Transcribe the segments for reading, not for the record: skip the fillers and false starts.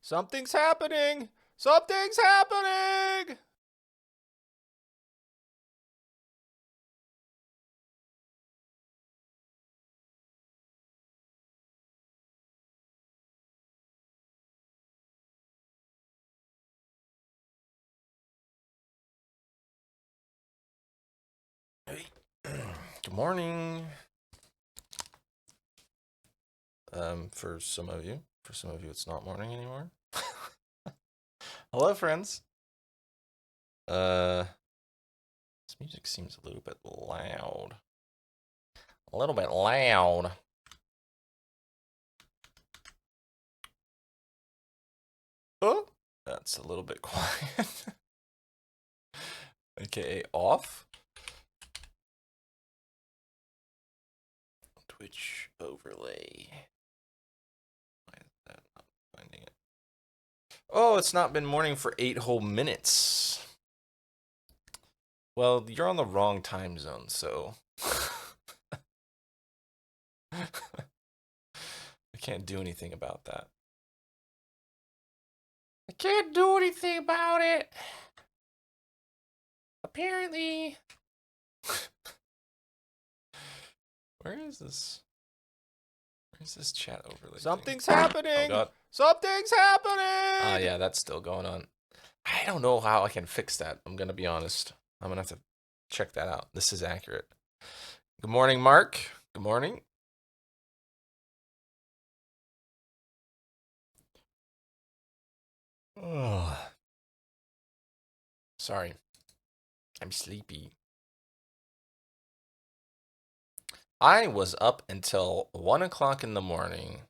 Something's happening! Something's happening! Hey. Good morning. For some of you. For some of you, it's not morning anymore. Hello, friends. This music seems a little bit loud. A little bit loud. Oh, that's a little bit quiet. AKA off. Twitch overlay. Why is that not finding it? Oh, it's not been morning for 8 whole minutes. Well, you're on the wrong time zone, so I can't do anything about that. I can't do anything about it. Apparently. Where is this? Where's this chat overlay? Something's happening. Oh, God. Something's happening. Ah, yeah, that's still going on. I don't know how I can fix that. I'm gonna be honest. I'm gonna have to check that out. This is accurate. Good morning, Mark. Good morning. Oh. Sorry. I'm sleepy. I was up until 1 o'clock in the morning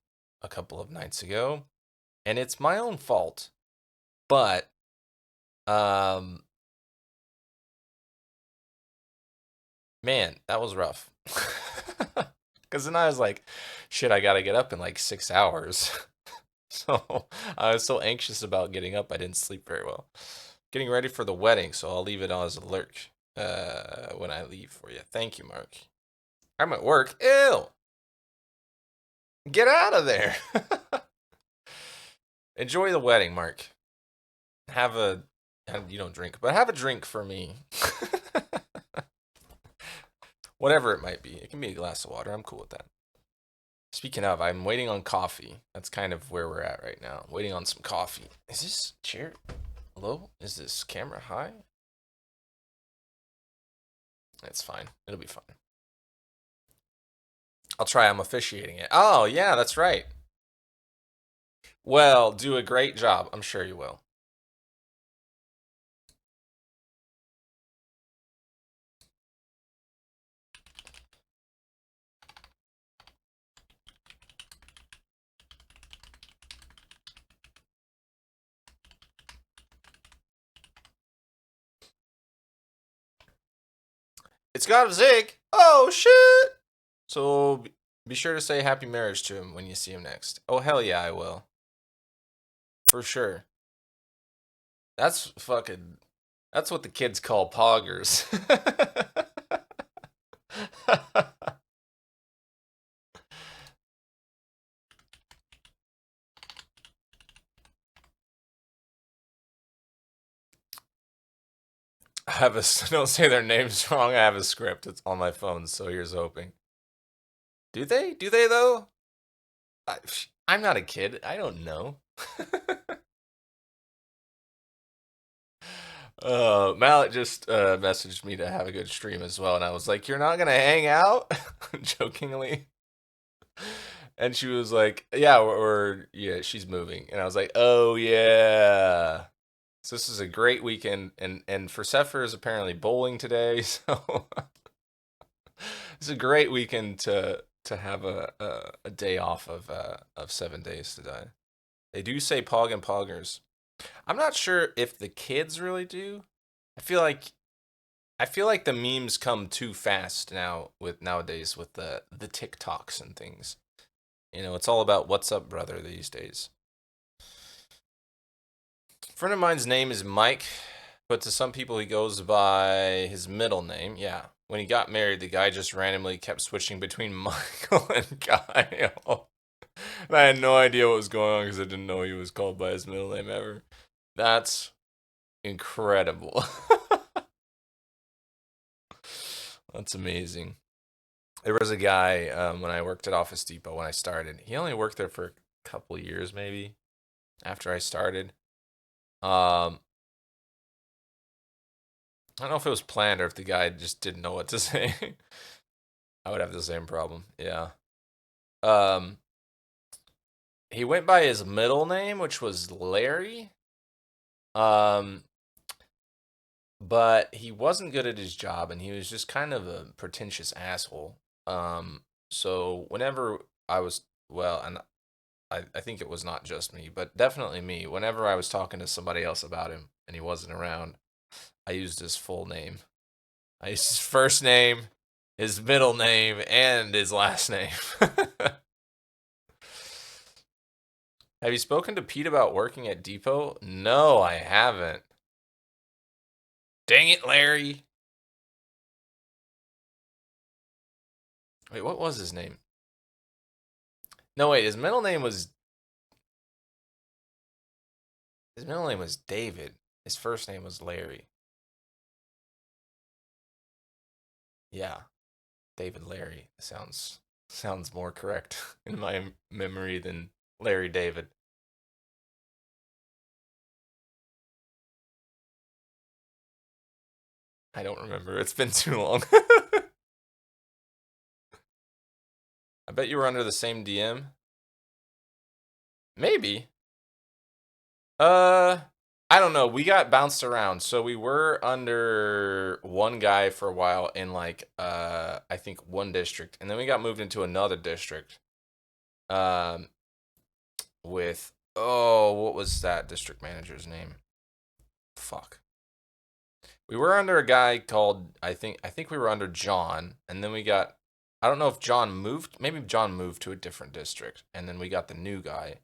a couple of nights ago, and it's my own fault. But man, that was rough. Because then I was like, shit, I gotta get up in like 6 hours. So I was so anxious about getting up, I didn't sleep very well. Getting ready for the wedding, so I'll leave it on as a lurk when I leave for you. Thank you, Mark. I'm at work. Ew! Get out of there! Enjoy the wedding, Mark. You don't drink, but have a drink for me. Whatever it might be. It can be a glass of water. I'm cool with that. Speaking of, I'm waiting on coffee. That's kind of where we're at right now. Waiting on some coffee. Is this chair low? Is this camera high? It's fine. It'll be fine. I'll try. I'm officiating it. Oh, yeah, that's right. Well, do a great job. I'm sure you will. It's got a zig. Oh, shit. So be sure to say happy marriage to him when you see him next. Oh, hell yeah, I will. For sure. That's what the kids call poggers. I have a, don't say their names wrong. I have a script. It's on my phone, so here's hoping. Do they? Do they, though? I'm not a kid. I don't know. Mallet just messaged me to have a good stream as well, and I was like, "You're not gonna hang out?" Jokingly. And she was like, "Yeah, yeah, she's moving." And I was like, "Oh yeah." So this is a great weekend, and for Sepher is apparently bowling today, so it's a great weekend to have a day off of 7 days to die. They do say pog and poggers. I'm not sure if the kids really do. I feel like the memes come too fast nowadays with the TikToks and things. You know, it's all about what's up, brother, these days. A friend of mine's name is Mike, but to some people he goes by his middle name. Yeah. When he got married, the guy just randomly kept switching between Michael and Kyle. And I had no idea what was going on because I didn't know he was called by his middle name ever. That's incredible. That's amazing. There was a guy when I worked at Office Depot when I started. He only worked there for a couple years, maybe after I started. Um, I don't know if it was planned or if the guy just didn't know what to say. I would have the same problem. Yeah. Um, he went by his middle name, which was Larry. Um, but he wasn't good at his job, and he was just kind of a pretentious asshole. So whenever I was well, and I think it was not just me, but definitely me. Whenever I was talking to somebody else about him and he wasn't around, I used his full name. I used his first name, his middle name, and his last name. Have you spoken to Pete about working at Depot? No, I haven't. Dang it, Larry. Wait, what was his name? No, wait, his middle name was David. His first name was Larry. Yeah, David Larry sounds more correct in my memory than Larry David. I don't remember. It's been too long. I bet you were under the same DM. Maybe. Uh, I don't know. We got bounced around. So we were under one guy for a while in like I think one district, and then we got moved into another district. Um with what was that district manager's name? Fuck. We were under a guy called I think we were under John, and then we got I don't know if John moved, maybe John moved to a different district, and then we got the new guy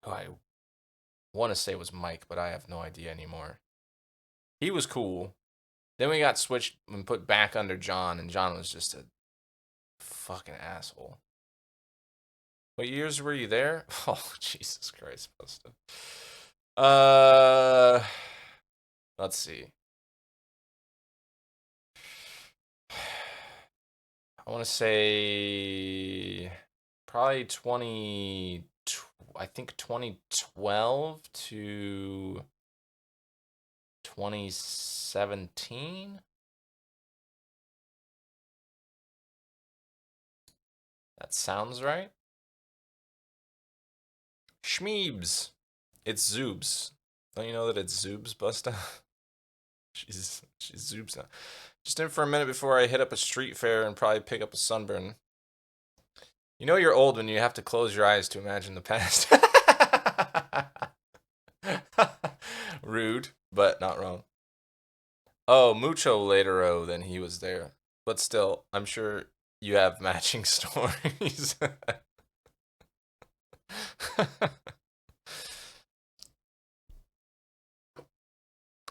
who I want to say was Mike, but I have no idea anymore. He was cool. Then we got switched and put back under John, and John was just a fucking asshole. What years were you there? Oh, Jesus Christ, Busta. Uh, let's see. I want to say probably I think 2012 to 2017. That sounds right. Schmeebs. It's Zoobs. Don't you know that it's Zoobs, Busta? she's Zoobs now. Just in for a minute before I hit up a street fair and probably pick up a sunburn. You know you're old when you have to close your eyes to imagine the past. Rude, but not wrong. Oh, mucho later than he was there. But still, I'm sure you have matching stories.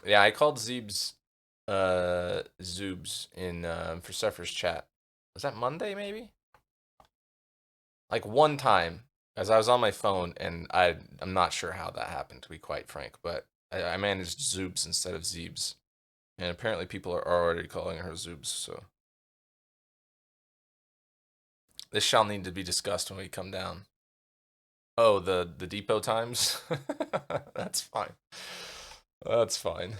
Yeah, I called Zeebs Zoobs in for Sephiroth's chat. Was that Monday maybe? Like one time as I was on my phone, and I'm not sure how that happened, to be quite frank, but I managed Zoobs instead of Zeebs. And apparently people are already calling her Zoobs, so this shall need to be discussed when we come down. Oh, the depot times? That's fine. That's fine.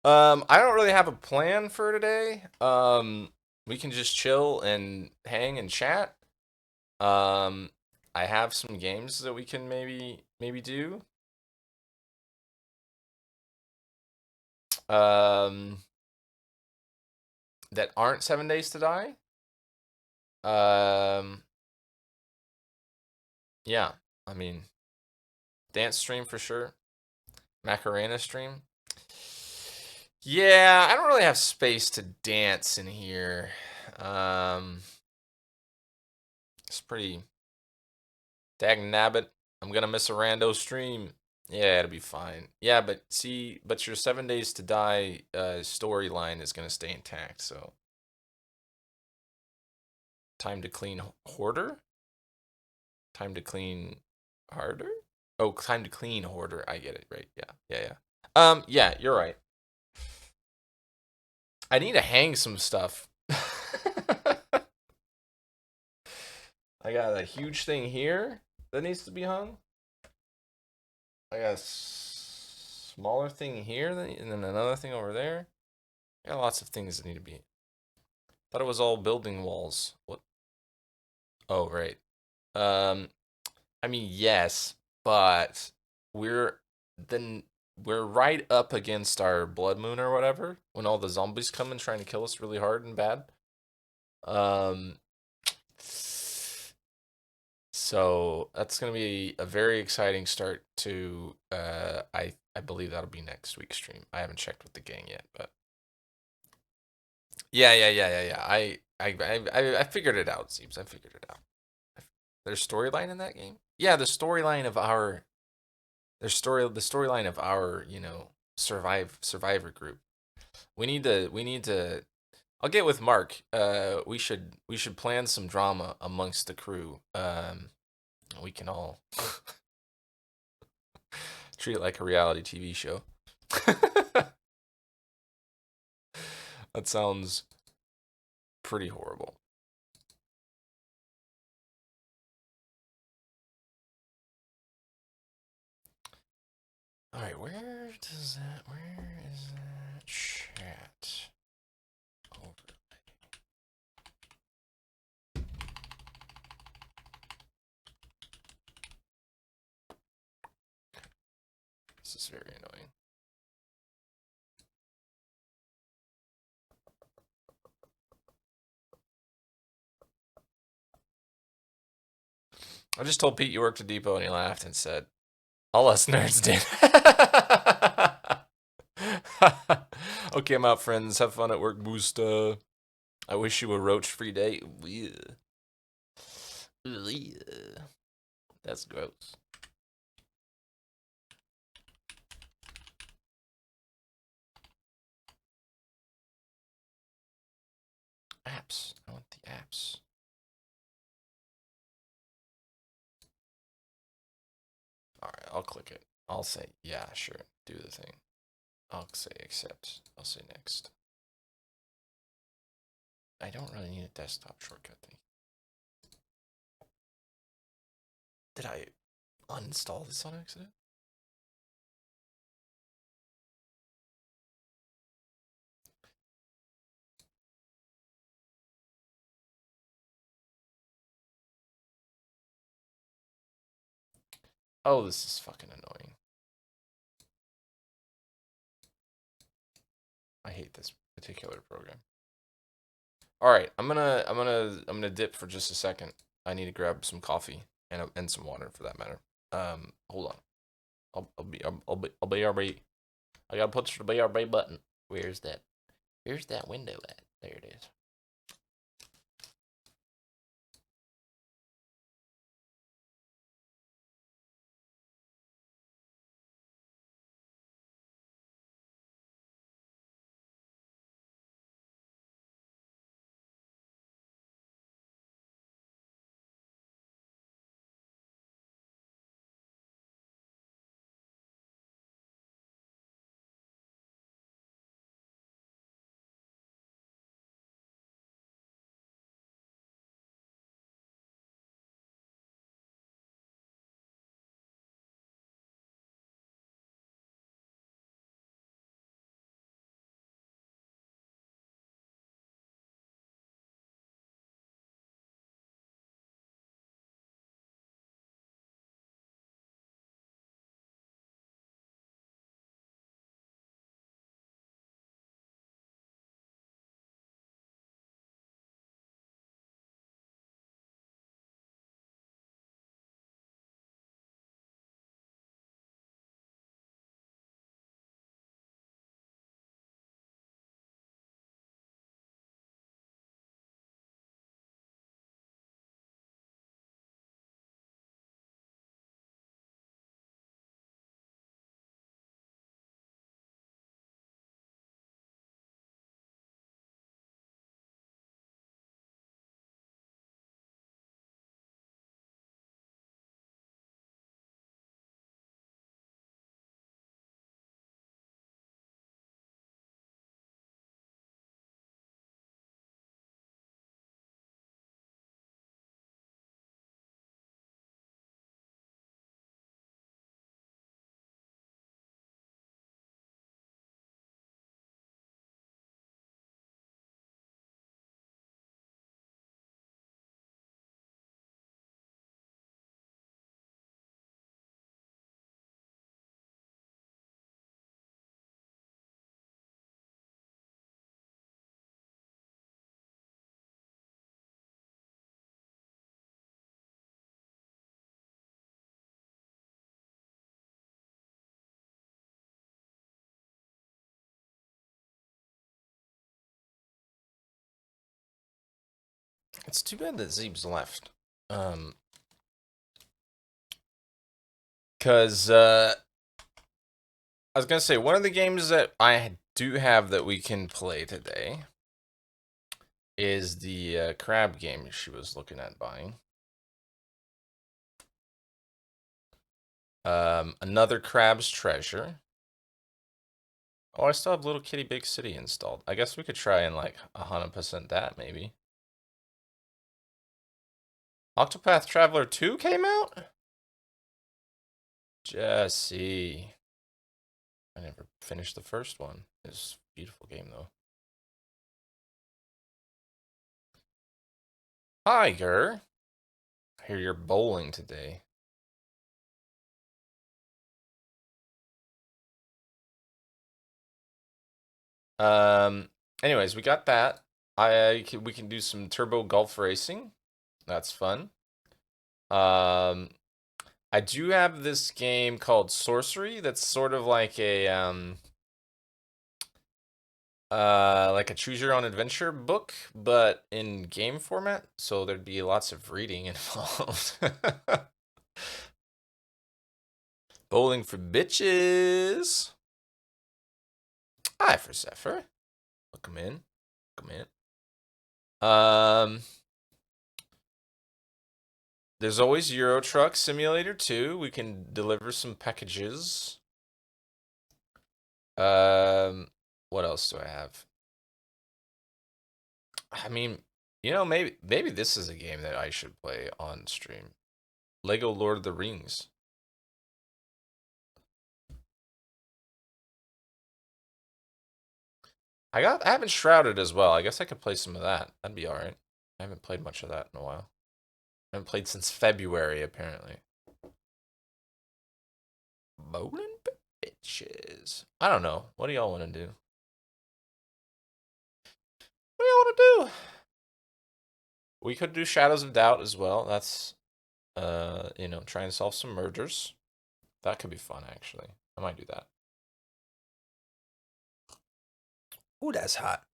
I don't really have a plan for today. We can just chill and hang and chat. Um, I have some games that we can maybe do. Um, that aren't 7 Days to Die. Um, yeah. I mean, dance stream for sure. Macarena stream. Yeah, I don't really have space to dance in here. Um, it's pretty dag nabbit. I'm gonna miss a rando stream. Yeah, it'll be fine. Yeah, but see, but your 7 Days to Die storyline is gonna stay intact, so Time to clean hoarder? Time to clean harder? Oh, time to clean hoarder. I get it, right? Yeah. Yeah, you're right. I need to hang some stuff. I got a huge thing here that needs to be hung. I got a smaller thing here, and then another thing over there. I got lots of things that need to be. Thought it was all building walls. What? Oh, right. Um, I mean, yes, but we're then we're right up against our blood moon or whatever when all the zombies come and trying to kill us really hard and bad. Um, so that's gonna be a very exciting start to I believe that'll be next week's stream. I haven't checked with the gang yet, but yeah. I figured it out. It seems I figured it out. There's storyline in that game. Yeah, the storyline of our the storyline of our survivor group. We need to. I'll get with Mark. We should plan some drama amongst the crew. We can all treat it like a reality TV show. That sounds pretty horrible. All right, where is that chat? This is very annoying. I just told Pete you worked at Depot and he laughed and said, all us nerds did. Okay, I'm out, friends. Have fun at work, Boosta. I wish you a roach-free day. That's gross. Apps. I want the apps. Alright, I'll click it. I'll say, yeah, sure. Do the thing. I'll say accept. I'll say next. I don't really need a desktop shortcut thing. Did I uninstall this on accident? Oh, this is fucking annoying. I hate this particular program. All right, I'm gonna dip for just a second. I need to grab some coffee and some water for that matter. Hold on. I'll be RB. I gotta push the BRB button. Where's that? Where's that window at? There it is. It's too bad that Zeeb's left. Cause I was gonna say one of the games that I do have that we can play today is the crab game she was looking at buying. Another Crab's Treasure. Oh, I still have Little Kitty Big City installed. I guess we could try and like 100% that maybe. Octopath Traveler 2 came out? Jesse. I never finished the first one. It's a beautiful game though. Hi, Gur. I hear you're bowling today. Anyways, we got that. We can do some turbo golf racing. That's fun. I do have this game called Sorcery that's sort of like a choose your own adventure book, but in game format, so there'd be lots of reading involved. Bowling for bitches. Hi, for Zephyr. Welcome in. Welcome in. There's always Euro Truck Simulator 2. We can deliver some packages. What else do I have? I mean, maybe this is a game that I should play on stream. Lego Lord of the Rings. I have Enshrouded as well. I guess I could play some of that. That'd be alright. I haven't played much of that in a while. I haven't played since February, apparently. Bowling bitches. I don't know. What do y'all want to do? What do y'all want to do? We could do Shadows of Doubt as well. That's, try and solve some murders. That could be fun, actually. I might do that. Ooh, that's hot.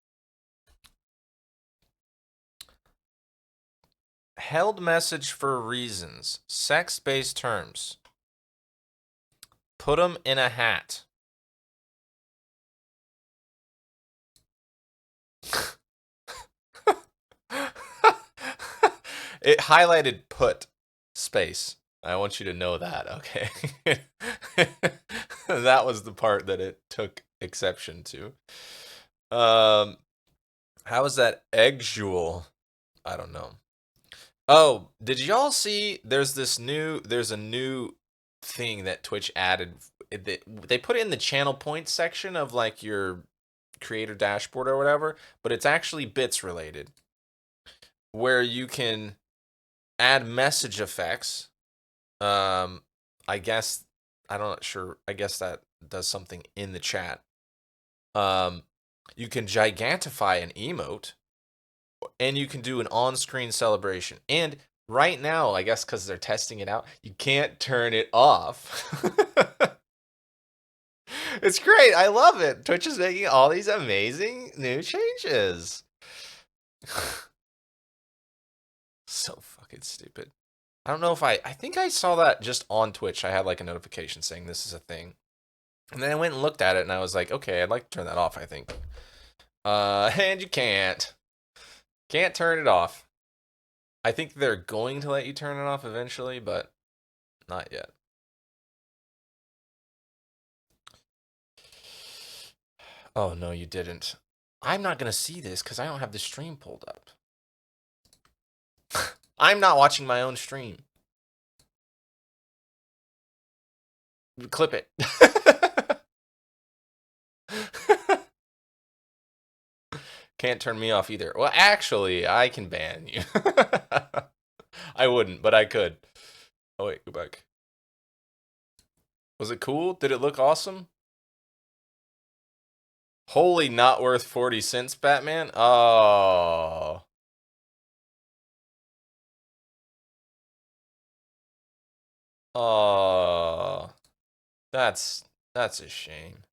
Held message for reasons. Sex-based terms. Put them in a hat. It highlighted put space. I want you to know that, okay? That was the part that it took exception to. How is that egg jewel? I don't know. Oh, did y'all see there's a new thing that Twitch added. They put it in the channel points section of like your creator dashboard or whatever, but it's actually bits related where you can add message effects. I guess I'm not sure. I guess that does something in the chat. You can gigantify an emote, and you can do an on-screen celebration. And right now, I guess because they're testing it out, you can't turn it off. It's great. I love it. Twitch is making all these amazing new changes. So fucking stupid. I don't know if I think I saw that just on Twitch. I had like a notification saying this is a thing. And then I went and looked at it and I was like, okay, I'd like to turn that off, I think. And you can't. Can't turn it off. I think they're going to let you turn it off eventually, but not yet. Oh, no, you didn't. I'm not going to see this because I don't have the stream pulled up. I'm not watching my own stream. Clip it. Can't turn me off either. Well, actually, I can ban you. I wouldn't, but I could. Oh, wait, go back. Was it cool? Did it look awesome? Holy, not worth 40 cents, Batman? Oh. Oh. That's a shame.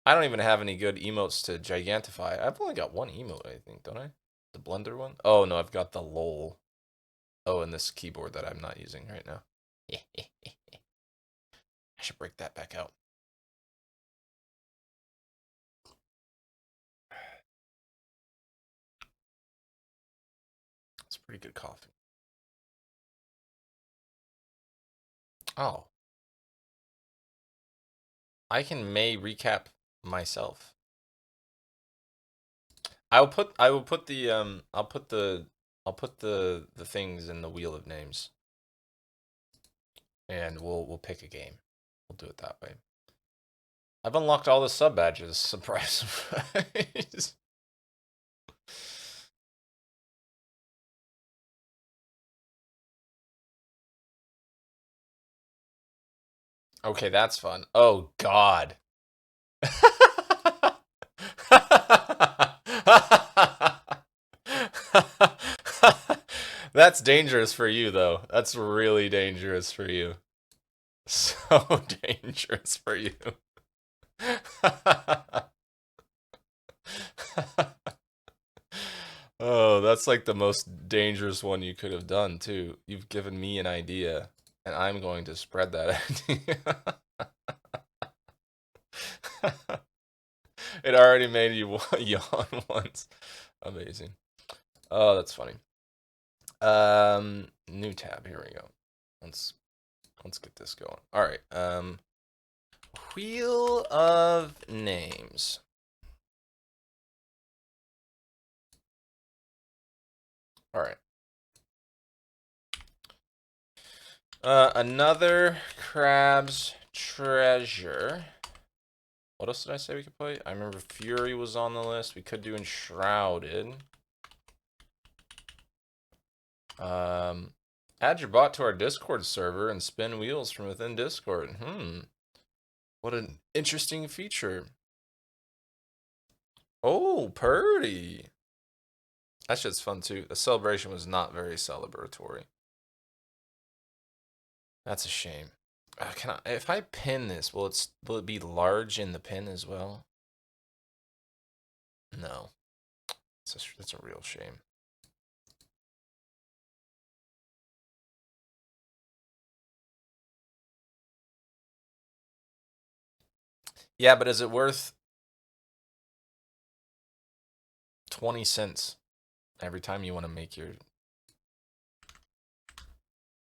I don't even have any good emotes to gigantify. I've only got one emote, I think, don't I? The Blender one? Oh no, I've got the LOL. Oh, and this keyboard that I'm not using right now. I should break that back out. It's pretty good coffee. Oh. I may recap myself. I will put the I'll put the things in the wheel of names. And we'll pick a game. We'll do it that way. I've unlocked all the sub badges. Surprise, surprise. Okay, that's fun. Oh God. That's dangerous for you, though. That's really dangerous for you. So dangerous for you. Oh, that's like the most dangerous one you could have done, too. You've given me an idea, and I'm going to spread that idea. It already made you yawn once. Amazing. Oh, that's funny. New tab. Here we go. Let's get this going. All right. Wheel of names. All right. Another Crab's Treasure. What else did I say we could play? I remember Fury was on the list. We could do Enshrouded. Add your bot to our Discord server and spin wheels from within Discord. What an interesting feature. Oh, Purdy. That shit's fun too. The celebration was not very celebratory. That's a shame. If I pin this, will it be large in the pin as well? No. That's a real shame. Yeah, but is it worth 20 cents every time you want to make your...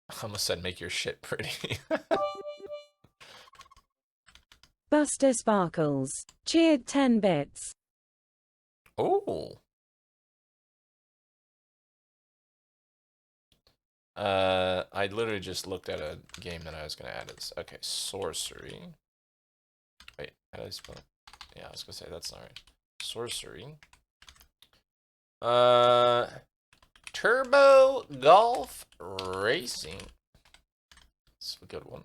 I almost said make your shit pretty. Buster Sparkles. Cheered 10 bits. Oh. I literally just looked at a game that I was going to add. Okay, Sorcery. Wait, how do I spell it? Yeah, I was going to say that's not right. Sorcery. Turbo Golf Racing. It's a good one.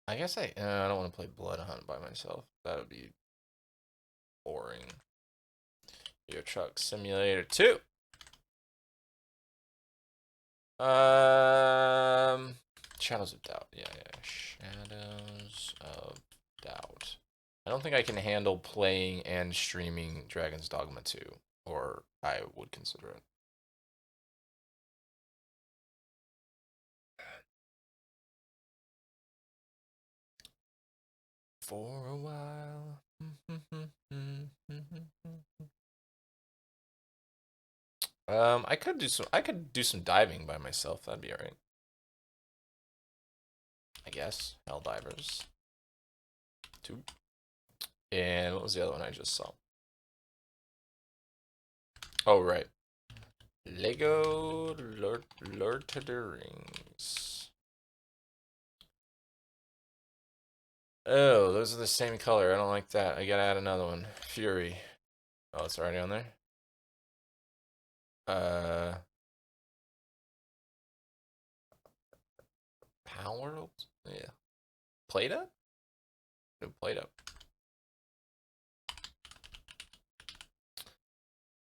I guess I don't want to play Blood Hunt by myself. That would be boring. Euro Truck Simulator 2. Shadows of Doubt. Yeah. Shadows of Doubt. I don't think I can handle playing and streaming Dragon's Dogma 2, or I would consider it. For a while. I could do some diving by myself. That'd be alright. I guess. Helldivers 2. And what was the other one I just saw? Oh, right. Lego Lord of the Rings. Oh, those are the same color. I don't like that. I gotta add another one. Fury. Oh, it's already on there? Power World? Yeah. Play-Doh? No, Play-Doh.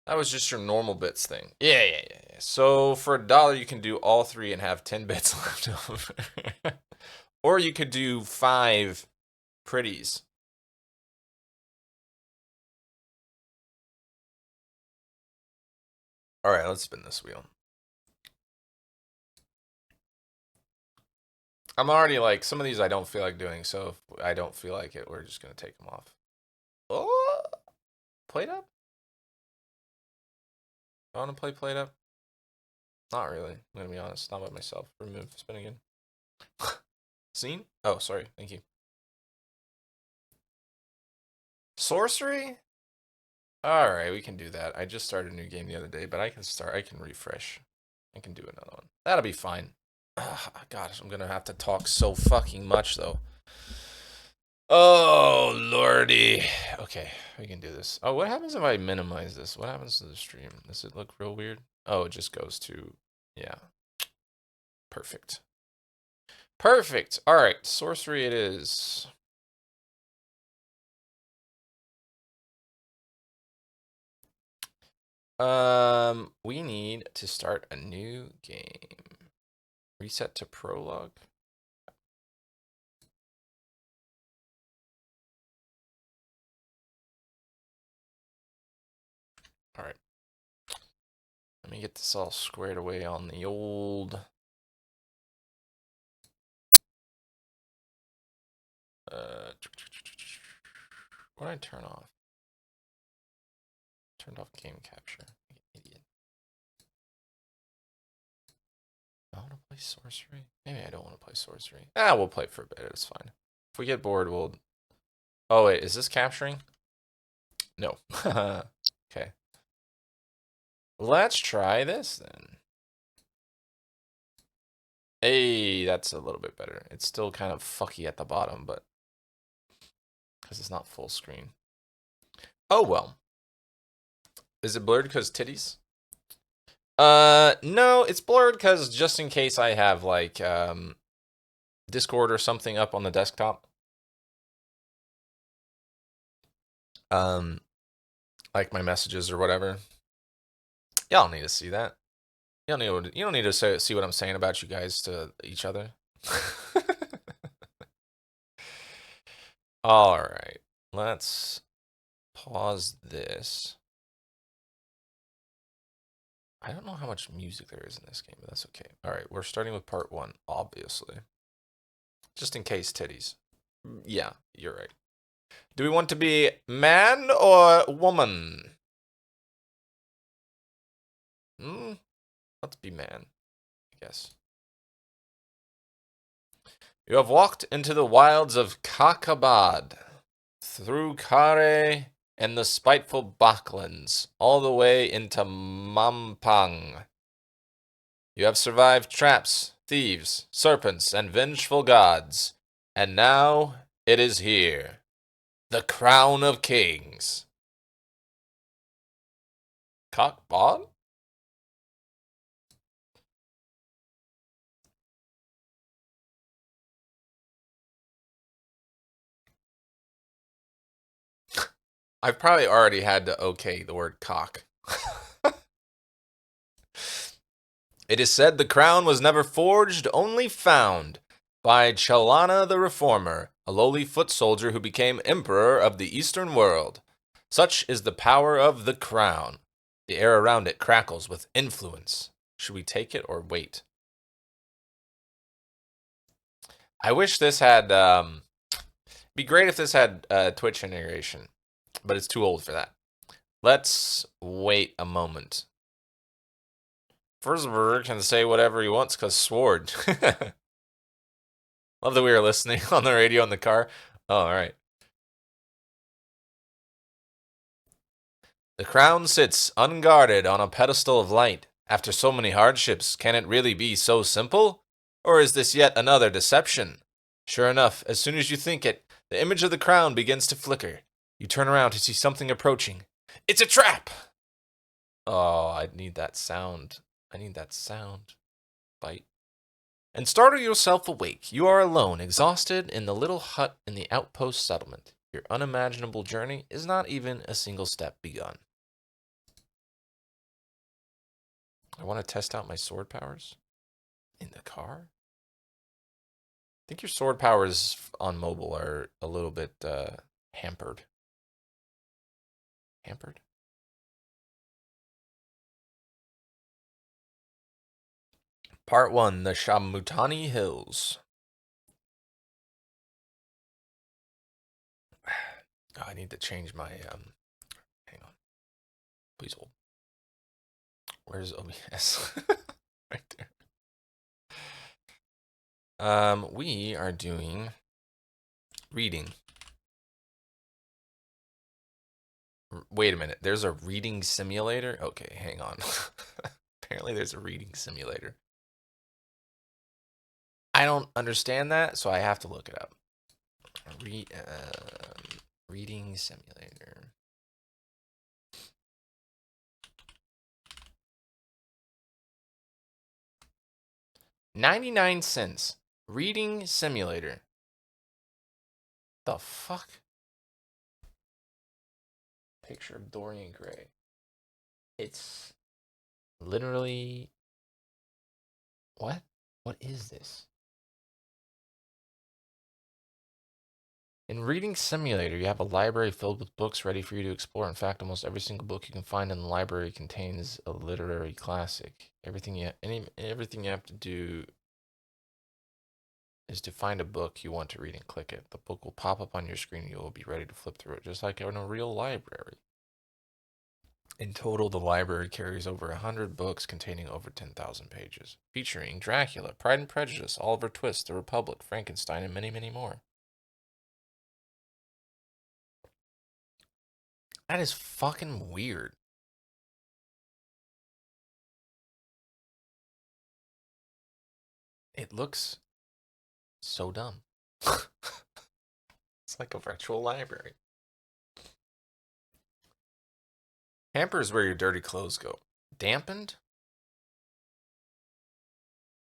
That was just your normal bits thing. Yeah. So for $1, you can do all 3 and have 10 bits left over. Or you could do 5 pretties. Alright, let's spin this wheel. I'm already like, some of these I don't feel like doing, so if I don't feel like it, we're just going to take them off. Oh! Plate up? I want to play plate up? Not really. I'm going to be honest. Not by myself. Remove spin again. Scene? Oh, sorry. Thank you. Sorcery? Alright, we can do that. I just started a new game the other day, but I can refresh. I can do another one. That'll be fine. Gosh, I'm gonna have to talk so fucking much, though. Oh, lordy. Okay, we can do this. Oh, what happens if I minimize this? What happens to the stream? Does it look real weird? Oh, it just goes to... Yeah. Perfect. Perfect! Alright, sorcery it is. We need to start a new game. Reset to prologue. All right. Let me get this all squared away on the old... what did I turn off? Turned off game capture. Idiot. I want to play sorcery. Maybe I don't want to play sorcery. Ah, we'll play for a bit. It's fine. If we get bored, we'll... Oh, wait. Is this capturing? No. Okay. Let's try this, then. Hey, that's a little bit better. It's still kind of fucky at the bottom, but... because it's not full screen. Oh, well. Is it blurred because titties? No, it's blurred because just in case I have, like, Discord or something up on the desktop. Like my messages or whatever. Y'all need to see that. You don't need to see what I'm saying about you guys to each other. All right, let's pause this. I don't know how much music there is in this game, but that's okay. All right, we're starting with part 1, obviously. Just in case titties. Yeah, you're right. Do we want to be man or woman? Let's be man, I guess. You have walked into the wilds of Kakabad, through Kare and the spiteful Baklands, all the way into Mampang. You have survived traps, thieves, serpents, and vengeful gods, and now it is here. The Crown of Kings. Cockbod? I've probably already had to okay the word cock. It is said the crown was never forged, only found, by Chalana the Reformer, a lowly foot soldier who became emperor of the Eastern world. Such is the power of the crown. The air around it crackles with influence. Should we take it or wait? I wish this had, be great if this had Twitch integration, but it's too old for that. Let's wait a moment. Furzberg can say whatever he wants because sword. Love that we were listening on the radio in the car. Oh, all right. The crown sits unguarded on a pedestal of light. After so many hardships, can it really be so simple? Or is this yet another deception? Sure enough, as soon as you think it, the image of the crown begins to flicker. You turn around to see something approaching. It's a trap! Oh, I need that sound. I need that sound. Bite. And startle yourself awake. You are alone, exhausted in the little hut in the outpost settlement. Your unimaginable journey is not even a single step begun. I want to test out my sword powers. In the car? I think your sword powers on mobile are a little bit hampered. Hampered? Part 1, the Shamutani Hills. Oh, I need to change my, hang on. Please hold. Where's OBS? Right there. We are doing reading. Wait a minute. There's a reading simulator? Okay, hang on. Apparently there's a reading simulator. I don't understand that, so I have to look it up. Reading simulator. $0.99. Reading simulator. The fuck? Picture of Dorian Gray. It's literally... What? What is this? In Reading Simulator, you have a library filled with books ready for you to explore. In fact, almost every single book you can find in the library contains a literary classic. Everything you have to do is to find a book you want to read and click it. The book will pop up on your screen and you will be ready to flip through it, just like in a real library. In total, the library carries over 100 books containing over 10,000 pages, featuring Dracula, Pride and Prejudice, Oliver Twist, The Republic, Frankenstein, and many, many more. That is fucking weird. It looks so dumb. It's like a virtual library. Hamper is where your dirty clothes go. Dampened?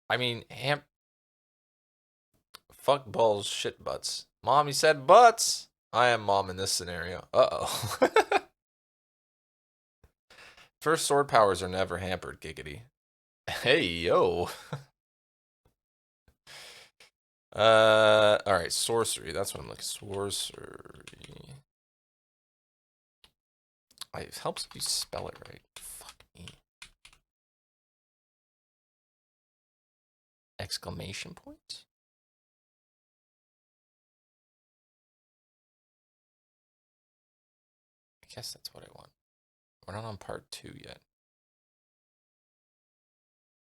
I mean, fuck balls, shit butts. Mom, you said butts. I am mom in this scenario. Uh-oh. First sword powers are never hampered, giggity. Hey, yo. Alright, sorcery. That's what I'm looking. Sorcery. It helps if you spell it right. Fuck me. Exclamation points? I guess that's what I want. We're not on part 2 yet.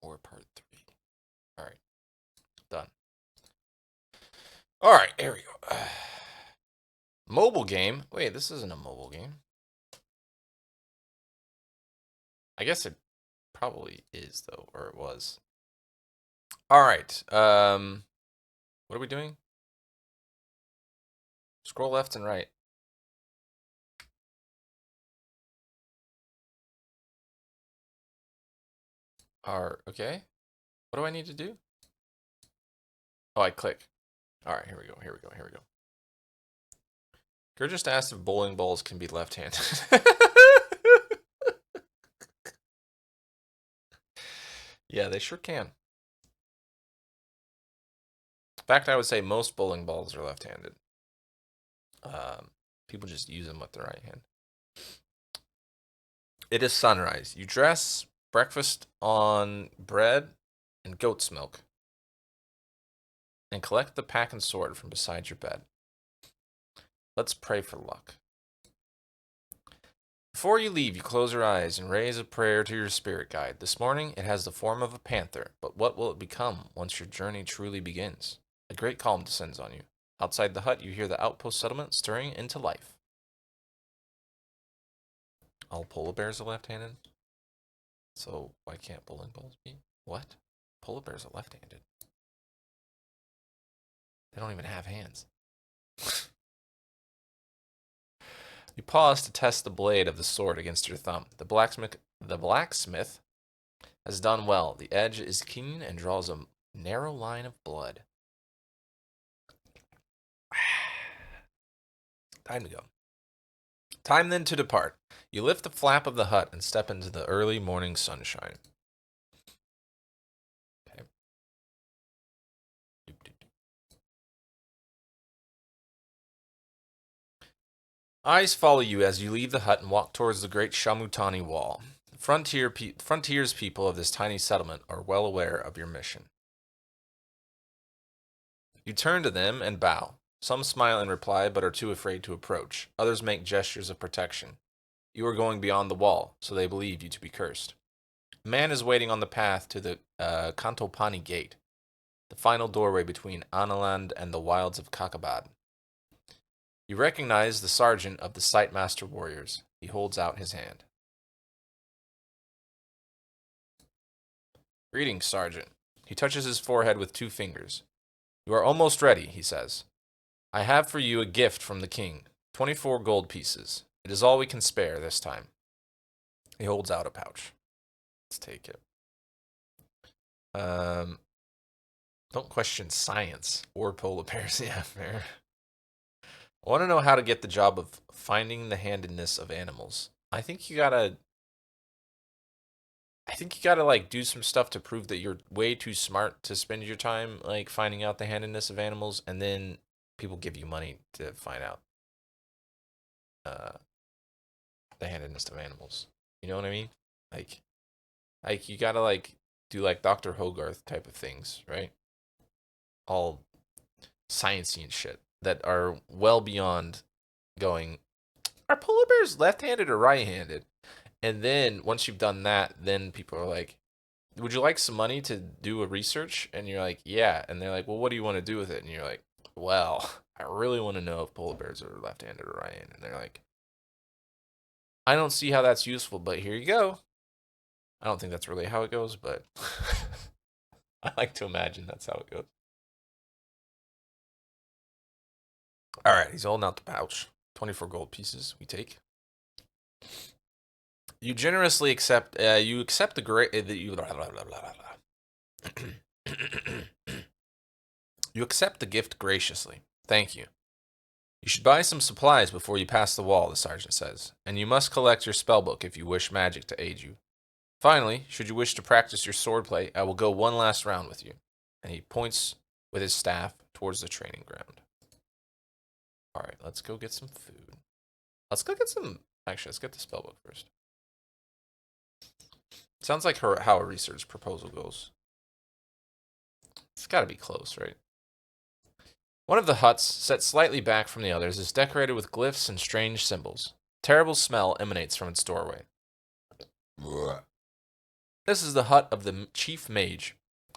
Or part 3. Alright. Done. Alright, here we go. Mobile game? Wait, this isn't a mobile game. I guess it probably is, though. Or it was. Alright. What are we doing? Scroll left and right. Okay. What do I need to do? Oh, I click. Alright, here we go, here we go, here we go. You're just asked if bowling balls can be left-handed. Yeah, they sure can. In fact, I would say most bowling balls are left-handed. People just use them with their right hand. It is sunrise. You dress, breakfast on bread and goat's milk, and collect the pack and sword from beside your bed. Let's pray for luck. Before you leave, you close your eyes and raise a prayer to your spirit guide. This morning, it has the form of a panther, but what will it become once your journey truly begins? A great calm descends on you. Outside the hut, you hear the outpost settlement stirring into life. All polar bears are left-handed? So why can't bowling balls be? What? Polar bears are left-handed. They don't even have hands. You pause to test the blade of the sword against your thumb. The blacksmith has done well. The edge is keen and draws a narrow line of blood. Time to go. Time then to depart. You lift the flap of the hut and step into the early morning sunshine. Okay. Eyes follow you as you leave the hut and walk towards the great Shamutani wall. Frontiers people of this tiny settlement are well aware of your mission. You turn to them and bow. Some smile in reply but are too afraid to approach. Others make gestures of protection. You are going beyond the wall, so they believe you to be cursed. A man is waiting on the path to the Kantopani Gate, the final doorway between Analand and the wilds of Kakabad. You recognize the sergeant of the Sightmaster Warriors. He holds out his hand. Greetings, Sergeant. He touches his forehead with 2 fingers. You are almost ready, he says. I have for you a gift from the king. 24 gold pieces. It is all we can spare this time. He holds out a pouch. Let's take it. Don't question science or polar bears. Yeah, fair. I want to know how to get the job of finding the handedness of animals. I think you gotta like do some stuff to prove that you're way too smart to spend your time like finding out the handedness of animals, and then people give you money to find out the handedness of animals. You know what I mean? Like you gotta like do like Dr. Hogarth type of things, right? All sciencey and shit that are well beyond going, are polar bears left-handed or right-handed? And then once you've done that, then people are like, would you like some money to do a research? And you're like, yeah. And they're like, well, what do you want to do with it? And you're like, well, I really want to know if polar bears are left-handed or right-handed. And they're like, I don't see how that's useful, but here you go. I don't think that's really how it goes, but I like to imagine that's how it goes. All right, he's holding out the pouch. 24 gold pieces we take. You generously accept. You accept the great. You accept the gift graciously. Thank you. You should buy some supplies before you pass the wall, the sergeant says, and you must collect your spellbook if you wish magic to aid you. Finally, should you wish to practice your swordplay, I will go one last round with you. And he points with his staff towards the training ground. All right, let's go get some food. Let's go get some. Actually, let's get the spellbook first. Sounds like how a research proposal goes. It's got to be close, right? One of the huts, set slightly back from the others, is decorated with glyphs and strange symbols. Terrible smell emanates from its doorway. This is the hut of the chief mage.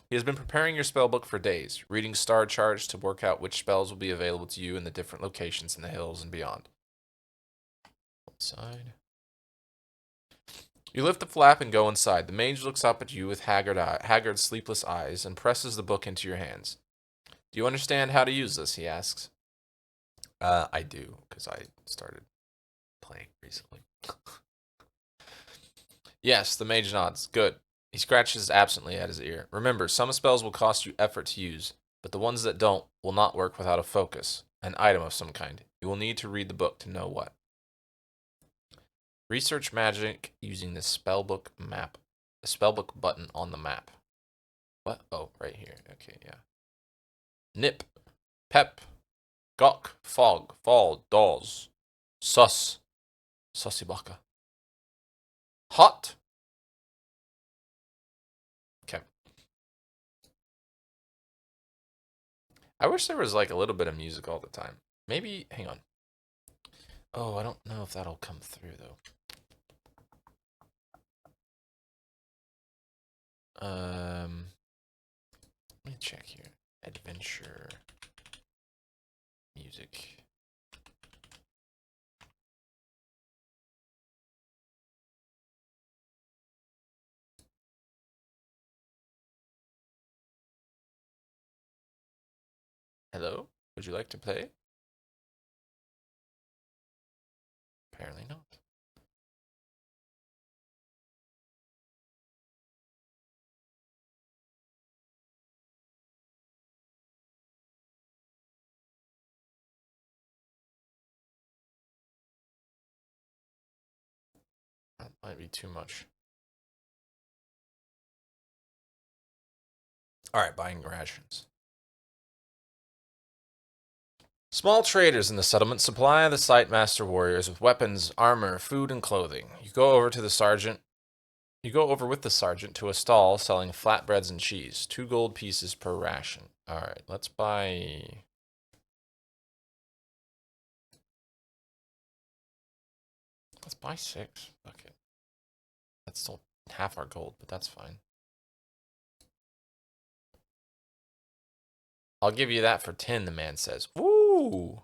He has been preparing your spellbook for days, reading star charts to work out which spells will be available to you in the different locations in the hills and beyond. Outside. You lift the flap and go inside. The mage looks up at you with haggard, sleepless eyes and presses the book into your hands. Do you understand how to use this? He asks. I do, because I started playing recently. Yes, the mage nods. Good. He scratches absently at his ear. Remember, some spells will cost you effort to use, but the ones that don't will not work without a focus, an item of some kind. You will need to read the book to know what. Research magic using the spellbook map. The spellbook button on the map. What? Oh, right here. Okay, yeah. Nip, pep, gawk, fog, fall, dawes, sus, sussibaka. Hot. Okay. I wish there was like a little bit of music all the time. Maybe, hang on. Oh, I don't know if that'll come through though. Let me check here. Adventure music. Hello? Would you like to play? Apparently not. That might be too much. Alright, buying rations. Small traders in the settlement supply the Sightmaster warriors with weapons, armor, food, and clothing. You go over to the sergeant You go over with the sergeant to a stall selling flatbreads and cheese. 2 gold pieces per ration. Alright, let's buy... Let's buy 6. Okay. That's still half our gold, but that's fine. I'll give you that for 10, the man says. Ooh!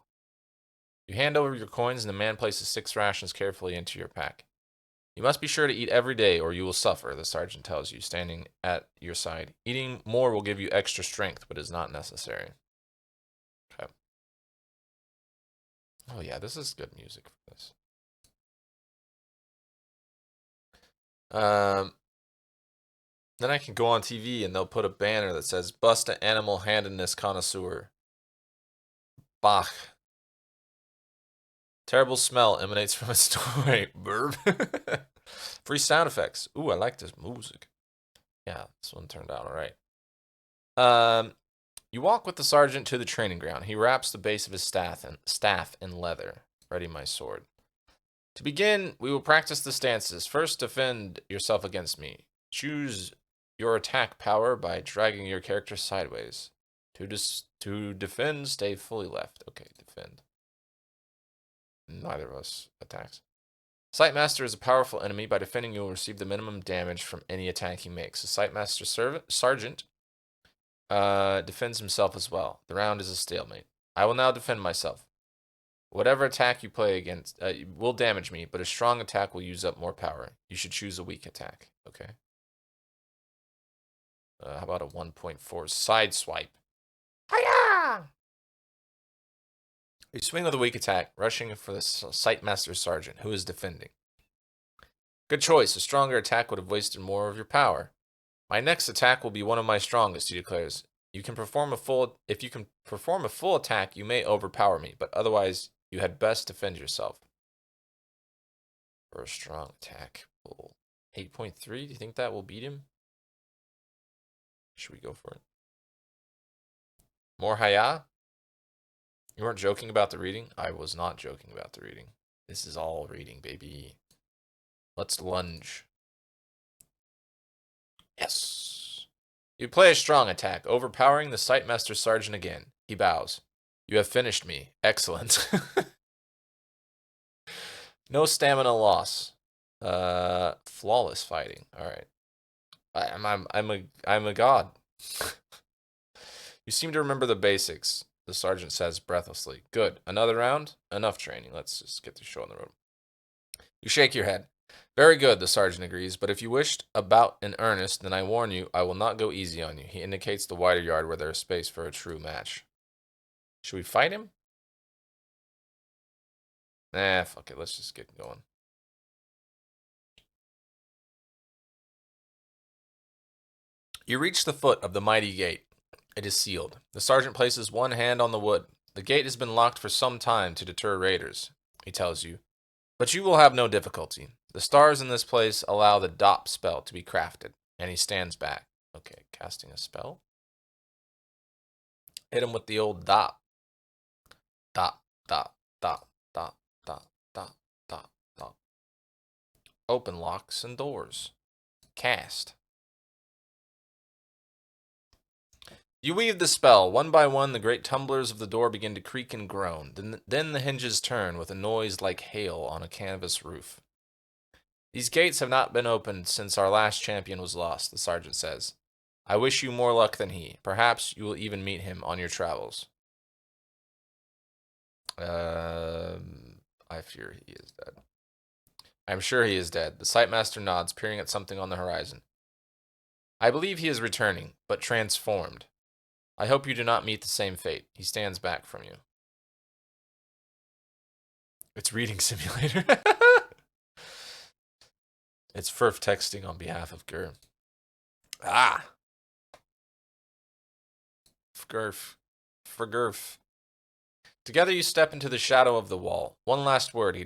You hand over your coins and the man places 6 rations carefully into your pack. You must be sure to eat every day or you will suffer, the sergeant tells you, standing at your side. Eating more will give you extra strength, but is not necessary. Okay. Oh yeah, this is good music for this. Then I can go on TV and they'll put a banner that says, "Bust an animal handedness connoisseur. Bach. Terrible smell emanates from its doorway. Burp." Free sound effects. Ooh, I like this music. Yeah, this one turned out all right. You walk with the sergeant to the training ground. He wraps the base of his staff in leather. Ready my sword. To begin, we will practice the stances. First, defend yourself against me. Choose your attack power by dragging your character sideways. To defend, stay fully left. Okay, defend. Neither of us attacks. Sightmaster is a powerful enemy. By defending, you will receive the minimum damage from any attack he makes. The Sightmaster Sergeant defends himself as well. The round is a stalemate. I will now defend myself. Whatever attack you play against will damage me, but a strong attack will use up more power. You should choose a weak attack. Okay. How about a 1.4 side swipe? Hiya! You swing with a weak attack, rushing for the Sightmaster Sergeant, who is defending. Good choice. A stronger attack would have wasted more of your power. My next attack will be one of my strongest, he declares. If you can perform a full attack, you may overpower me, but otherwise you had best defend yourself. For a strong attack. 8.3, do you think that will beat him? Should we go for it? More Haya? You weren't joking about the reading? I was not joking about the reading. This is all reading, baby. Let's lunge. Yes. You play a strong attack, overpowering the Sightmaster Sergeant again. He bows. You have finished me. Excellent. No stamina loss. Flawless fighting. All right. I'm a god. You seem to remember the basics, the sergeant says breathlessly. Good. Another round? Enough training. Let's just get the show on the road. You shake your head. Very good, the sergeant agrees, but if you wished about in earnest, then I warn you, I will not go easy on you. He indicates the wider yard where there is space for a true match. Should we fight him? Nah, fuck it. Let's just get going. You reach the foot of the mighty gate. It is sealed. The sergeant places one hand on the wood. The gate has been locked for some time to deter raiders, he tells you. But you will have no difficulty. The stars in this place allow the dop spell to be crafted, and he stands back. Okay, casting a spell. Hit him with the old dop. Dop, dop, dop, dop, dop, dop, dop, dop. Open locks and doors. Cast. You weave the spell. One by one, the great tumblers of the door begin to creak and groan. Then the hinges turn with a noise like hail on a canvas roof. These gates have not been opened since our last champion was lost, the sergeant says. I wish you more luck than he. Perhaps you will even meet him on your travels. I fear he is dead. I am sure he is dead. The Sightmaster nods, peering at something on the horizon. I believe he is returning, but transformed. I hope you do not meet the same fate. He stands back from you. It's reading simulator. It's Furf texting on behalf of Gur. Ah! Fgurf. Fgurf. Together you step into the shadow of the wall. One last word, he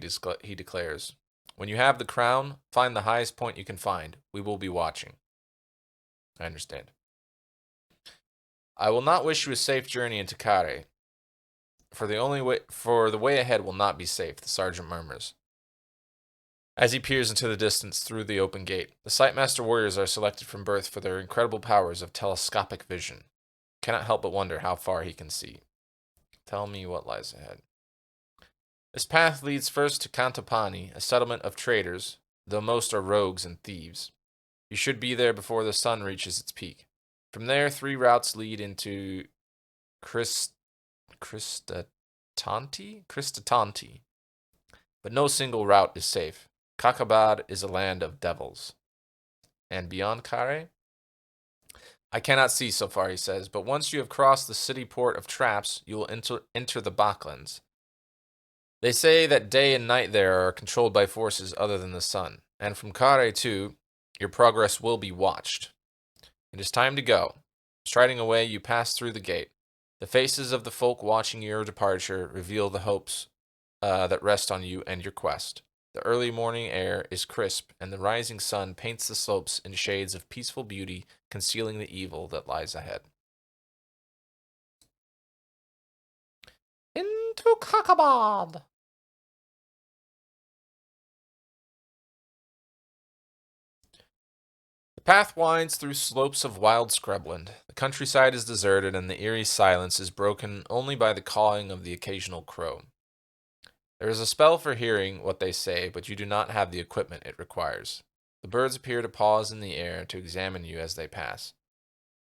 declares. When you have the crown, find the highest point you can find. We will be watching. I understand. I will not wish you a safe journey into Kare. For the way ahead will not be safe, the sergeant murmurs. As he peers into the distance through the open gate, the Sightmaster warriors are selected from birth for their incredible powers of telescopic vision. Cannot help but wonder how far he can see. Tell me what lies ahead. This path leads first to Cantopani, a settlement of traders, though most are rogues and thieves. You should be there before the sun reaches its peak. From there, 3 routes lead into Cristatanti, but no single route is safe. Kakabad is a land of devils. And beyond Kare? I cannot see so far, he says, but once you have crossed the city port of traps, you will enter the Baklands. They say that day and night there are controlled by forces other than the sun, and from Kare too, your progress will be watched. It is time to go. Striding away, you pass through the gate. The faces of the folk watching your departure reveal the hopes that rest on you and your quest. The early morning air is crisp, and the rising sun paints the slopes in shades of peaceful beauty, concealing the evil that lies ahead. Into Kakabad! The path winds through slopes of wild scrubland. The countryside is deserted, and the eerie silence is broken only by the cawing of the occasional crow. There is a spell for hearing what they say, but you do not have the equipment it requires. The birds appear to pause in the air to examine you as they pass.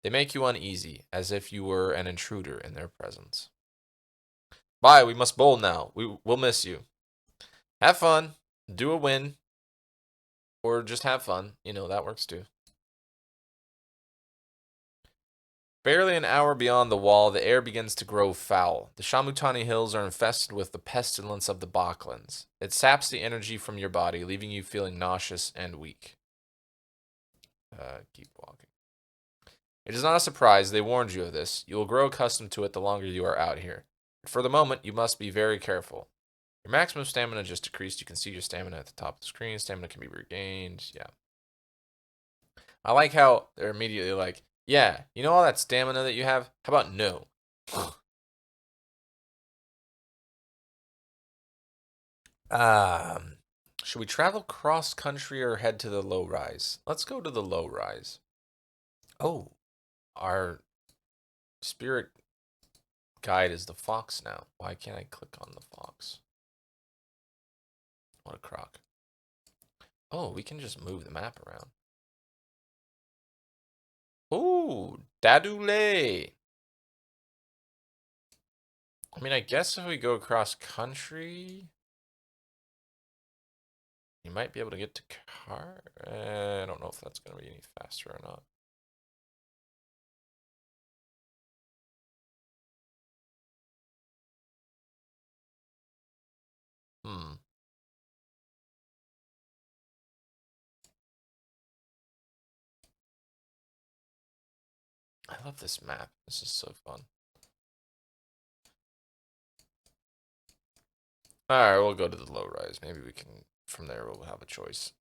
They make you uneasy, as if you were an intruder in their presence. Bye, we must bowl now. We'll miss you. Have fun. Do a win. Or just have fun. That works too. Barely an hour beyond the wall, the air begins to grow foul. The Shamutani hills are infested with the pestilence of the Baklands. It saps the energy from your body, leaving you feeling nauseous and weak. Keep walking. It is not a surprise, they warned you of this. You will grow accustomed to it the longer you are out here. But for the moment, you must be very careful. Your maximum stamina just decreased. You can see your stamina at the top of the screen. Stamina can be regained. Yeah. I like how they're immediately like, yeah, you know all that stamina that you have? How about no? Should we travel cross country or head to the low rise? Let's go to the low rise. Oh, our spirit guide is the fox now. Why can't I click on the fox? What a crock. Oh, we can just move the map around. Ooh, Dadule. I mean, I guess if we go across country, you might be able to get to car. I don't know if that's going to be any faster or not. I love this map. This is so fun. Alright, we'll go to the low rise. Maybe we can, from there, we'll have a choice.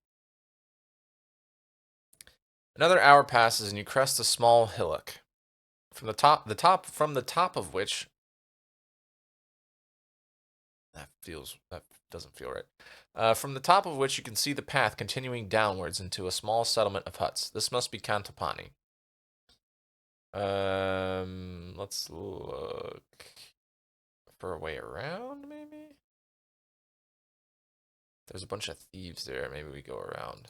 Another hour passes and you crest a small hillock. From the top of which, that doesn't feel right. From the top of which you can see the path continuing downwards into a small settlement of huts. This must be Cantopani. Let's look for a way around, maybe? There's a bunch of thieves there. Maybe we go around.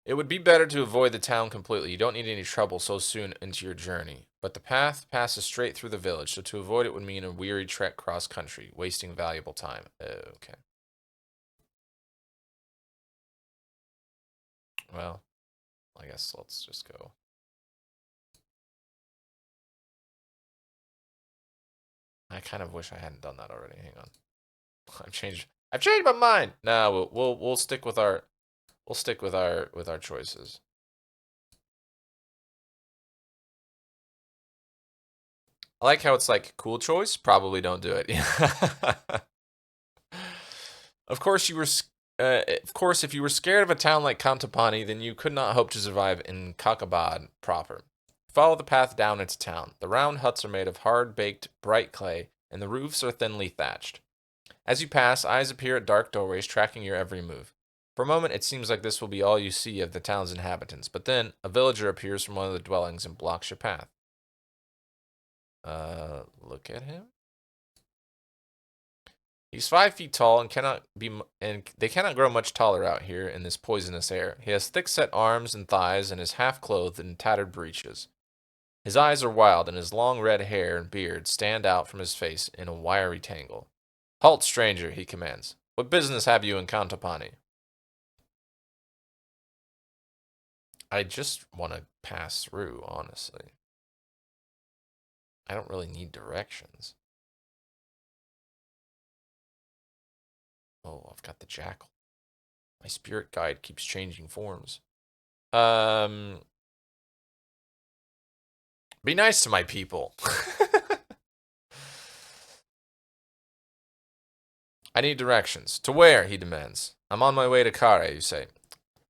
It would be better to avoid the town completely. You don't need any trouble so soon into your journey. But the path passes straight through the village, so to avoid it would mean a weary trek cross-country, wasting valuable time. Okay. Well, I guess let's just go. I kind of wish I hadn't done that already. Hang on. I've changed my mind. No, we'll stick with our choices. I like how it's like cool choice. Probably don't do it. Of course, if you were scared of a town like Cantopani, then you could not hope to survive in Kakabad proper. Follow the path down into town. The round huts are made of hard-baked, bright clay, and the roofs are thinly thatched. As you pass, eyes appear at dark doorways, tracking your every move. For a moment, it seems like this will be all you see of the town's inhabitants, but then a villager appears from one of the dwellings and blocks your path. Look at him. He's 5 feet tall and they cannot grow much taller out here in this poisonous air. He has thick-set arms and thighs and is half-clothed in tattered breeches. His eyes are wild, and his long red hair and beard stand out from his face in a wiry tangle. Halt, stranger, he commands. What business have you in Kantapani? I just want to pass through, honestly. I don't really need directions. Oh, I've got the jackal. My spirit guide keeps changing forms. Be nice to my people. I need directions. To where? He demands. I'm on my way to Kare, you say.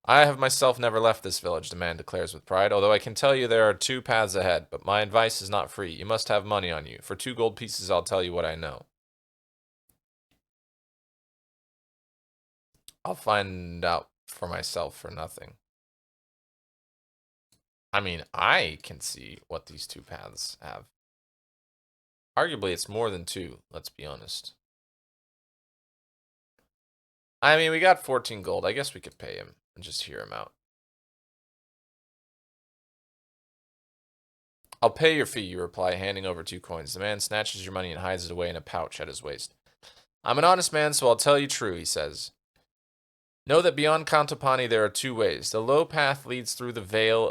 I have myself never left this village, the man declares with pride, although I can tell you there are 2 paths ahead, but my advice is not free. You must have money on you. For 2 gold pieces, I'll tell you what I know. I'll find out for myself for nothing. I mean, I can see what these 2 paths have. Arguably, it's more than 2, let's be honest. I mean, we got 14 gold. I guess we could pay him and just hear him out. I'll pay your fee, you reply, handing over 2 coins. The man snatches your money and hides it away in a pouch at his waist. I'm an honest man, so I'll tell you true, he says. Know that beyond Kantapani there are 2 ways. The low path leads through the Vale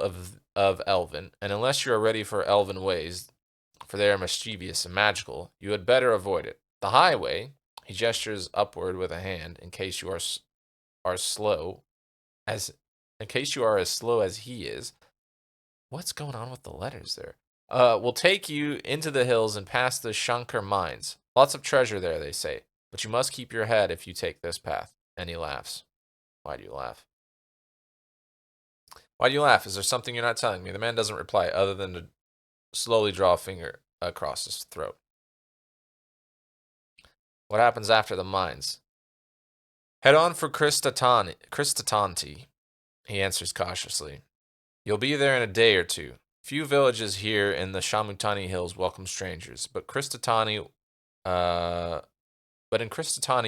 of Elven, and unless you are ready for elven ways, for they are mischievous and magical, you had better avoid it. The highway, he gestures upward with a hand, in case you are slow, in case you are as slow as he is. What's going on with the letters there? Will take you into the hills and past the Shankar mines. Lots of treasure there, they say, but you must keep your head if you take this path. And he laughs. Why do you laugh? Why do you laugh? Is there something you're not telling me? The man doesn't reply, other than to slowly draw a finger across his throat. What happens after the mines? Head on for Kristatanti, he answers cautiously. You'll be there in a day or 2. Few villages here in the Shamutani Hills welcome strangers, but in Kristatani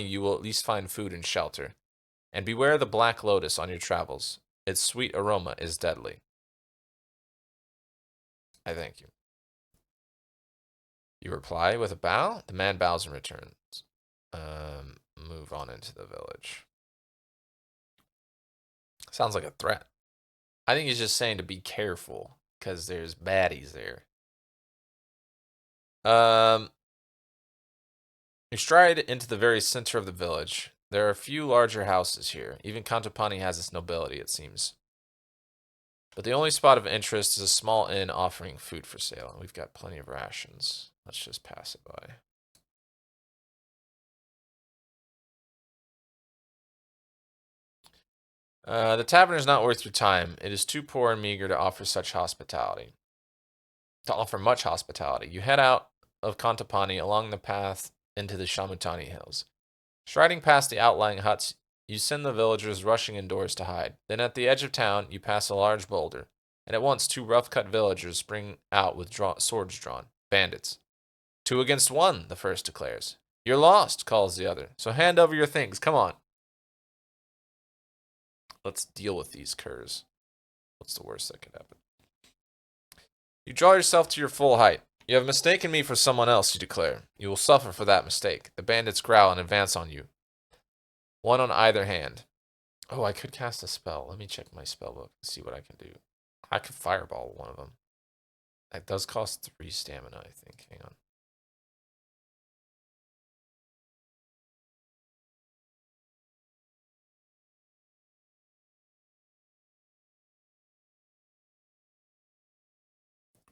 you will at least find food and shelter. And beware the black lotus on your travels. Its sweet aroma is deadly. I thank you. You reply with a bow. The man bows and returns. Move on into the village. Sounds like a threat. I think he's just saying to be careful, because there's baddies there. You stride into the very center of the village. There are a few larger houses here. Even Kantapani has its nobility, it seems. But the only spot of interest is a small inn offering food for sale. We've got plenty of rations. Let's just pass it by. The tavern is not worth your time. It is too poor and meager to offer such hospitality. To offer much hospitality. You head out of Kantapani along the path into the Shamutani Hills. Striding past the outlying huts, you send the villagers rushing indoors to hide. Then at the edge of town, you pass a large boulder, and at once 2 rough-cut villagers spring out with swords drawn. Bandits. 2 against 1, the first declares. You're lost, calls the other. So hand over your things. Come on. Let's deal with these curs. What's the worst that could happen? You draw yourself to your full height. You have mistaken me for someone else, you declare. You will suffer for that mistake. The bandits growl and advance on you. 1 on either hand. Oh, I could cast a spell. Let me check my spell book and see what I can do. I could fireball one of them. That does cost 3 stamina, I think. Hang on.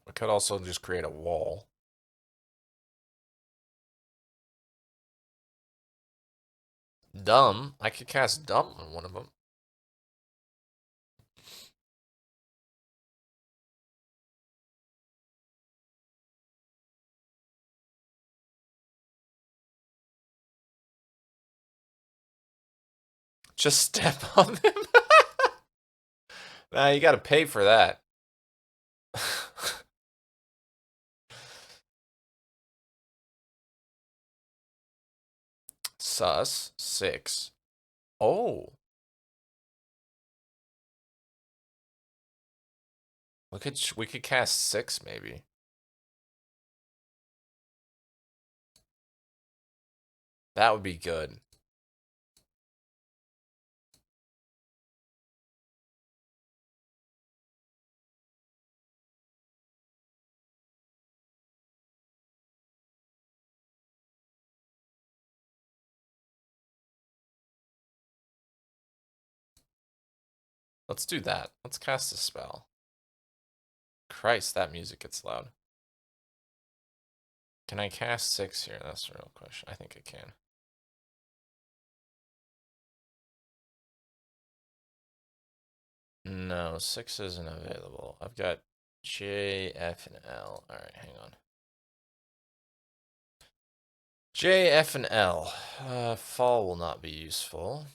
I could also just create a wall. Dumb. I could cast dumb on one of them. Just step on them? Nah, you gotta pay for that. Sus 6. Oh. We could cast 6 maybe. That would be good. Let's do that. Let's cast a spell. Christ, that music gets loud. Can I cast 6 here? That's the real question. I think I can. No, 6 isn't available. I've got J, F, and L. Alright, hang on. J, F, and L. Fall will not be useful.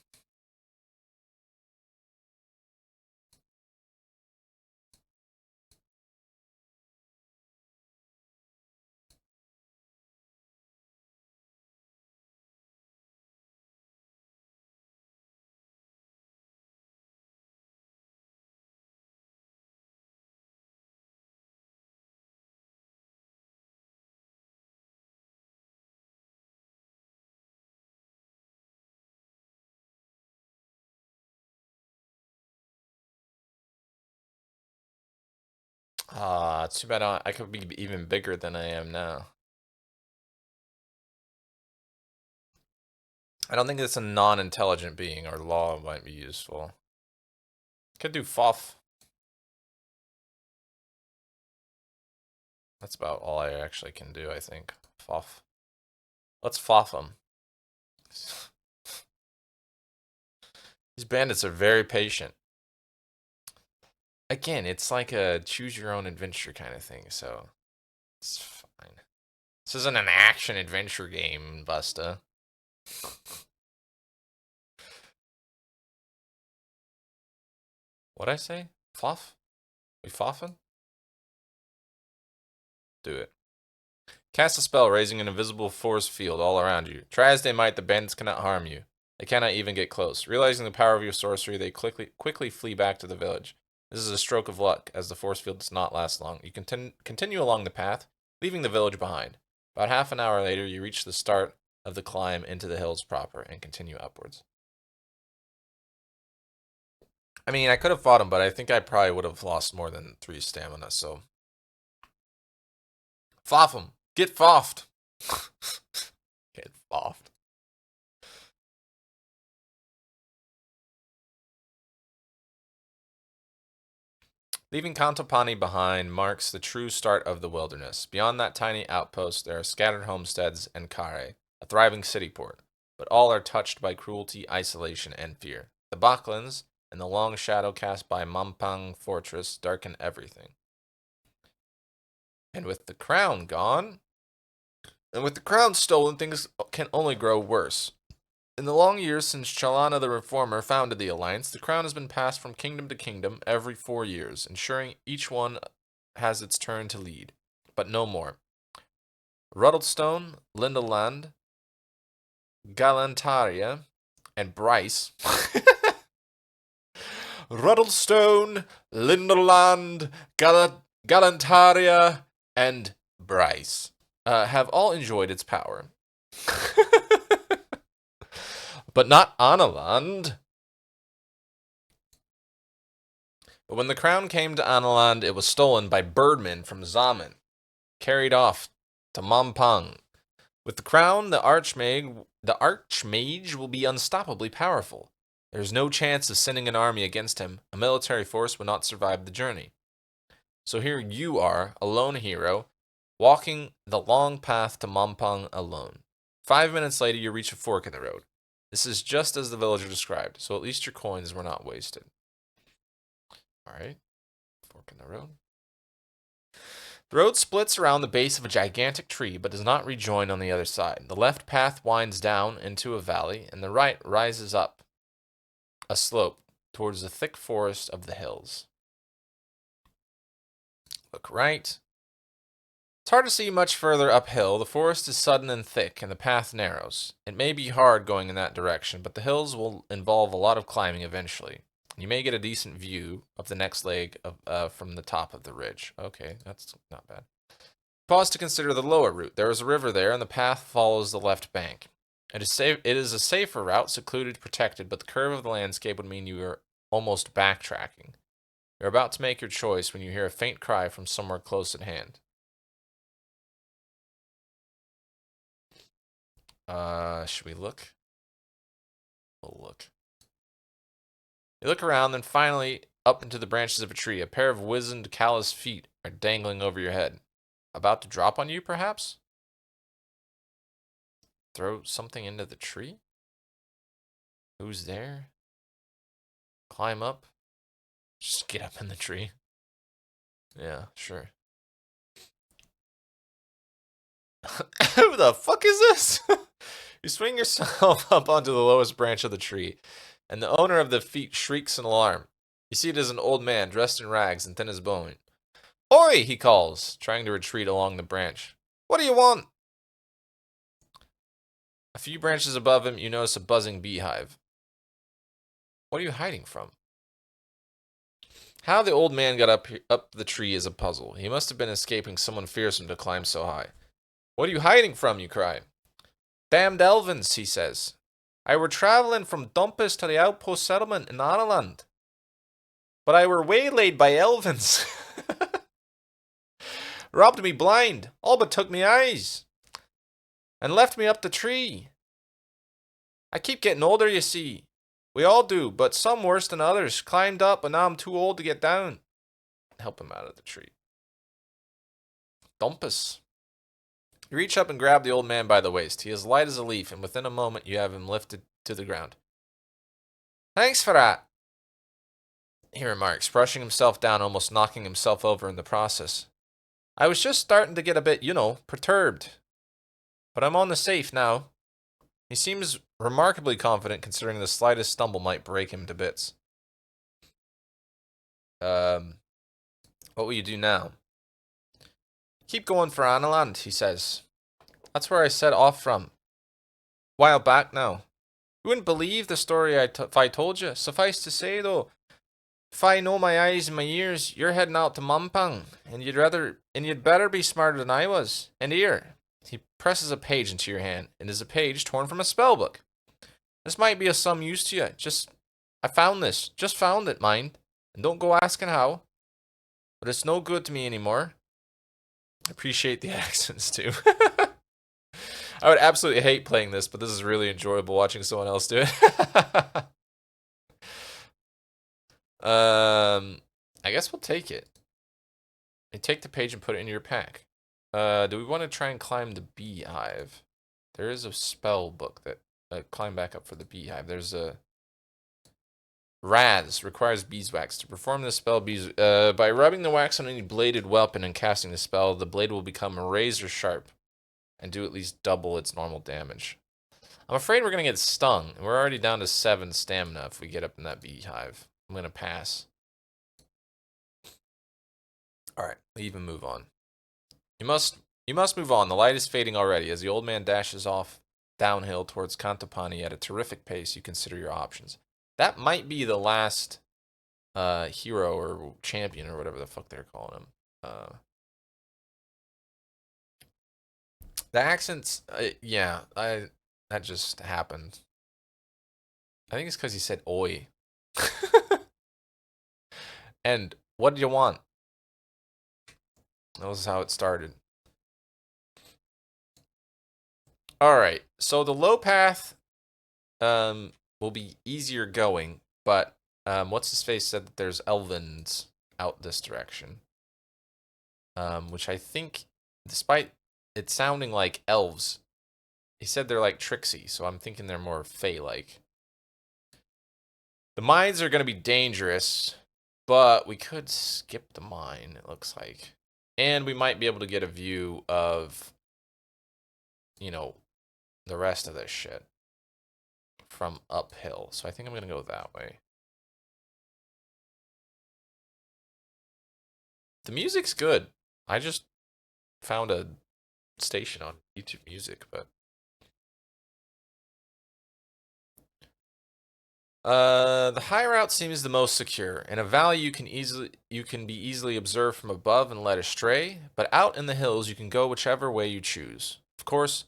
Too bad I could be even bigger than I am now. I don't think it's a non-intelligent being, or law might be useful. Could do Foff. That's about all I actually can do, I think. Foff. Let's Foff them. These bandits are very patient. Again, it's like a choose-your-own-adventure kind of thing, so it's fine. This isn't an action-adventure game, Busta. What'd I say? Foff? We foffin'? Do it. Cast a spell, raising an invisible force field all around you. Try as they might, the bandits cannot harm you. They cannot even get close. Realizing the power of your sorcery, they quickly flee back to the village. This is a stroke of luck, as the force field does not last long. You continue along the path, leaving the village behind. About half an hour later, you reach the start of the climb into the hills proper, and continue upwards. I mean, I could have fought him, but I think I probably would have lost more than 3 stamina, so... Foff him! Get foffed! Get foffed. Leaving Kantapani behind marks the true start of the wilderness. Beyond that tiny outpost, there are scattered homesteads and Kare, a thriving city port, but all are touched by cruelty, isolation, and fear. The Baklands and the long shadow cast by Mampang Fortress darken everything. And with the crown gone, and with the crown stolen, things can only grow worse. In the long years since Chalana the Reformer founded the Alliance, the crown has been passed from kingdom to kingdom every 4 years, ensuring each one has its turn to lead. But no more. Ruddlestone, Lindeland, Galantaria, and Bryce. Ruddlestone, Lindeland, Galantaria, and Bryce have all enjoyed its power. But not Analand. But when the crown came to Analand, it was stolen by birdmen from Zaman, carried off to Mampang. With the crown, the Archmage will be unstoppably powerful. There's no chance of sending an army against him. A military force would not survive the journey. So here you are, a lone hero, walking the long path to Mampang alone. 5 minutes later, you reach a fork in the road. This is just as the villager described, so at least your coins were not wasted. Alright, fork in the road. The road splits around the base of a gigantic tree, but does not rejoin on the other side. The left path winds down into a valley, and the right rises up a slope towards the thick forest of the hills. Look right. It's hard to see much further uphill. The forest is sudden and thick, and the path narrows. It may be hard going in that direction, but the hills will involve a lot of climbing eventually. You may get a decent view of the next leg from the top of the ridge. Okay, that's not bad. Pause to consider the lower route. There is a river there, and the path follows the left bank. It is a safer route, secluded, protected, but the curve of the landscape would mean you are almost backtracking. You're about to make your choice when you hear a faint cry from somewhere close at hand. Should we look? We'll look. You look around, then finally up into the branches of a tree. A pair of wizened, calloused feet are dangling over your head. About to drop on you, perhaps? Throw something into the tree? Who's there? Climb up? Just get up in the tree. Yeah, sure. Who the fuck is this? You swing yourself up onto the lowest branch of the tree, and the owner of the feet shrieks in alarm. You see it is an old man dressed in rags and thin as bone. Oi, he calls, trying to retreat along the branch. What do you want? A few branches above him, you notice a buzzing beehive. What are you hiding from? How the old man got up the tree is a puzzle. He must have been escaping someone fearsome to climb so high. What are you hiding from, you cry. Damned Elvins, he says. I were travelling from Dumpus to the outpost settlement in Ireland. But I were waylaid by Elvins. Robbed me blind, all but took me eyes. And left me up the tree. I keep getting older, you see. We all do, but some worse than others. Climbed up, and now I'm too old to get down. Help him out of the tree. Dumpus. You reach up and grab the old man by the waist. He is light as a leaf, and within a moment you have him lifted to the ground. Thanks for that, he remarks, brushing himself down, almost knocking himself over in the process. I was just starting to get a bit, perturbed. But I'm on the safe now. He seems remarkably confident, considering the slightest stumble might break him to bits. What will you do now? Keep going for Analand, he says. That's where I set off from. While back now. You wouldn't believe the story if I told you. Suffice to say, though, if I know my eyes and my ears, you're heading out to Mampang, and you'd better be smarter than I was. And here, he presses a page into your hand. It is a page torn from a spellbook. This might be of some use to you. I found this. Just found it, mind. And don't go asking how. But it's no good to me anymore. I appreciate the accents, too. I would absolutely hate playing this, but this is really enjoyable watching someone else do it. I guess we'll take it. You take the page and put it in your pack. Do we want to try and climb the beehive? There is a spell book that climb back up for the beehive. There's a Raz requires beeswax to perform the spell. By rubbing the wax on any bladed weapon and casting the spell, the blade will become razor sharp and do at least double its normal damage. I'm afraid we're gonna get stung. We're already down to 7 stamina if we get up in that beehive. I'm gonna pass. Alright, leave and move on. You must move on. The light is fading already. As the old man dashes off downhill towards Kantapani at a terrific pace, you consider your options. That might be the last hero or champion or whatever the fuck they're calling him. The accents, yeah, that just happened. I think it's because he said oi. And what do you want? That was how it started. Alright, so the low path will be easier going, but what's his face said that there's Elvins out this direction. Which I think, despite it sounding like elves, he said they're like tricksy, so I'm thinking they're more Fae-like. The mines are going to be dangerous, but we could skip the mine, it looks like. And we might be able to get a view of, the rest of this shit from uphill. So I think I'm going to go that way. The music's good. I just found a station on YouTube Music, but the high route seems the most secure. In a valley you can be easily observed from above and led astray, but out in the hills you can go whichever way you choose. Of course,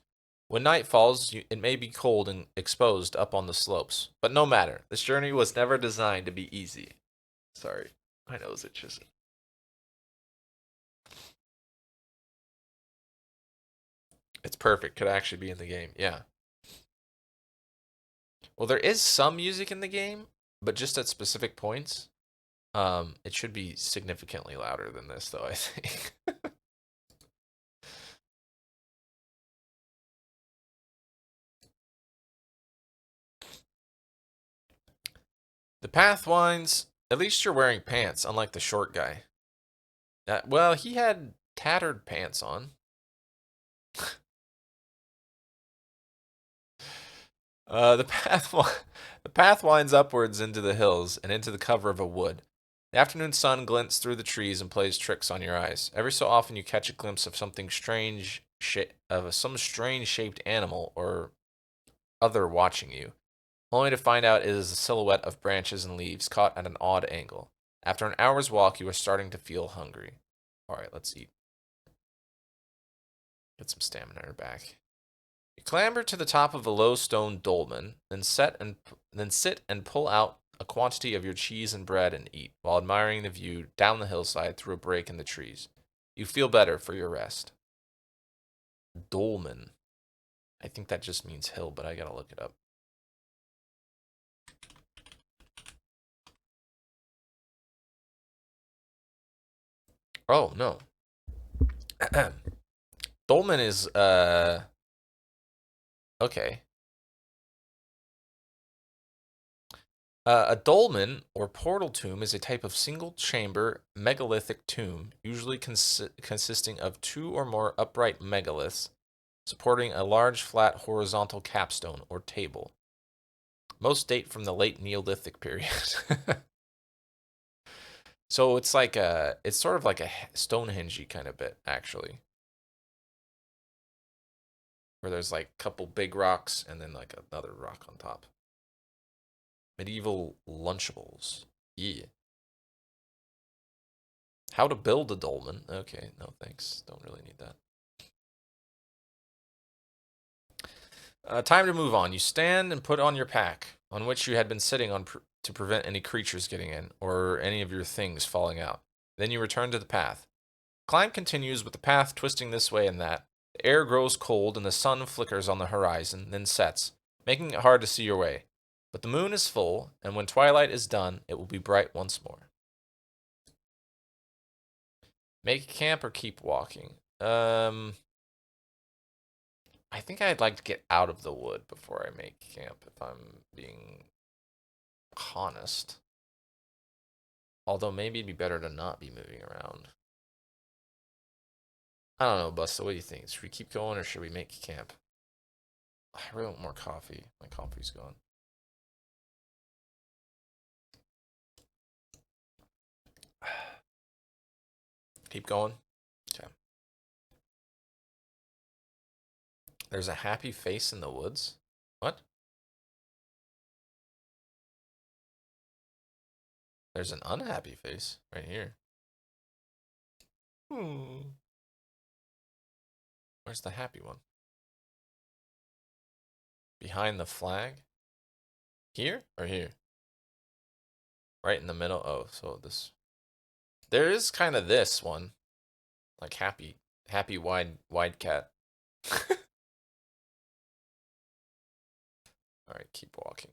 when night falls, it may be cold and exposed up on the slopes, but no matter. This journey was never designed to be easy. Sorry, my nose itches. It's perfect. Could actually be in the game. Yeah. Well, there is some music in the game, but just at specific points. It should be significantly louder than this, though, I think. The path winds. At least you're wearing pants, unlike the short guy. Well, he had tattered pants on. The the path winds upwards into the hills and into the cover of a wood. The afternoon sun glints through the trees and plays tricks on your eyes. Every so often, you catch a glimpse of something strange, some strange shaped animal or other watching you, only to find out it is a silhouette of branches and leaves caught at an odd angle. After an hour's walk, you are starting to feel hungry. All right, let's eat. Get some stamina back. You clamber to the top of a low stone dolmen, then sit and pull out a quantity of your cheese and bread and eat, while admiring the view down the hillside through a break in the trees. You feel better for your rest. Dolmen. I think that just means hill, but I gotta look it up. Oh, no. Dolmen is, okay. A dolmen, or portal tomb, is a type of single-chamber megalithic tomb, usually consisting of 2 or more upright megaliths, supporting a large flat horizontal capstone, or table. Most date from the late Neolithic period. So it's like it's sort of like a Stonehenge-y kind of bit, actually. Where there's like a couple big rocks and then like another rock on top. Medieval Lunchables. Yeah. How to build a dolmen. Okay, no thanks. Don't really need that. Time to move on. You stand and put on your pack, on which you had been sitting on to prevent any creatures getting in, or any of your things falling out. Then you return to the path. Climb continues with the path twisting this way and that. The air grows cold and the sun flickers on the horizon, then sets, making it hard to see your way. But the moon is full, and when twilight is done, it will be bright once more. Make camp or keep walking? I think I'd like to get out of the wood before I make camp, if I'm being honest. Although maybe it'd be better to not be moving around. I don't know, Busta, what do you think? Should we keep going or should we make camp? I really want more coffee. My coffee's gone. Keep going? Okay. There's a happy face in the woods? What? There's an unhappy face right here. Where's the happy one? Behind the flag? Here or here? Right in the middle? Oh, so this. There is kind of this one. Like happy wide cat. Alright, keep walking.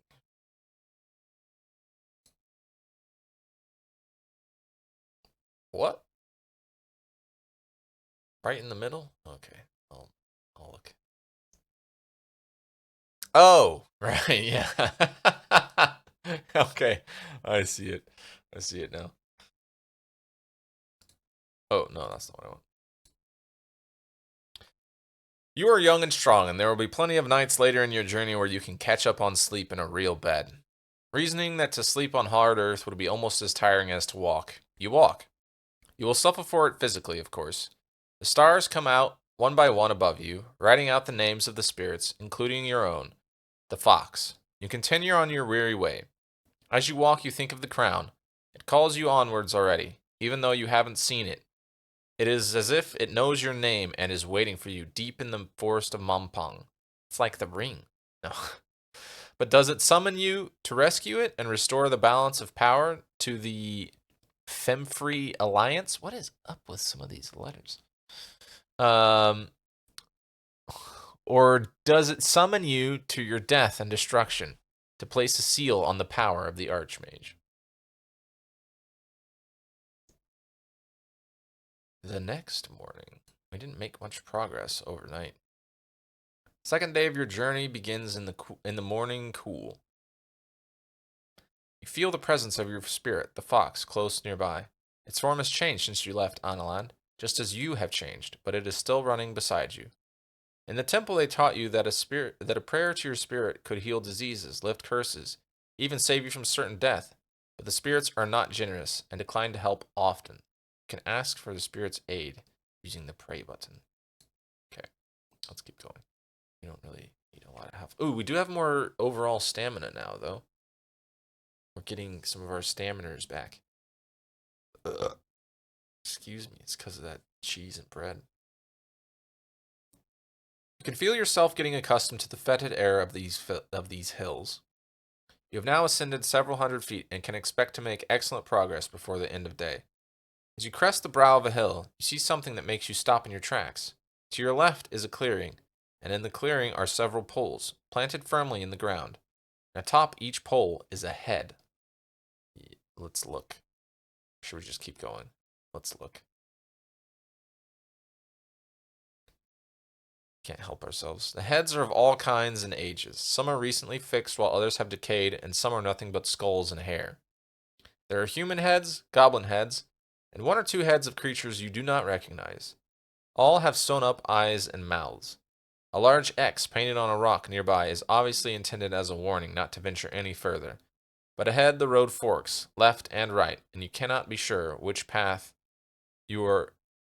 What? Right in the middle? Okay. I'll look. Oh, right, yeah. Okay. I see it. I see it now. Oh, no, that's not what I want. You are young and strong, and there will be plenty of nights later in your journey where you can catch up on sleep in a real bed. Reasoning that to sleep on hard earth would be almost as tiring as to walk. You walk. You will suffer for it physically, of course. The stars come out one by one above you, writing out the names of the spirits, including your own, the fox. You continue on your weary way. As you walk, you think of the crown. It calls you onwards already, even though you haven't seen it. It is as if it knows your name and is waiting for you deep in the forest of Mampang. It's like the ring. No. But does it summon you to rescue it and restore the balance of power to the Femfree Alliance? What is up with some of these letters? Or does it summon you to your death and destruction to place a seal on the power of the Archmage? The next morning, we didn't make much progress overnight. Second day of your journey begins in the morning cool. You feel the presence of your spirit, the fox, close nearby. Its form has changed since you left Analand, just as you have changed, but it is still running beside you. In the temple, they taught you that a prayer to your spirit could heal diseases, lift curses, even save you from certain death. But the spirits are not generous and decline to help often. You can ask for the spirit's aid using the pray button. Okay, let's keep going. We don't really need a lot of health. Ooh, we do have more overall stamina now, though. We're getting some of our staminers back. Ugh. Excuse me, it's because of that cheese and bread. You can feel yourself getting accustomed to the fetid air of these hills. You have now ascended several hundred feet and can expect to make excellent progress before the end of day. As you crest the brow of a hill, you see something that makes you stop in your tracks. To your left is a clearing, and in the clearing are several poles, planted firmly in the ground. And atop each pole is a head. Let's look. Should we just keep going? Let's look. Can't help ourselves. The heads are of all kinds and ages. Some are recently fixed while others have decayed, and some are nothing but skulls and hair. There are human heads, goblin heads, and one or two heads of creatures you do not recognize. All have sewn up eyes and mouths. A large X painted on a rock nearby is obviously intended as a warning not to venture any further. But ahead the road forks, left and right, and you cannot be sure which path you are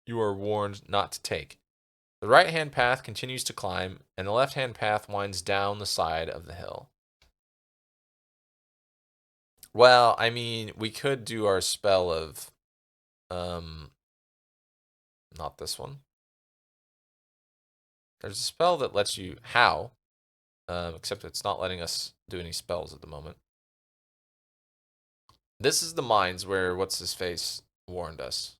warned not to take. The right-hand path continues to climb, and the left-hand path winds down the side of the hill. Well, I mean, we could do our spell of, not this one. There's a spell that lets you, except it's not letting us do any spells at the moment. This is the mines where what's-his-face warned us.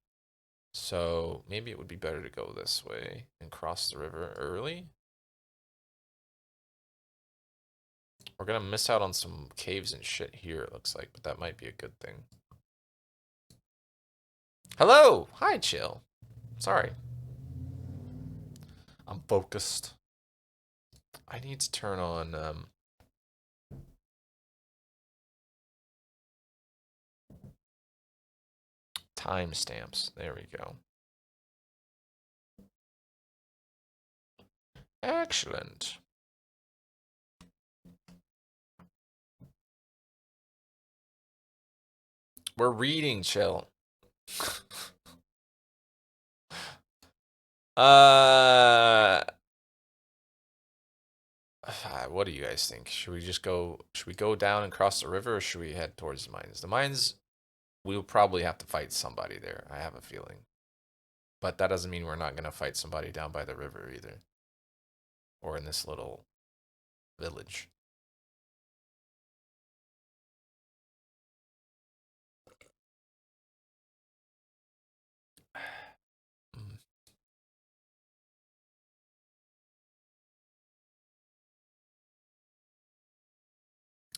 So maybe it would be better to go this way and cross the river early. We're gonna miss out on some caves and shit here, it looks like, but that might be a good thing. Hello! Hi, Chill. Sorry. I'm focused. I need to turn on, timestamps. There we go. Excellent. We're reading, Chill. What do you guys think? Should we go down and cross the river, or should we head towards the mines? The mines, we'll probably have to fight somebody there, I have a feeling. But that doesn't mean we're not going to fight somebody down by the river either. Or in this little village.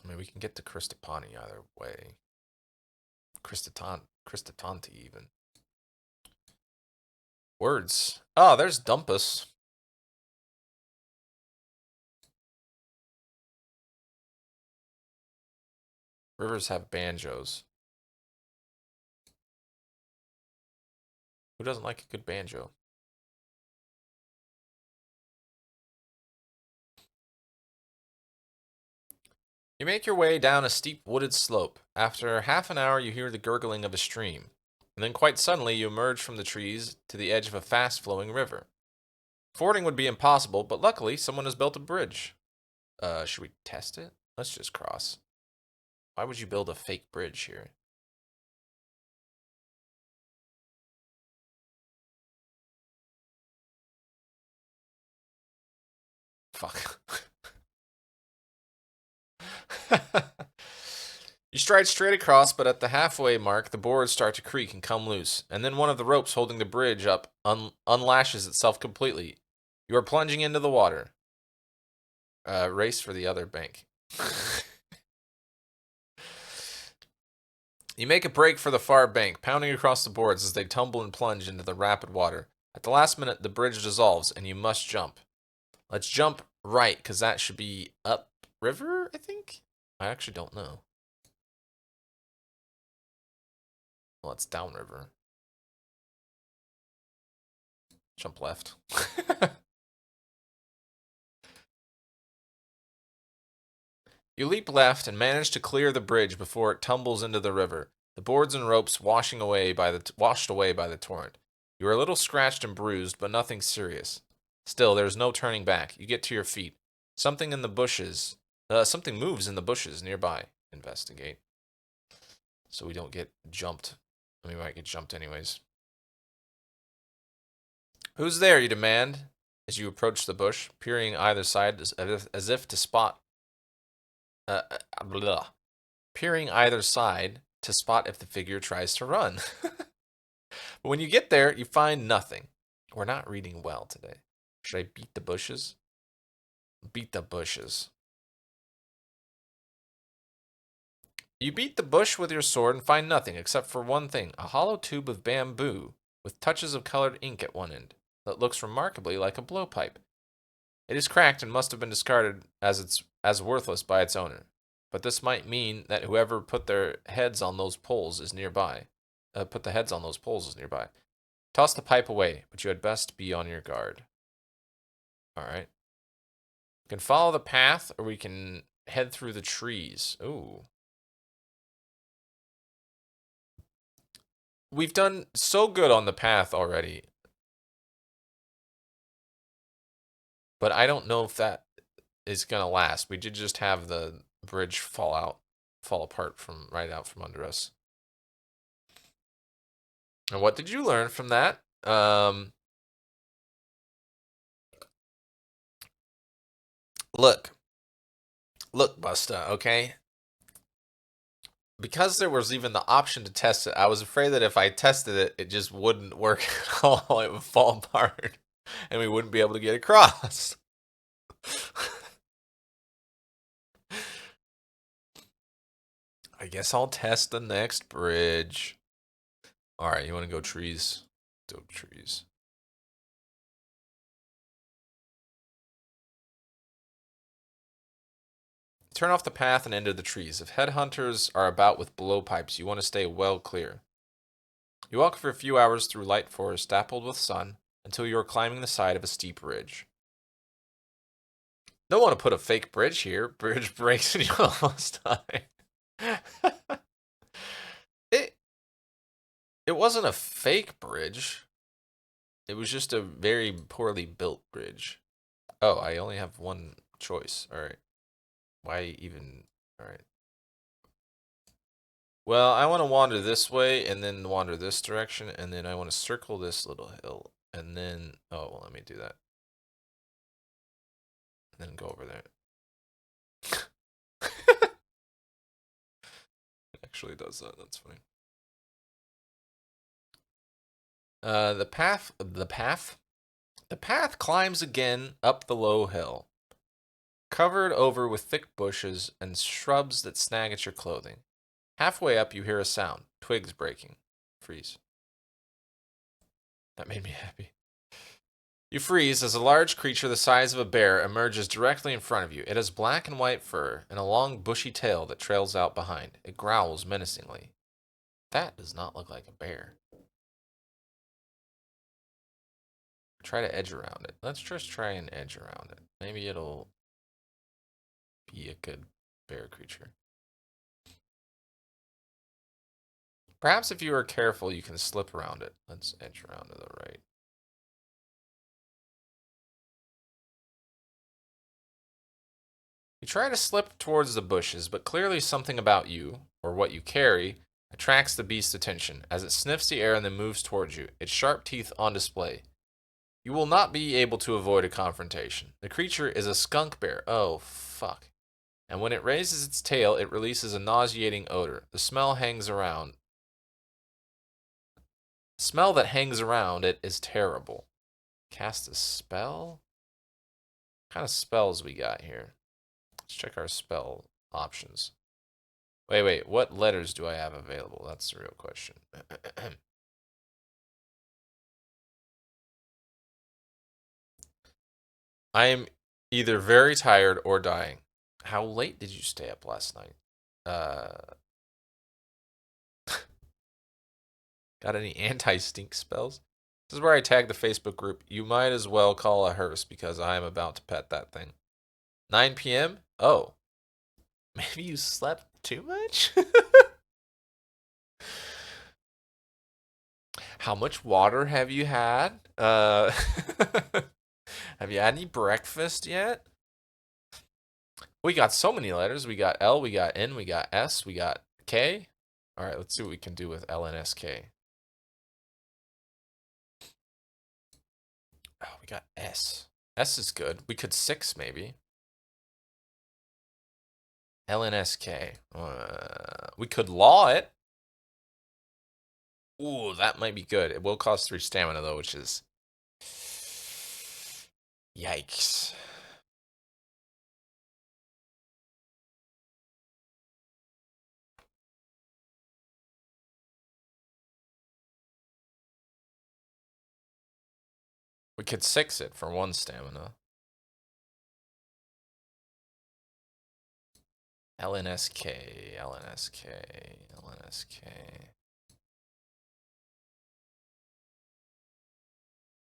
I mean, we can get to Cristapani either way. Cristatanti even. Words. Oh, there's Dumpus. Rivers have banjos. Who doesn't like a good banjo? You make your way down a steep wooded slope. After half an hour, you hear the gurgling of a stream. And then quite suddenly, you emerge from the trees to the edge of a fast-flowing river. Fording would be impossible, but luckily, someone has built a bridge. Should we test it? Let's just cross. Why would you build a fake bridge here? Fuck. You stride straight across, but at the halfway mark, the boards start to creak and come loose, and then one of the ropes holding the bridge up unlashes itself completely. You are plunging into the water. Race for the other bank. You make a break for the far bank, pounding across the boards as they tumble and plunge into the rapid water. At the last minute, the bridge dissolves, and you must jump. Let's jump right, because that should be up river, I think? I actually don't know. Well, it's downriver. Jump left. You leap left and manage to clear the bridge before it tumbles into the river, the boards and ropes washed away by the torrent. You are a little scratched and bruised, but nothing serious. Still, there is no turning back. You get to your feet. Something moves in the bushes nearby. Investigate. So we don't get jumped. I mean, we might get jumped anyways. Who's there, you demand, as you approach the bush, peering either side as if to spot. Peering either side to spot if the figure tries to run. But when you get there, you find nothing. We're not reading well today. Should I beat the bushes? Beat the bushes. You beat the bush with your sword and find nothing except for one thing, a hollow tube of bamboo with touches of colored ink at one end that looks remarkably like a blowpipe. It is cracked and must have been discarded as worthless by its owner. But this might mean that whoever put their heads on those poles is nearby. Toss the pipe away, but you had best be on your guard. All right. We can follow the path, or we can head through the trees. Ooh. We've done so good on the path already. But I don't know if that is going to last. We did just have the bridge fall apart from right out from under us. And what did you learn from that? Look, Busta, okay? Because there was even the option to test it, I was afraid that if I tested it, it just wouldn't work at all. It would fall apart, and we wouldn't be able to get across. I guess I'll test the next bridge. Alright, you want to go trees? Go trees. Turn off the path and enter the trees. If headhunters are about with blowpipes, you want to stay well clear. You walk for a few hours through light forest dappled with sun until you are climbing the side of a steep ridge. Don't want to put a fake bridge here. Bridge breaks and you almost die. It wasn't a fake bridge. It was just a very poorly built bridge. Oh, I only have one choice. All right. Why even? All right. Well, I want to wander this way and then wander this direction, and then I want to circle this little hill, and then, oh, well, let me do that. And then go over there. It actually does that. That's funny. The path climbs again up the low hill, covered over with thick bushes and shrubs that snag at your clothing. Halfway up, you hear a sound. Twigs breaking. Freeze. That made me happy. You freeze as a large creature the size of a bear emerges directly in front of you. It has black and white fur and a long bushy tail that trails out behind. It growls menacingly. That does not look like a bear. Try to edge around it. Let's just try and edge around it. Maybe it'll be a good bear creature. Perhaps if you are careful, you can slip around it. Let's edge around to the right. You try to slip towards the bushes, but clearly something about you, or what you carry, attracts the beast's attention as it sniffs the air and then moves towards you, its sharp teeth on display. You will not be able to avoid a confrontation. The creature is a skunk bear. Oh, fuck. And when it raises its tail, it releases a nauseating odor. The smell hangs around. The smell that hangs around it is terrible. Cast a spell? What kind of spells we got here? Let's check our spell options. Wait. What letters do I have available? That's the real question. I am either very tired or dying. How late did you stay up last night? Got any anti-stink spells? This is where I tag the Facebook group. You might as well call a hearse because I am about to pet that thing. 9 p.m.? Oh. Maybe you slept too much? How much water have you had? Have you had any breakfast yet? We got so many letters. We got L, we got N, we got S, we got K. All right, let's see what we can do with L and S, K. Oh, we got S. S is good. We could 6 maybe. L and S, K. We could law it. Ooh, that might be good. It will cost 3 stamina though, which is... Yikes. We could 6 it for 1 stamina. LNSK, LNSK, LNSK.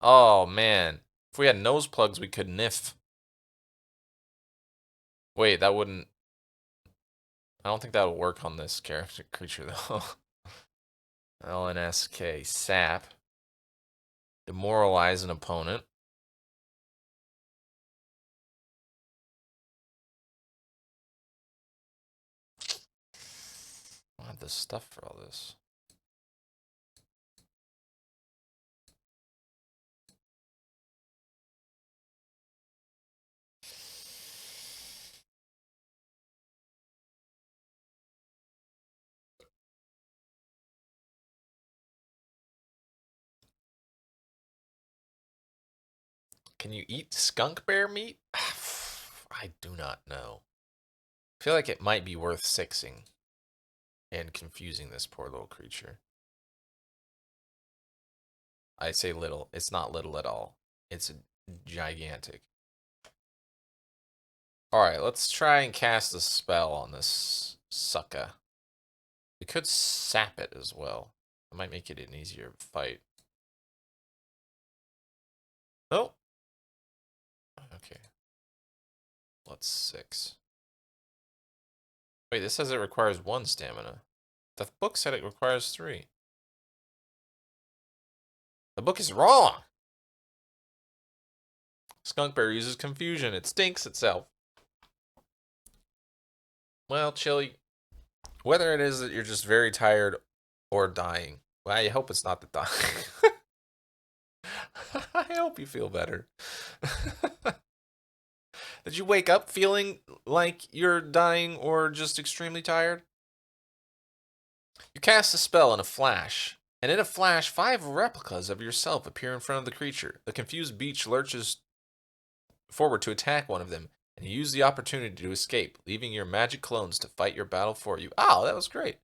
Oh, man. If we had nose plugs, we could niff. Wait, that wouldn't... I don't think that would work on this character creature, though. LNSK, sap. Demoralize an opponent. I don't have the stuff for all this. Can you eat skunk bear meat? I do not know. I feel like it might be worth 6ing and confusing this poor little creature. I say little. It's not little at all. It's gigantic. Alright, let's try and cast a spell on this sucker. We could sap it as well. It might make it an easier fight. Oh! Okay. Let's 6. Wait, this says it requires 1 stamina. The book said it requires 3. The book is wrong! Skunk bear uses confusion. It stinks itself. Well, Chili, whether it is that you're just very tired or dying, well, I hope it's not the dying. I hope you feel better. Did you wake up feeling like you're dying or just extremely tired? You cast a spell in a flash, and in a flash, 5 replicas of yourself appear in front of the creature. The confused beach lurches forward to attack one of them, and you use the opportunity to escape, leaving your magic clones to fight your battle for you. Oh, that was great.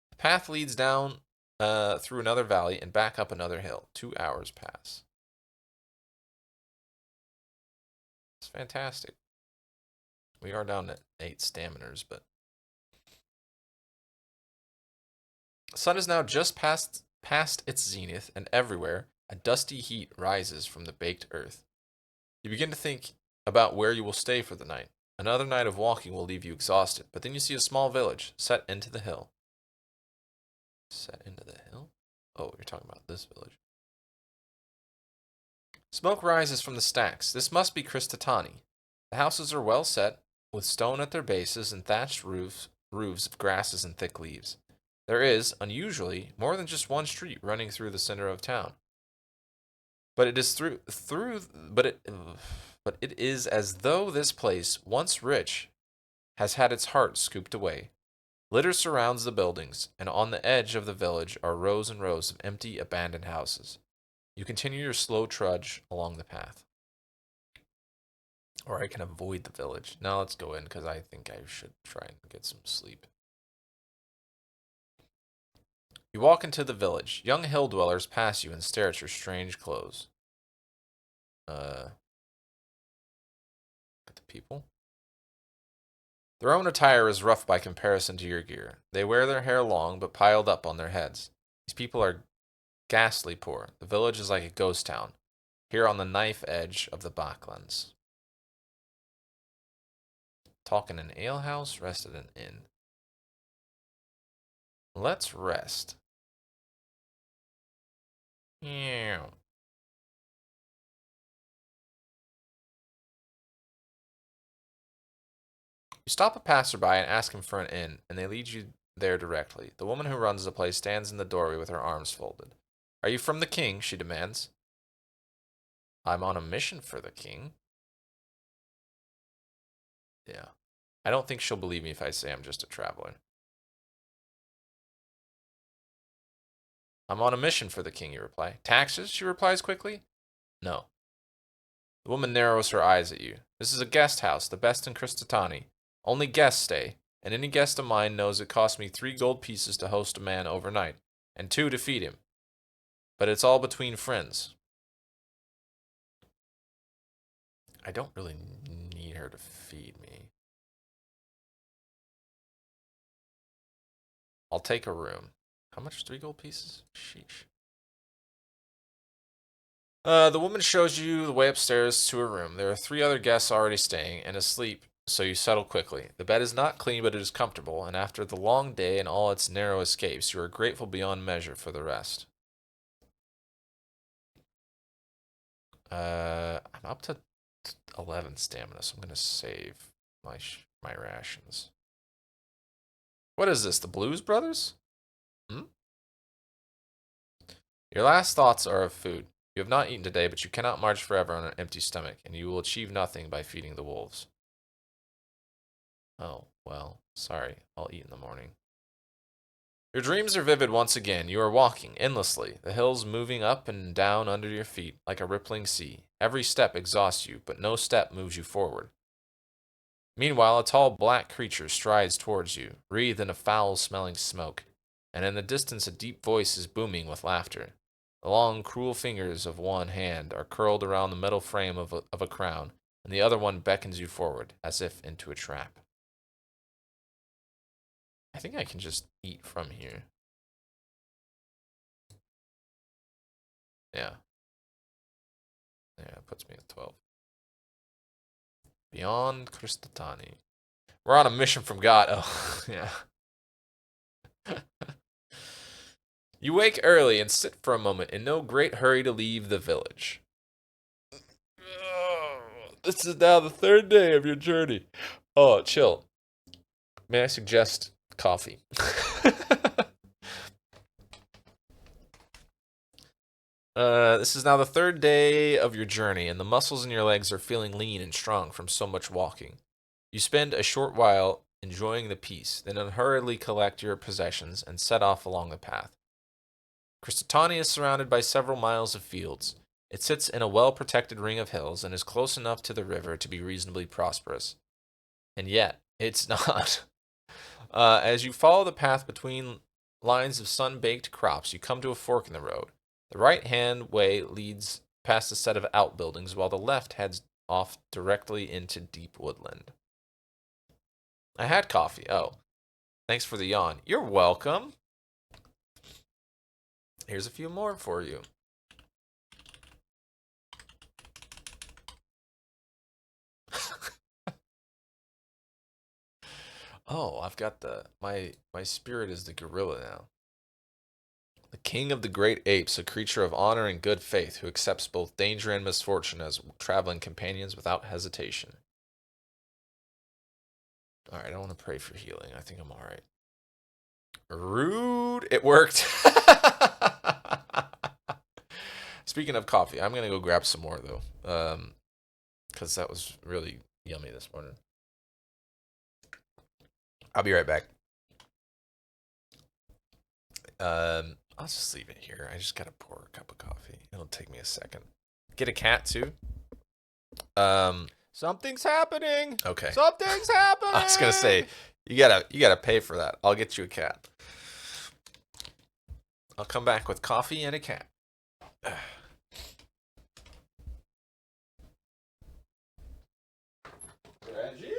The path leads down through another valley and back up another hill. 2 hours pass. It's fantastic. We are down to 8 staminers, but... The sun is now just past its zenith, and everywhere, a dusty heat rises from the baked earth. You begin to think about where you will stay for the night. Another night of walking will leave you exhausted, but then you see a small village set into the hill. Set into the hill? Oh, you're talking about this village. Smoke rises from the stacks. This must be Kristatani. The houses are well set, with stone at their bases and thatched roofs of grasses and thick leaves. There is, unusually, more than just one street running through the center of town. But it is but it is as though this place, once rich, has had its heart scooped away. Litter surrounds the buildings, and on the edge of the village are rows and rows of empty, abandoned houses. You continue your slow trudge along the path. Or I can avoid the village. Now let's go in, because I think I should try and get some sleep. You walk into the village. Young hill dwellers pass you and stare at your strange clothes. At the people. Their own attire is rough by comparison to your gear. They wear their hair long, but piled up on their heads. These people are ghastly poor. The village is like a ghost town, here on the knife edge of the Backlands. Talk in an alehouse, rest at an inn. Let's rest. Yeah. You stop a passerby and ask him for an inn, and they lead you there directly. The woman who runs the place stands in the doorway with her arms folded. Are you from the king? She demands. I'm on a mission for the king. Yeah. I don't think she'll believe me if I say I'm just a traveler. I'm on a mission for the king, you reply. Taxes? She replies quickly. No. The woman narrows her eyes at you. This is a guest house, the best in Kristatani. Only guests stay, and any guest of mine knows it costs me 3 gold pieces to host a man overnight, and 2 to feed him. But it's all between friends. I don't really need her to feed me. I'll take a room. How much? 3 gold pieces? Sheesh. The woman shows you the way upstairs to her room. There are 3 other guests already staying and asleep, so you settle quickly. The bed is not clean, but it is comfortable, and after the long day and all its narrow escapes, you are grateful beyond measure for the rest. I'm up to 11 stamina, so I'm gonna save my rations. What is this? The Blues Brothers? Hmm? Your last thoughts are of food. You have not eaten today, but you cannot march forever on an empty stomach, and you will achieve nothing by feeding the wolves. Oh, well, sorry. I'll eat in the morning. Your dreams are vivid once again. You are walking endlessly, the hills moving up and down under your feet like a rippling sea. Every step exhausts you, but no step moves you forward. Meanwhile, a tall black creature strides towards you, wreathed in a foul-smelling smoke, and in the distance a deep voice is booming with laughter. The long, cruel fingers of one hand are curled around the metal frame of a crown, and the other one beckons you forward, as if into a trap. I think I can just eat from here. Yeah. Yeah, it puts me at 12. Beyond Kristatani. We're on a mission from God. Oh, yeah. You wake early and sit for a moment in no great hurry to leave the village. This is now the 3rd day of your journey. Oh, chill. May I suggest coffee? This is now the 3rd day of your journey, and the muscles in your legs are feeling lean and strong from so much walking. You spend a short while enjoying the peace, then hurriedly collect your possessions and set off along the path. Kristatani is surrounded by several miles of fields. It sits in a well-protected ring of hills and is close enough to the river to be reasonably prosperous. And yet, it's not. As you follow the path between lines of sun-baked crops, you come to a fork in the road. The right-hand way leads past a set of outbuildings, while the left heads off directly into deep woodland. I had coffee. Oh, thanks for the yawn. You're welcome. Here's a few more for you. Oh, I've got my spirit is the gorilla now. The king of the great apes, a creature of honor and good faith, who accepts both danger and misfortune as traveling companions without hesitation. Alright, I want to pray for healing. I think I'm alright. Rude. It worked. Speaking of coffee, I'm gonna go grab some more though. Because that was really yummy this morning. I'll be right back. I'll just leave it here. I just gotta pour a cup of coffee. It'll take me a second. Get a cat too. Something's happening. Okay. Something's happening. I was gonna say, you gotta pay for that. I'll get you a cat. I'll come back with coffee and a cat. Reggie?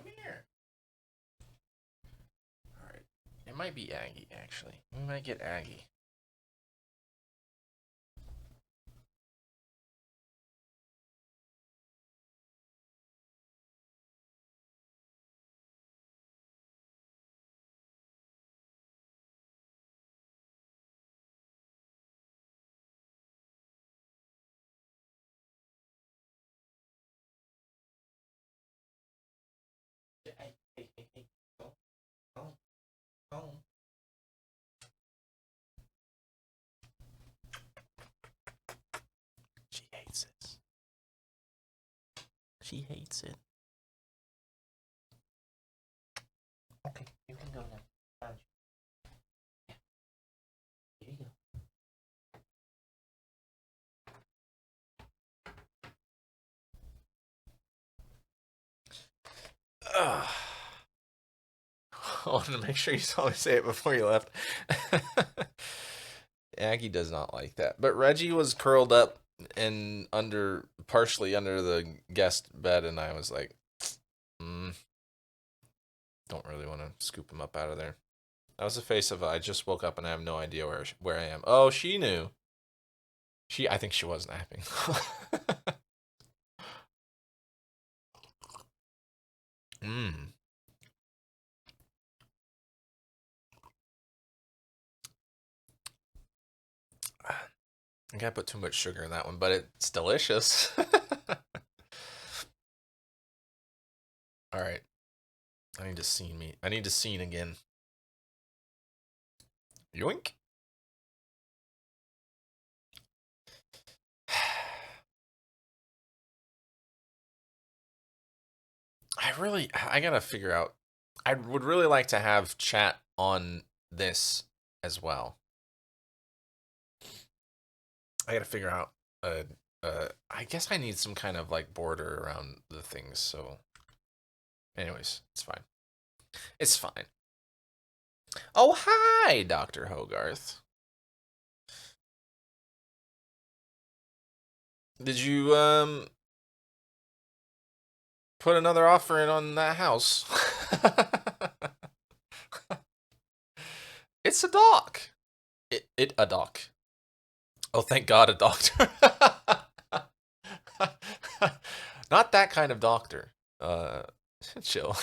Come here. Alright. It might be Aggie, actually. We might get Aggie. Hey. Go. Go. She hates it. She hates it. Okay, you can go now. Here you go. Ugh. I wanted to make sure you saw me say it before you left. Aggie does not like that. But Reggie was curled up and partially under the guest bed, and I was like, don't really want to scoop him up out of there. That was the face of I just woke up and I have no idea where I am. Oh, she knew. I think she was napping. Mmm. I think I put too much sugar in that one, but it's delicious. All right. I need to scene again. Yoink. I gotta figure out. I would really like to have chat on this as well. I gotta figure out. I guess I need some kind of like border around the things. So, anyways, it's fine. It's fine. Oh, hi, Dr. Hogarth. Did you put another offer in on that house. It's a dock. It a dock. Oh, thank God, a doctor. Not that kind of doctor. Chill.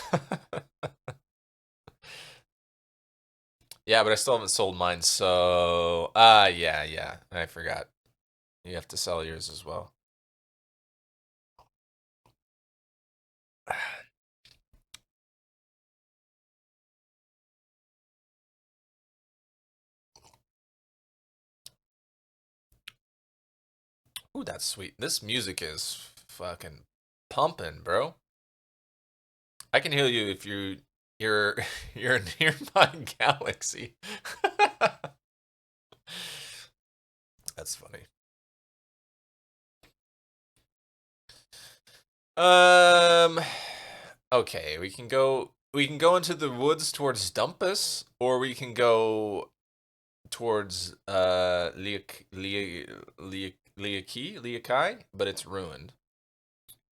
Yeah, but I still haven't sold mine, so yeah, I forgot. You have to sell yours as well. Ooh, that's sweet. This music is fucking pumping, bro. I can heal you if you're you're a nearby galaxy. That's funny. Um okay, we can go into the woods towards Dumpus, or we can go towards Liaki, but it's ruined.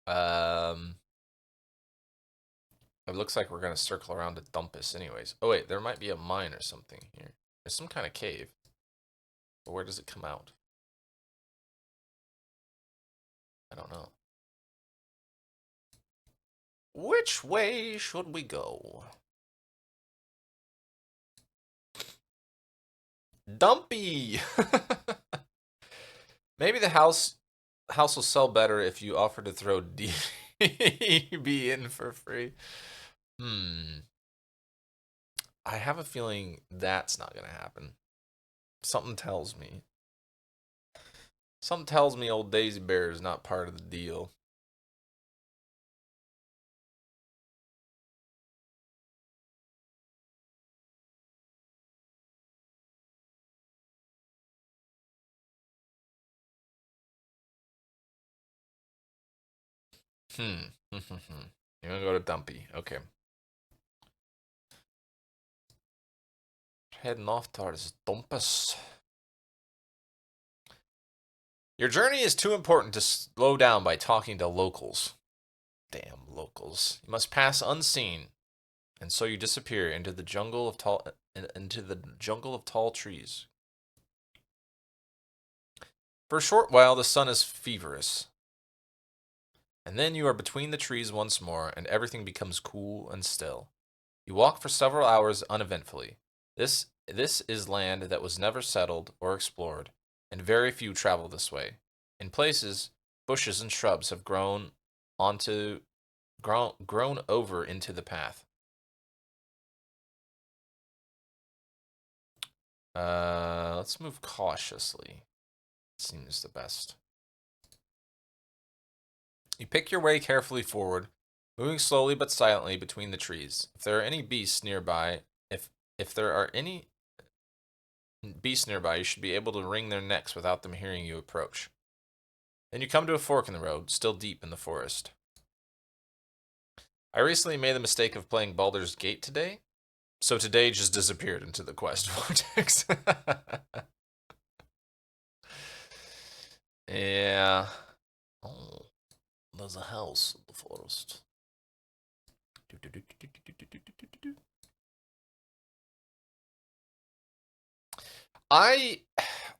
Um it looks like we're gonna circle around to Dumpus anyways. Oh wait, there might be a mine or something here. There's some kind of cave. But where does it come out? I don't know. Which way should we go? Dumpy! Maybe the house will sell better if you offer to throw DB in for free. I have a feeling that's not gonna happen. Something tells me. Something tells me old Daisy Bear is not part of the deal. Hmm. You're gonna go to Dumpy. Okay. Heading off towards Dumpus. Your journey is too important to slow down by talking to locals. Damn locals. You must pass unseen, and so you disappear into the jungle of tall trees. For a short while the sun is feverish, and then you are between the trees once more, and everything becomes cool and still. You walk for several hours uneventfully. This is land that was never settled or explored, and very few travel this way. In places, bushes and shrubs have grown over into the path. Let's move cautiously. Seems the best. You pick your way carefully forward, moving slowly but silently between the trees. If there are any beasts nearby, if there are any beasts nearby, you should be able to wring their necks without them hearing you approach. Then you come to a fork in the road, still deep in the forest. I recently made the mistake of playing Baldur's Gate today, so today just disappeared into the quest vortex. Yeah. Oh, there's a house in the forest. I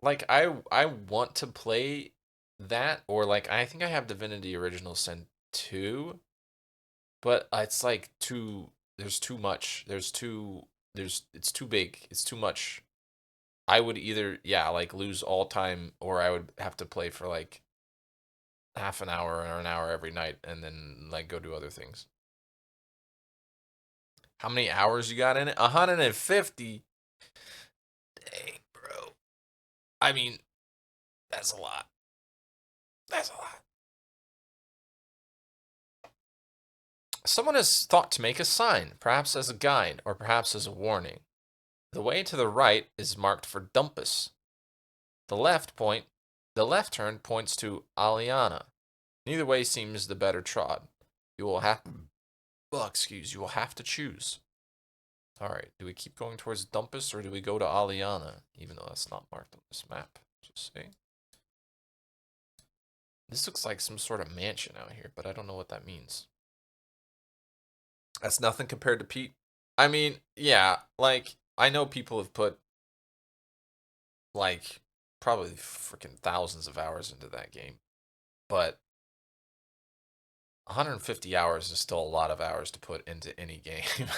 I want to play that, or like I think I have Divinity Original Sin 2, but it's like too there's too much. There's it's too big. It's too much. I would either yeah, like lose all time, or I would have to play for like half an hour or an hour every night and then like go do other things. How many hours you got in it? 150. Dang, bro. I mean, that's a lot. That's a lot. Someone has thought to make a sign, perhaps as a guide, or perhaps as a warning. The way to the right is marked for Dumpus. The left point, the left turn points to Aliana. Neither way seems the better trod. You will have, well, excuse, you will have to choose. All right, do we keep going towards Dumpus or do we go to Aliana? Even though that's not marked on this map. Just saying. This looks like some sort of mansion out here, but I don't know what that means. That's nothing compared to Pete. I mean, yeah, like, I know people have put, like, probably freaking thousands of hours into that game. But 150 hours is still a lot of hours to put into any game.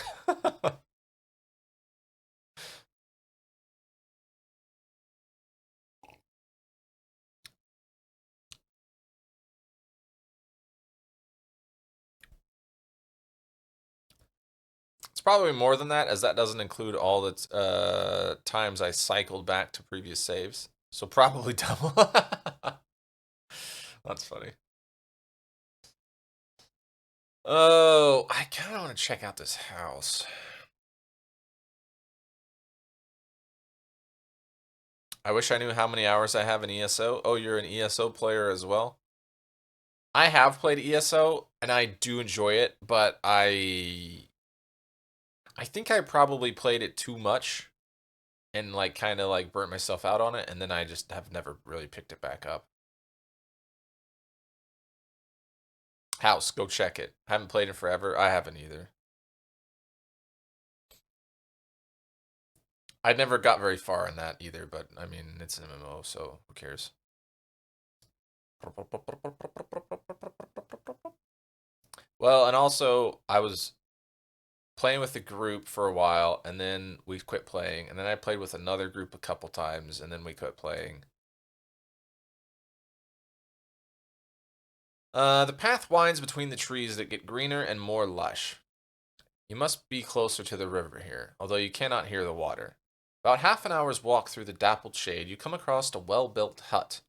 It's probably more than that, as that doesn't include all the times I cycled back to previous saves. So probably double. That's funny. Oh, I kind of want to check out this house. I wish I knew how many hours I have in ESO. Oh, you're an ESO player as well? I have played ESO, and I do enjoy it, but I think I probably played it too much and like kind of like burnt myself out on it, and then I just have never really picked it back up. House, go check it. Haven't played it forever. I haven't either. I never got very far in that either, but I mean, it's an MMO, so who cares? Well, and also I was playing with the group for a while, and then we quit playing, and then I played with another group a couple times, and then we quit playing. The path winds between the trees that get greener and more lush. You must be closer to the river here, although you cannot hear the water. About half an hour's walk through the dappled shade, you come across a well-built hut.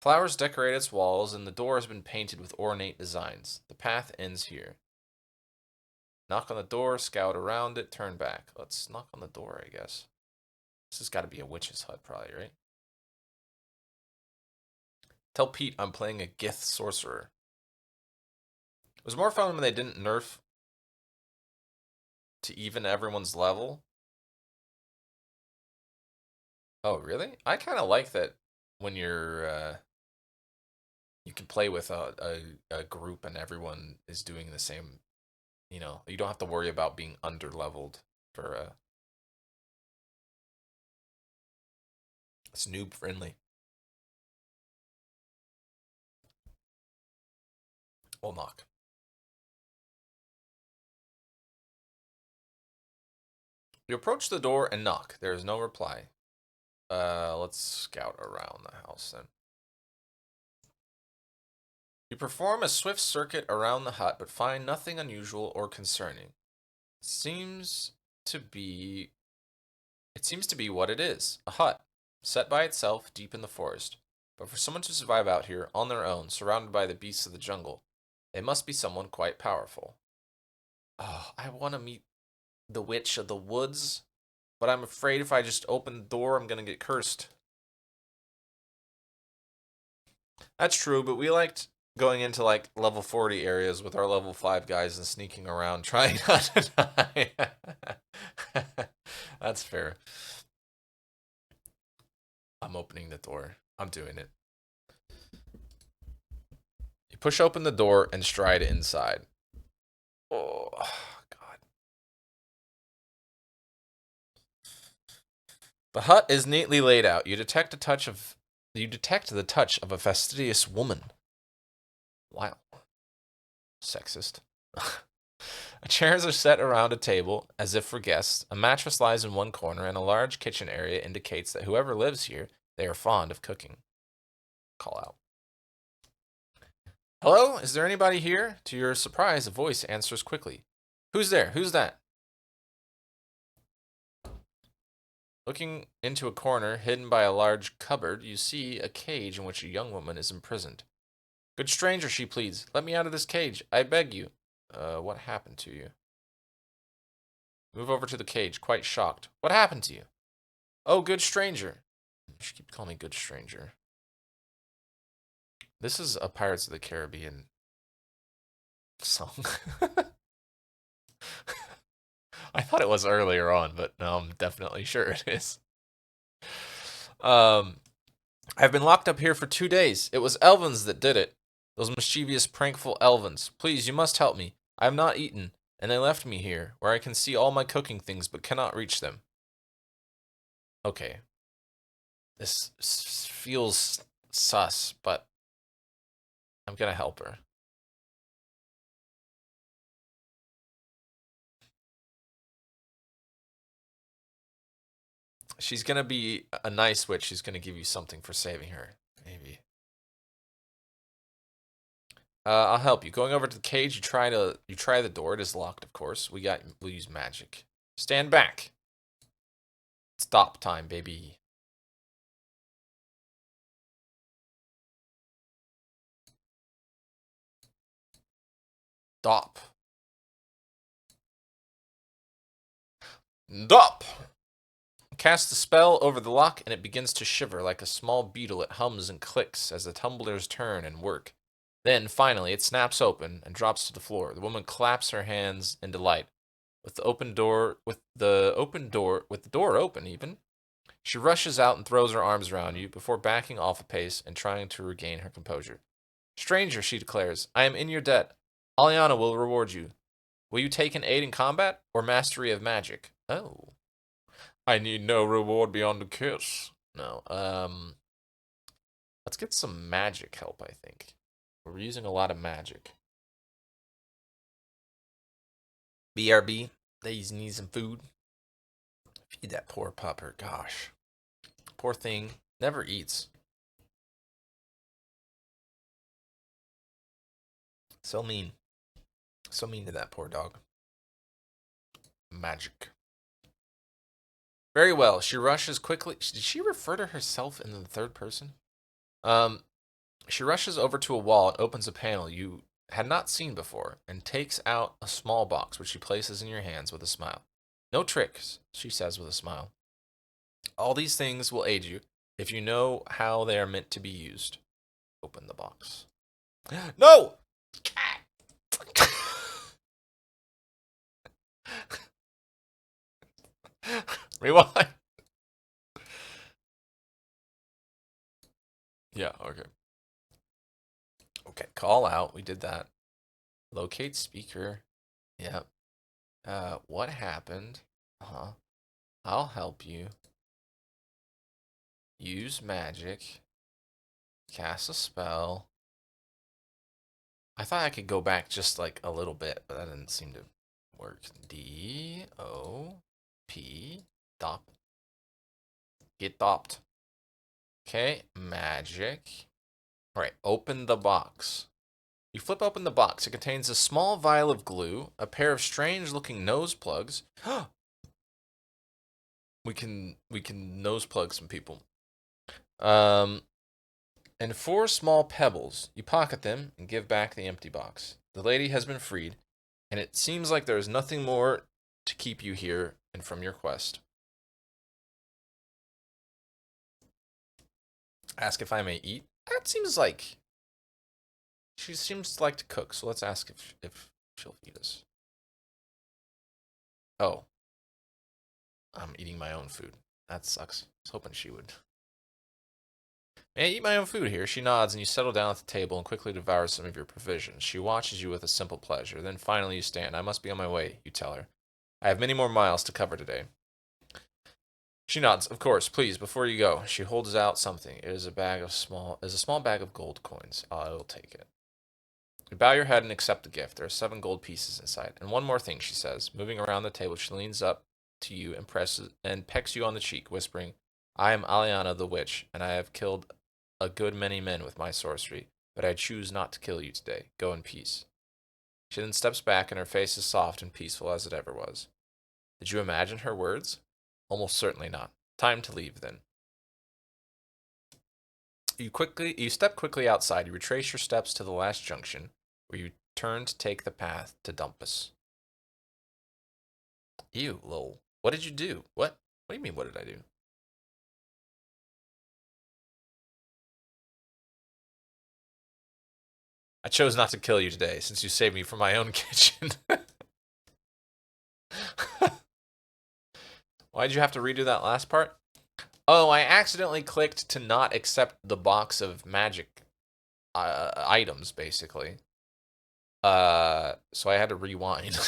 Flowers decorate its walls, and the door has been painted with ornate designs. The path ends here. Knock on the door, scout around it, turn back. Let's knock on the door, I guess. This has got to be a witch's hut, probably, right? Tell Pete I'm playing a Gith sorcerer. It was more fun when they didn't nerf to even everyone's level. Oh, really? I kind of like that when you can play with a group and everyone is doing the same. You don't have to worry about being under leveled for it's noob friendly. We'll knock. You approach the door and knock. There is no reply. Let's scout around the house then. You perform a swift circuit around the hut, but find nothing unusual or concerning. Seems to be It seems to be what it is, a hut, set by itself deep in the forest. But for someone to survive out here on their own, surrounded by the beasts of the jungle, they must be someone quite powerful. Oh, I want to meet the witch of the woods, but I'm afraid if I just open the door, I'm going to get cursed. That's true, but we liked going into like level 40 areas with our level 5 guys and sneaking around trying not to die. That's fair. I'm opening the door. I'm doing it. You push open the door and stride inside. Oh, God. The hut is neatly laid out. You detect the touch of a fastidious woman. Wow. Sexist. Chairs are set around a table, as if for guests. A mattress lies in one corner, and a large kitchen area indicates that whoever lives here, they are fond of cooking. Call out. Hello? Is there anybody here? To your surprise, a voice answers quickly. Who's there? Who's that? Looking into a corner hidden by a large cupboard, you see a cage in which a young woman is imprisoned. Good stranger, she pleads. Let me out of this cage. I beg you. What happened to you? Move over to the cage, quite shocked. What happened to you? Oh, good stranger. She keeps calling me good stranger. This is a Pirates of the Caribbean song. I thought it was earlier on, but no, I'm definitely sure it is. I've been locked up here for 2 days. It was Elvins that did it. Those mischievous, prankful Elvins. Please, you must help me. I have not eaten, and they left me here, where I can see all my cooking things but cannot reach them. Okay. This feels sus, but I'm gonna help her. She's gonna be a nice witch. She's gonna give you something for saving her. Maybe. I'll help you. Going over to the cage, you try the door. It is locked, of course. We'll use magic. Stand back. Stop time, baby. Stop. Stop. Cast the spell over the lock, and it begins to shiver like a small beetle. It hums and clicks as the tumblers turn and work. Then, finally, it snaps open and drops to the floor. The woman claps her hands in delight. With the door open even, she rushes out and throws her arms around you before backing off a pace and trying to regain her composure. Stranger, she declares, I am in your debt. Aliana will reward you. Will you take an aid in combat or mastery of magic? Oh. I need no reward beyond a kiss. No, let's get some magic help, I think. We're using a lot of magic. BRB, they need some food. Feed that poor pupper, gosh. Poor thing, never eats. So mean. So mean to that poor dog. Magic. Very well, she rushes quickly. Did she refer to herself in the third person? She rushes over to a wall and opens a panel you had not seen before and takes out a small box which she places in your hands with a smile. No tricks, she says with a smile. All these things will aid you if you know how they are meant to be used. Open the box. No! Rewind. Yeah, okay. Okay, call out. We did that. Locate speaker. Yep. What happened? Uh-huh. I'll help you. Use magic. Cast a spell. I thought I could go back just like a little bit, but that didn't seem to work. D-O-P. Dop. Get dopped. Okay, magic. Alright, open the box. You flip open the box. It contains a small vial of glue, a pair of strange-looking nose plugs. we can nose plug some people. And 4 small pebbles. You pocket them and give back the empty box. The lady has been freed, and it seems like there is nothing more to keep you here and from your quest. Ask if I may eat. That seems like she seems to like to cook, so let's ask if she'll feed us. Oh, I'm eating my own food. That sucks. I was hoping she would. May I eat my own food here? She nods, and you settle down at the table and quickly devour some of your provisions. She watches you with a simple pleasure. Then finally you stand. I must be on my way, you tell her. I have many more miles to cover today. She nods. Of course, please, before you go. She holds out something. It is a small bag of gold coins. I will take it. You bow your head and accept the gift. There are 7 gold pieces inside. And one more thing, she says. Moving around the table, she leans up to you and pecks you on the cheek, whispering, I am Aliana the witch, and I have killed a good many men with my sorcery, but I choose not to kill you today. Go in peace. She then steps back, and her face is soft and peaceful as it ever was. Did you imagine her words? Almost certainly not. Time to leave, then. You step quickly outside. You retrace your steps to the last junction, where you turn to take the path to Dumpus. Ew, lol. What did you do? What do you mean, what did I do? I chose not to kill you today, since you saved me from my own kitchen. Why'd you have to redo that last part? Oh, I accidentally clicked to not accept the box of magic items, basically. So I had to rewind.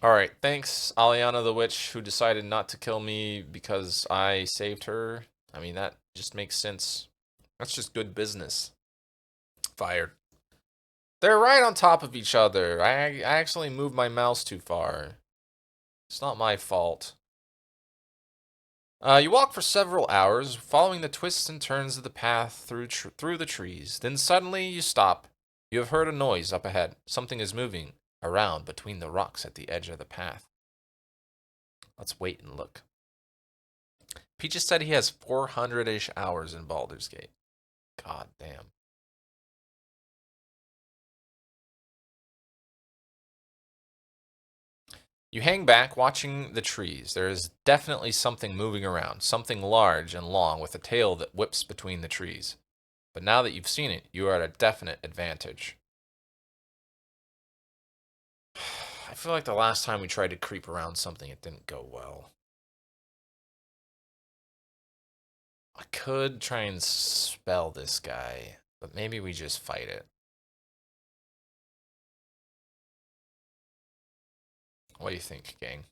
Alright, thanks, Aliana the Witch, who decided not to kill me because I saved her. I mean, that just makes sense. That's just good business. Fired. They're right on top of each other. I actually moved my mouse too far. It's not my fault. You walk for several hours, following the twists and turns of the path through the trees. Then suddenly you stop. You have heard a noise up ahead. Something is moving around between the rocks at the edge of the path. Let's wait and look. Peaches said he has 400-ish hours in Baldur's Gate. God damn. You hang back, watching the trees. There is definitely something moving around, something large and long with a tail that whips between the trees. But now that you've seen it, you are at a definite advantage. I feel like the last time we tried to creep around something, it didn't go well. I could try and spell this guy, but maybe we just fight it. What do you think, gang?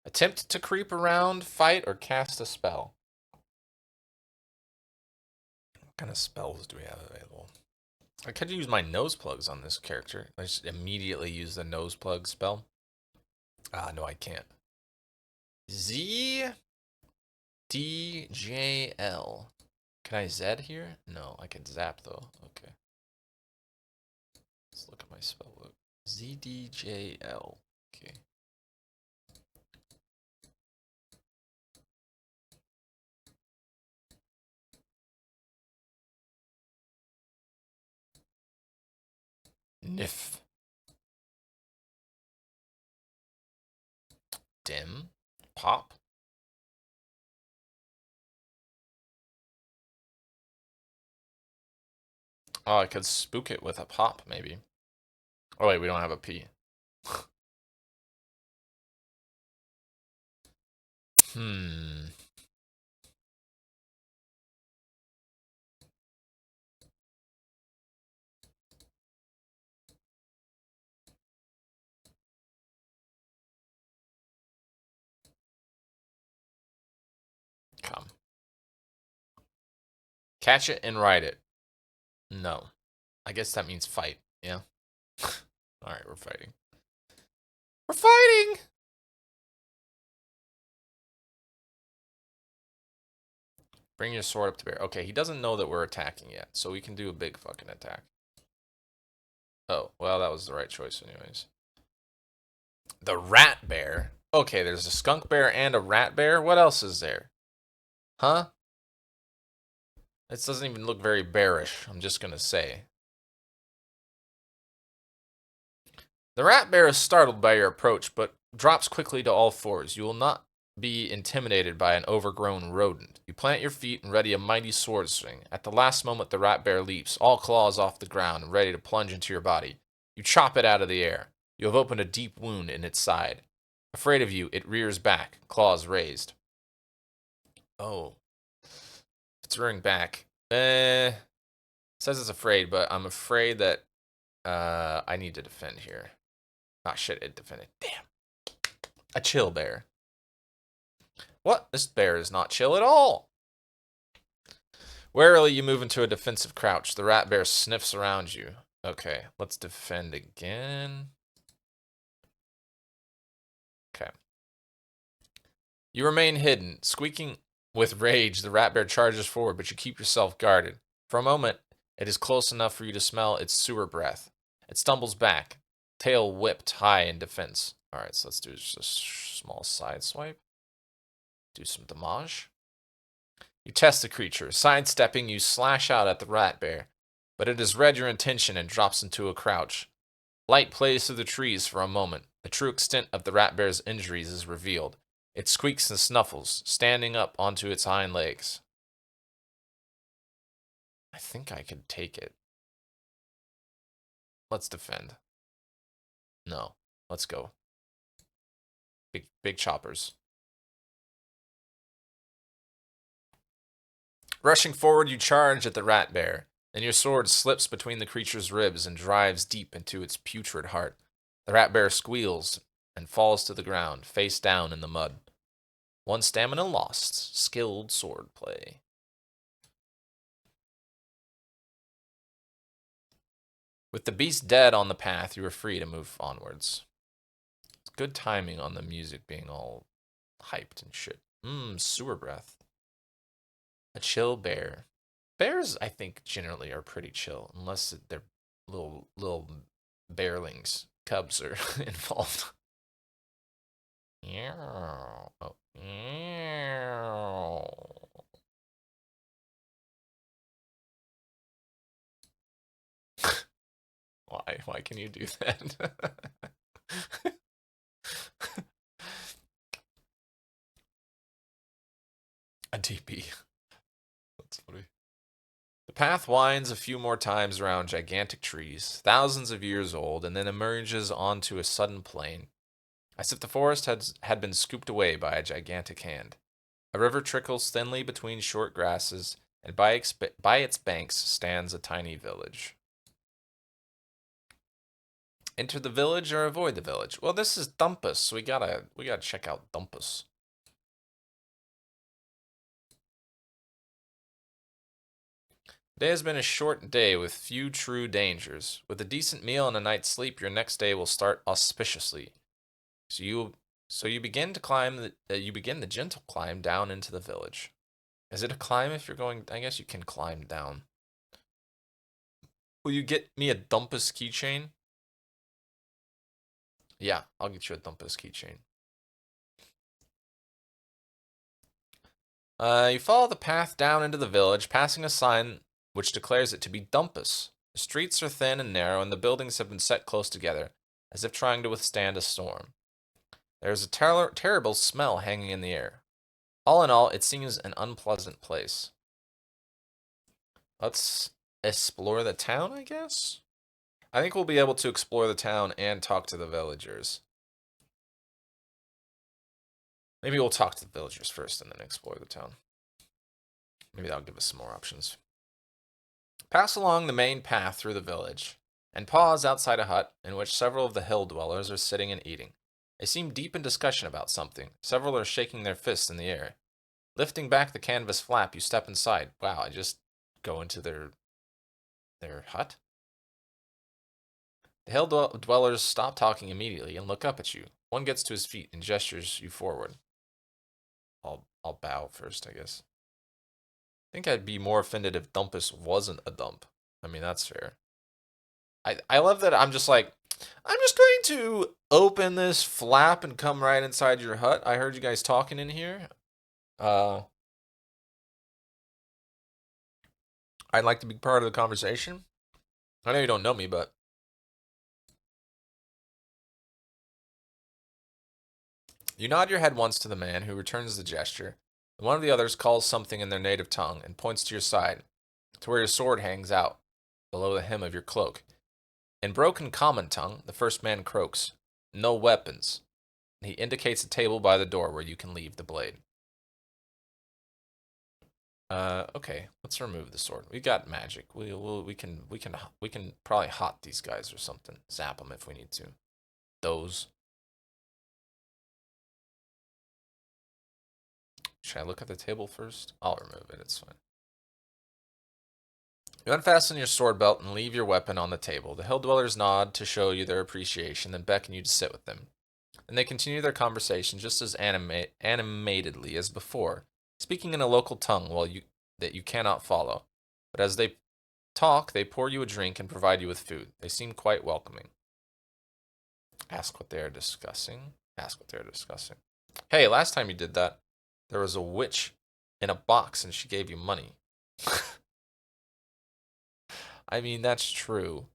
Attempt to creep around, fight, or cast a spell? What kind of spells do we have available? I could use my nose plugs on this character. I just immediately use the nose plug spell. Ah, no, I can't. Z D J L. Can I Z here? No, I can zap though. Okay. Let's look at my spell book. ZDJL. Okay. Nif. Dim. Pop. Oh, I could spook it with a pop, maybe. Oh, wait, we don't have a P. Hmm. Come. Catch it and ride it. No. I guess that means fight. Yeah. Alright, we're fighting. We're fighting! Bring your sword up to bear. Okay, he doesn't know that we're attacking yet, so we can do a big fucking attack. Oh, well, that was the right choice anyways. The rat bear? Okay, there's a skunk bear and a rat bear. What else is there? Huh? This doesn't even look very bearish, I'm just gonna say. The rat bear is startled by your approach, but drops quickly to all fours. You will not be intimidated by an overgrown rodent. You plant your feet and ready a mighty sword swing. At the last moment, the rat bear leaps, all claws off the ground, ready to plunge into your body. You chop it out of the air. You have opened a deep wound in its side. Afraid of you, it rears back, claws raised. Oh. It's rearing back. Says it's afraid, but I'm afraid that I need to defend here. Ah, shit, it defended. Damn. A chill bear. What? This bear is not chill at all. Warily, you move into a defensive crouch. The rat bear sniffs around you. Okay, let's defend again. Okay. You remain hidden. Squeaking with rage, the rat bear charges forward, but you keep yourself guarded. For a moment, it is close enough for you to smell its sewer breath. It stumbles back, tail whipped high in defense. Alright, so let's do just a small side swipe. Do some damage. You test the creature. Sidestepping, you slash out at the rat bear, but it has read your intention and drops into a crouch. Light plays through the trees for a moment. The true extent of the rat bear's injuries is revealed. It squeaks and snuffles, standing up onto its hind legs. I think I could take it. Let's defend. No. Let's go. Big choppers. Rushing forward, you charge at the rat bear. Then your sword slips between the creature's ribs and drives deep into its putrid heart. The rat bear squeals and falls to the ground, face down in the mud. 1 stamina lost. Skilled sword play. With the beast dead on the path, you are free to move onwards. It's good timing on the music being all hyped and shit. Sewer breath. A chill bear. Bears, I think, generally are pretty chill, unless they're little bearlings. Cubs are involved. Oh. Why? Why can you do that? A DP. That's funny. The path winds a few more times around gigantic trees, thousands of years old, and then emerges onto a sudden plain, as if the forest had been scooped away by a gigantic hand. A river trickles thinly between short grasses, and by its banks stands a tiny village. Enter the village or avoid the village. Well, this is Dumpus, so we gotta check out Dumpus. Today has been a short day with few true dangers. With a decent meal and a night's sleep, your next day will start auspiciously. So you begin the gentle climb down into the village. Is it a climb if you're going? I guess you can climb down. Will you get me a Dumpus keychain? Yeah, I'll get you a Dumpus keychain. You follow the path down into the village, passing a sign which declares it to be Dumpus. The streets are thin and narrow, and the buildings have been set close together, as if trying to withstand a storm. There is a terrible smell hanging in the air. All in all, it seems an unpleasant place. Let's explore the town, I guess? I think we'll be able to explore the town and talk to the villagers. Maybe we'll talk to the villagers first and then explore the town. Maybe that'll give us some more options. Pass along the main path through the village, and pause outside a hut in which several of the hill dwellers are sitting and eating. They seem deep in discussion about something. Several are shaking their fists in the air. Lifting back the canvas flap, you step inside. Wow, I just go into their hut? The hill dwellers stop talking immediately and look up at you. One gets to his feet and gestures you forward. I'll bow first, I guess. I think I'd be more offended if Dumpus wasn't a dump. I mean, that's fair. I love that I'm just like, I'm just going to open this flap and come right inside your hut. I heard you guys talking in here. I'd like to be part of the conversation. I know you don't know me, but you nod your head once to the man, who returns the gesture. One of the others calls something in their native tongue and points to your side, to where your sword hangs out, below the hem of your cloak. In broken common tongue, the first man croaks, "No weapons." He indicates a table by the door where you can leave the blade. Okay, let's remove the sword. We got magic. We can probably hot these guys or something. Zap them if we need to. Those. Should I look at the table first? I'll remove it. It's fine. You unfasten your sword belt and leave your weapon on the table. The hill dwellers nod to show you their appreciation, then beckon you to sit with them. And they continue their conversation just as animatedly as before, speaking in a local tongue that you cannot follow. But as they talk, they pour you a drink and provide you with food. They seem quite welcoming. Ask what they are discussing. Ask what they are discussing. Hey, last time you did that, there was a witch in a box and she gave you money. I mean, that's true.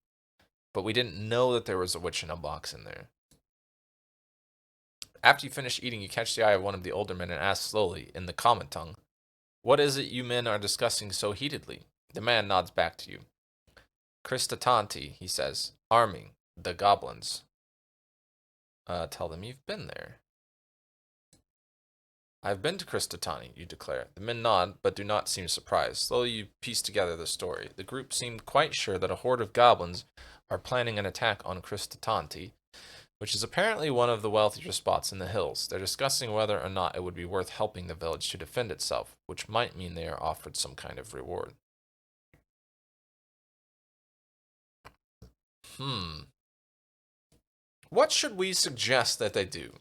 But we didn't know that there was a witch in a box in there. After you finish eating, you catch the eye of one of the older men and ask slowly, in the common tongue, "What is it you men are discussing so heatedly?" The man nods back to you. "Christatanti," he says, "arming the goblins." Tell them you've been there. I've been to Kristatani, you declare. The men nod, but do not seem surprised. Slowly you piece together the story. The group seem quite sure that a horde of goblins are planning an attack on Kristatanti, which is apparently one of the wealthier spots in the hills. They're discussing whether or not it would be worth helping the village to defend itself, which might mean they are offered some kind of reward. What should we suggest that they do?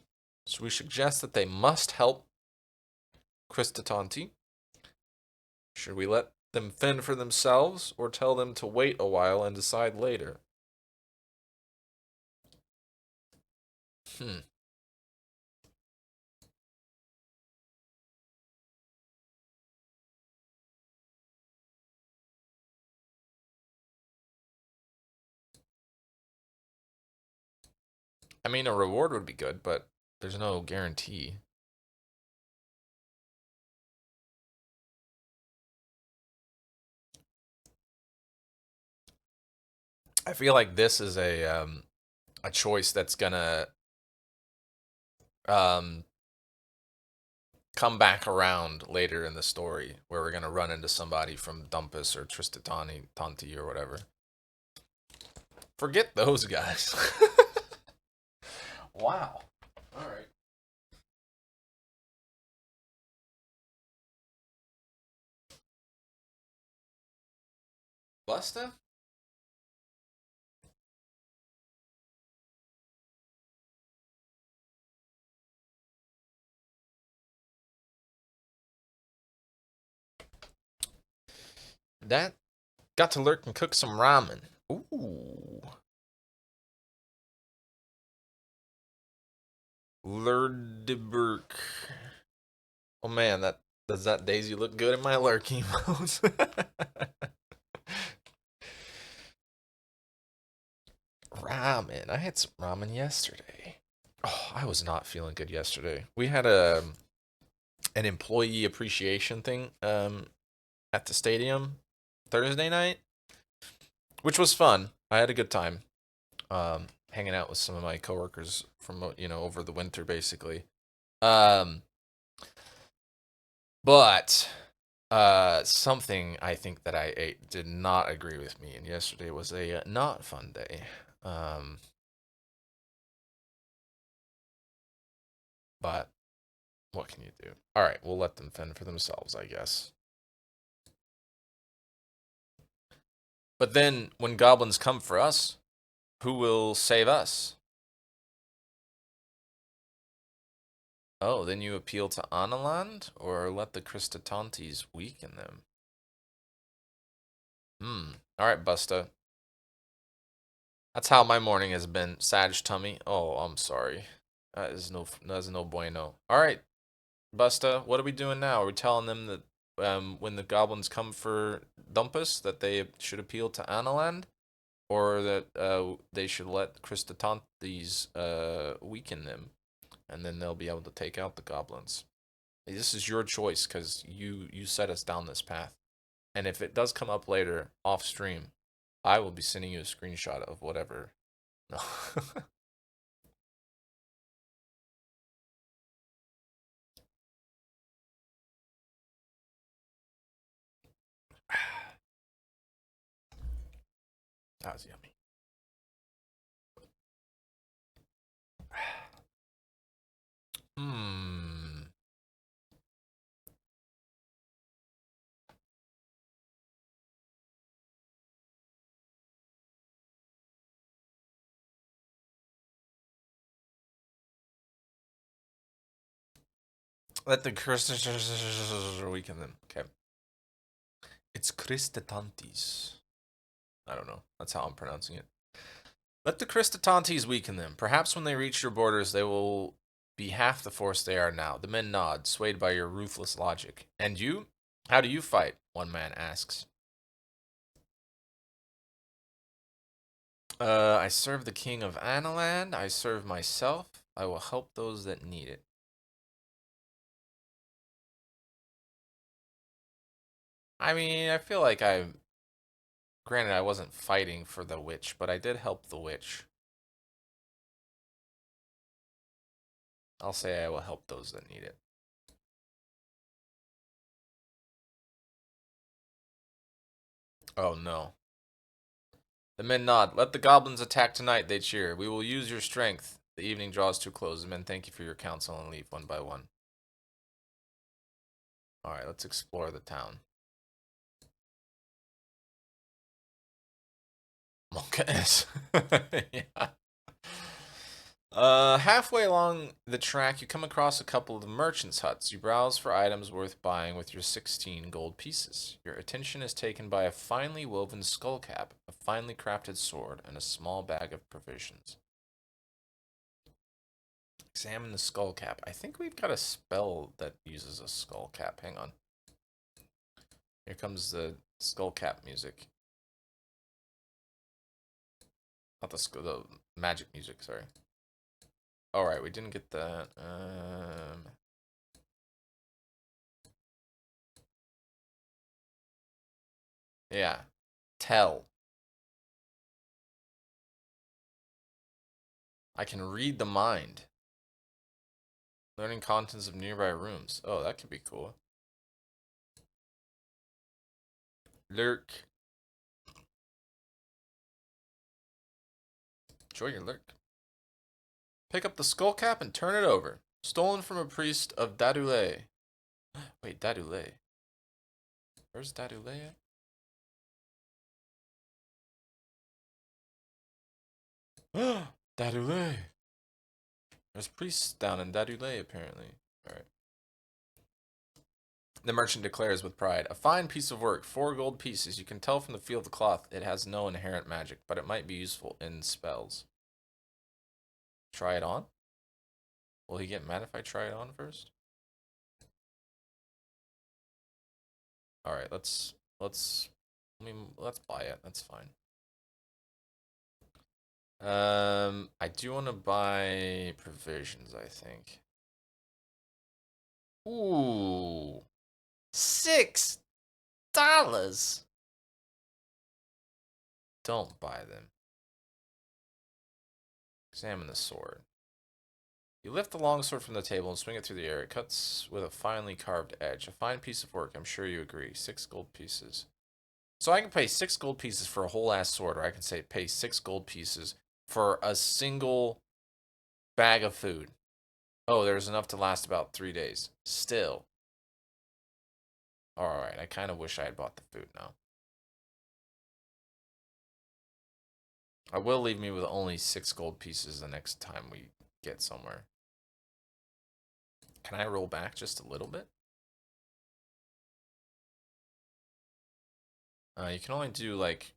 So we suggest that they must help Kristatanti. Should we let them fend for themselves, or tell them to wait a while and decide later? I mean, a reward would be good, but there's no guarantee. I feel like this is a choice that's gonna come back around later in the story, where we're gonna run into somebody from Dumpus or Tristatani, Tanti, or whatever. Forget those guys. Wow. All right. Busta? That got to lurk and cook some ramen. Ooh. Lurdeberk. Oh man, does that Daisy look good in my lurk emotes? Ramen. I had some ramen yesterday. Oh, I was not feeling good yesterday. We had an employee appreciation thing at the stadium Thursday night, which was fun. I had a good time. Hanging out with some of my coworkers from over the winter, basically. But something I think that I ate did not agree with me, and yesterday was a not fun day. But what can you do? All right, we'll let them fend for themselves, I guess. But then, when goblins come for us, who will save us? Oh, then you appeal to Analand, or let the Kristatantes weaken them? Alright, Busta. That's how my morning has been. Sag tummy. Oh, I'm sorry. That is no bueno. Alright, Busta, what are we doing now? Are we telling them that when the goblins come for Dumpus, that they should appeal to Analand? Or that they should let Kristatantes weaken them, and then they'll be able to take out the goblins? This is your choice, because you set us down this path. And if it does come up later off stream, I will be sending you a screenshot of whatever. No. That was yummy. Let the weaken them. Okay. It's Kristatantes. I don't know. That's how I'm pronouncing it. Let the Kristatantes weaken them. Perhaps when they reach your borders, they will be half the force they are now. The men nod, swayed by your ruthless logic. And you? How do you fight? One man asks. I serve the king of Analand. I serve myself. I will help those that need it. I mean, I feel like granted, I wasn't fighting for the witch, but I did help the witch. I'll say I will help those that need it. Oh no. The men nod. Let the goblins attack tonight, they cheer. We will use your strength. The evening draws to a close. The men thank you for your counsel and leave one by one. Alright, let's explore the town. Okay. Yeah. Halfway along the track, you come across a couple of merchants' huts. You browse for items worth buying with your 16 gold pieces. Your attention is taken by a finely woven skull cap, a finely crafted sword, and a small bag of provisions. Examine the skull cap. I think we've got a spell that uses a skull cap. Hang on. Here comes the skull cap music. Not the magic music, sorry. Alright, we didn't get that. Yeah. Tell. I can read the mind. Learning contents of nearby rooms. Oh, that could be cool. Lurk. Enjoy your lurk. Pick up the skull cap and turn it over. Stolen from a priest of Dadule. Wait, Dadule. Where's Dadule at? Dadule. There's priests down in Dadule, apparently. Alright. The merchant declares with pride, a fine piece of work, 4 gold pieces. You can tell from the feel of the cloth it has no inherent magic, but it might be useful in spells. Try it on? Will he get mad if I try it on first? Alright, let's buy it. That's fine. I do want to buy provisions, I think. Ooh. $6. Don't buy them. Examine the sword. You lift the longsword from the table and swing it through the air. It cuts with a finely carved edge. A fine piece of work, I'm sure you agree. 6 gold pieces. So I can pay 6 gold pieces for a whole ass sword, or I can say pay 6 gold pieces for a single bag of food. Oh, there's enough to last about 3 days. Still. Alright, I kind of wish I had bought the food now. I will leave me with only 6 gold pieces the next time we get somewhere. Can I roll back just a little bit? You can only do like...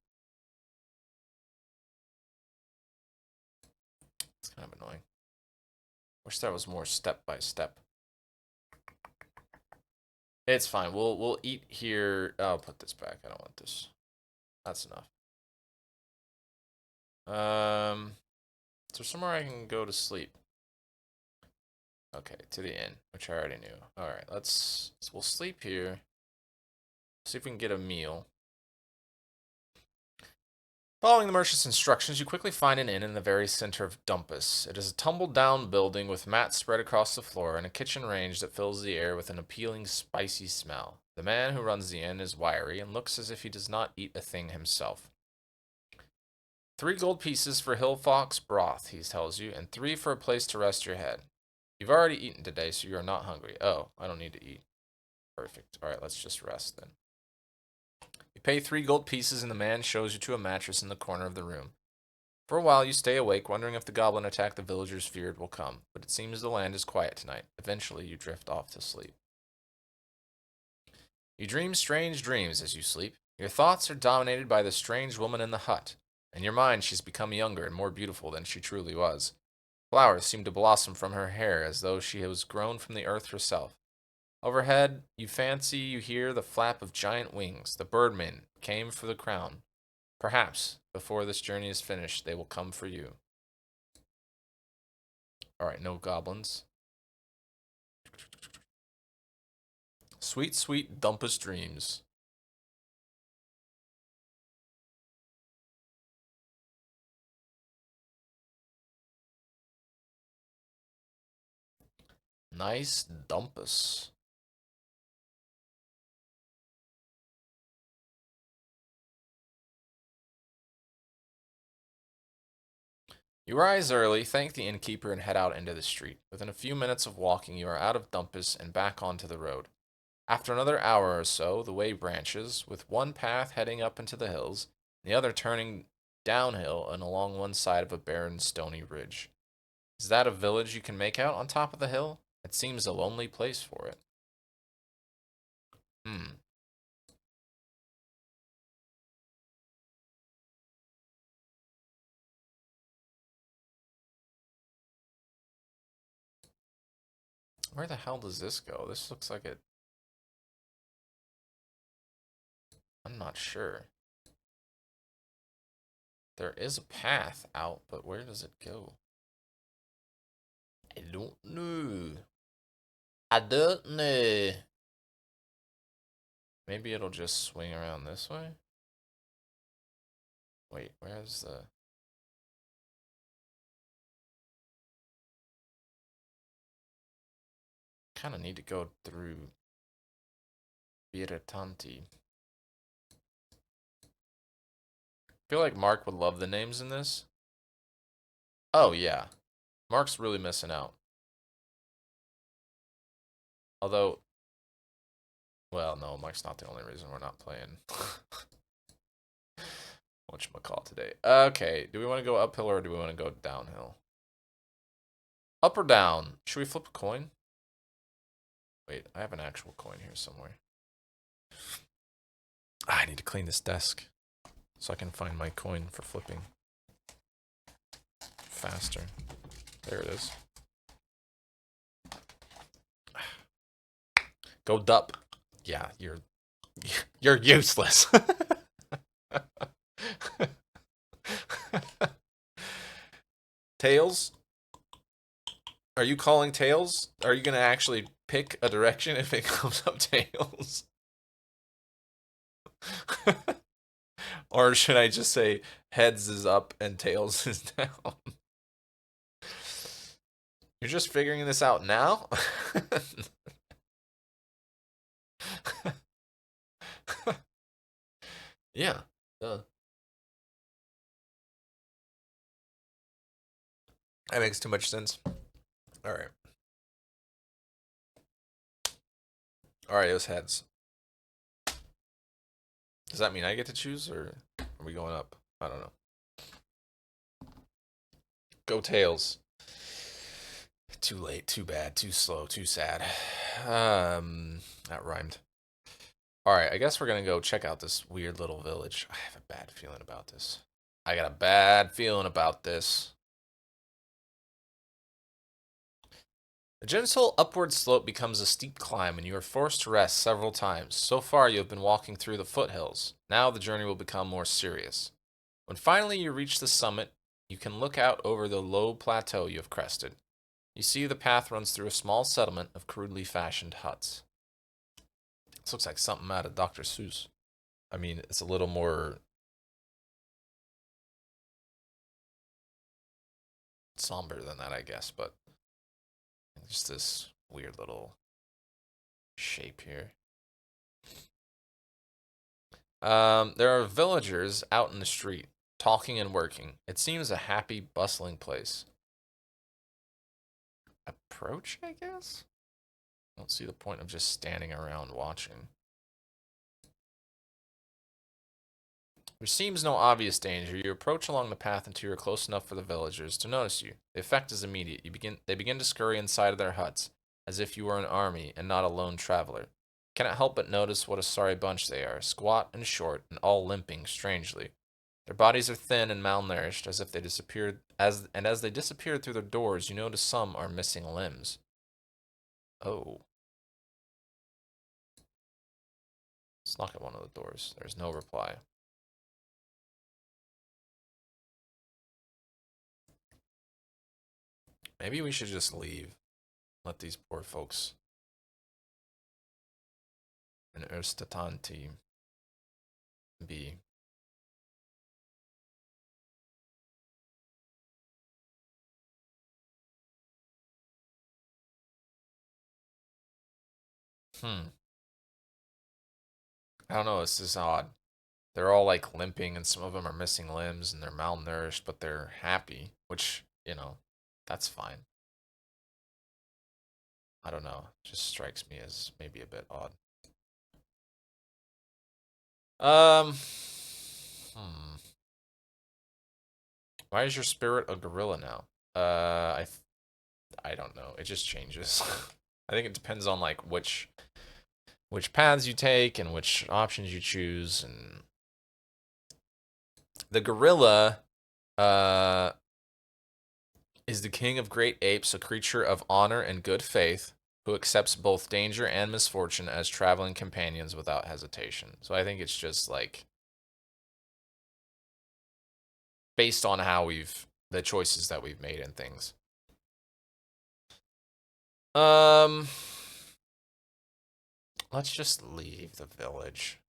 It's kind of annoying. Wish that was more step by step. It's fine. We'll eat here. I'll put this back. I don't want this. That's enough. Is there somewhere I can go to sleep? Okay, to the inn, which I already knew. All right, we'll sleep here. See if we can get a meal. Following the merchant's instructions, you quickly find an inn in the very center of Dumpus. It is a tumble-down building with mats spread across the floor and a kitchen range that fills the air with an appealing, spicy smell. The man who runs the inn is wiry and looks as if he does not eat a thing himself. 3 gold pieces for hill fox broth, he tells you, and 3 for a place to rest your head. You've already eaten today, so you are not hungry. Oh, I don't need to eat. Perfect. All right, let's just rest then. You pay 3 gold pieces and the man shows you to a mattress in the corner of the room. For a while you stay awake, wondering if the goblin attack the villagers feared will come, but it seems the land is quiet tonight. Eventually you drift off to sleep. You dream strange dreams as you sleep. Your thoughts are dominated by the strange woman in the hut. In your mind she's become younger and more beautiful than she truly was. Flowers seem to blossom from her hair as though she was grown from the earth herself. Overhead, you fancy you hear the flap of giant wings. The birdmen came for the crown. Perhaps, before this journey is finished, they will come for you. Alright, no goblins. Sweet, sweet Dumpus dreams. Nice Dumpus. You rise early, thank the innkeeper, and head out into the street. Within a few minutes of walking, you are out of Dumpus and back onto the road. After another hour or so, the way branches, with one path heading up into the hills, and the other turning downhill and along one side of a barren, stony ridge. Is that a village you can make out on top of the hill? It seems a lonely place for it. Hmm. Where the hell does this go? This looks like it. I'm not sure. There is a path out, but where does it go? I don't know. I don't know. Maybe it'll just swing around this way? Wait, where's the... Kind of need to go through Viratanti. I feel like Mark would love the names in this. Oh, yeah. Mark's really missing out. Although, well, no, Mark's not the only reason we're not playing. Whatchamacallit today. Okay, do we want to go uphill or do we want to go downhill? Up or down? Should we flip a coin? Wait, I have an actual coin here somewhere. I need to clean this desk so I can find my coin for flipping faster. There it is. Go dup. Yeah, you're useless. Tails? Are you calling tails? Are you gonna actually pick a direction if it comes up tails? Or should I just say heads is up and tails is down? You're just figuring this out now? Yeah. Duh. That makes too much sense. Alright. Alright, it was heads. Does that mean I get to choose, or are we going up? I don't know. Go tails. Too late, too bad, too slow, too sad. That rhymed. Alright, I guess we're gonna go check out this weird little village. I have a bad feeling about this. I got a bad feeling about this. The gentle upward slope becomes a steep climb, and you are forced to rest several times. So far, you have been walking through the foothills. Now the journey will become more serious. When finally you reach the summit, you can look out over the low plateau you have crested. You see the path runs through a small settlement of crudely fashioned huts. This looks like something out of Dr. Seuss. I mean, it's a little more somber than that, I guess, but just this weird little shape here. There are villagers out in the street, talking and working. It seems a happy, bustling place. Approach, I guess? I don't see the point of just standing around watching. There seems no obvious danger. You approach along the path until you are close enough for the villagers to notice you. The effect is immediate. They begin to scurry inside of their huts, as if you were an army and not a lone traveler. Cannot help but notice what a sorry bunch they are, squat and short, and all limping strangely. Their bodies are thin and malnourished, as if they disappeared as they disappeared through their doors, you notice some are missing limbs. Oh. Let's knock at one of the doors. There's no reply. Maybe we should just leave. Let these poor folks in Erstatanti be. I don't know, this is odd. They're all like limping, and some of them are missing limbs, and they're malnourished, but they're happy, which, you know, that's fine. I don't know. Just strikes me as maybe a bit odd. Um, Why is your spirit a gorilla now? I don't know. It just changes. I think it depends on like which paths you take and which options you choose. And the gorilla uh is the king of great apes, a creature of honor and good faith, who accepts both danger and misfortune as traveling companions without hesitation. So I think it's just like based on how the choices that we've made and things. Um, let's just leave the village.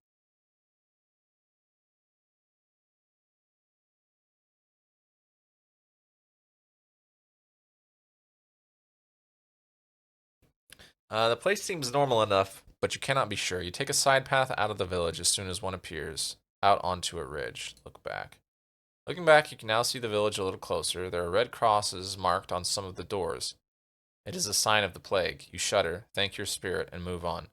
The place seems normal enough, but you cannot be sure. You take a side path out of the village as soon as one appears, out onto a ridge. Look back. Looking back, you can now see the village a little closer. There are red crosses marked on some of the doors. It is a sign of the plague. You shudder, thank your spirit, and move on.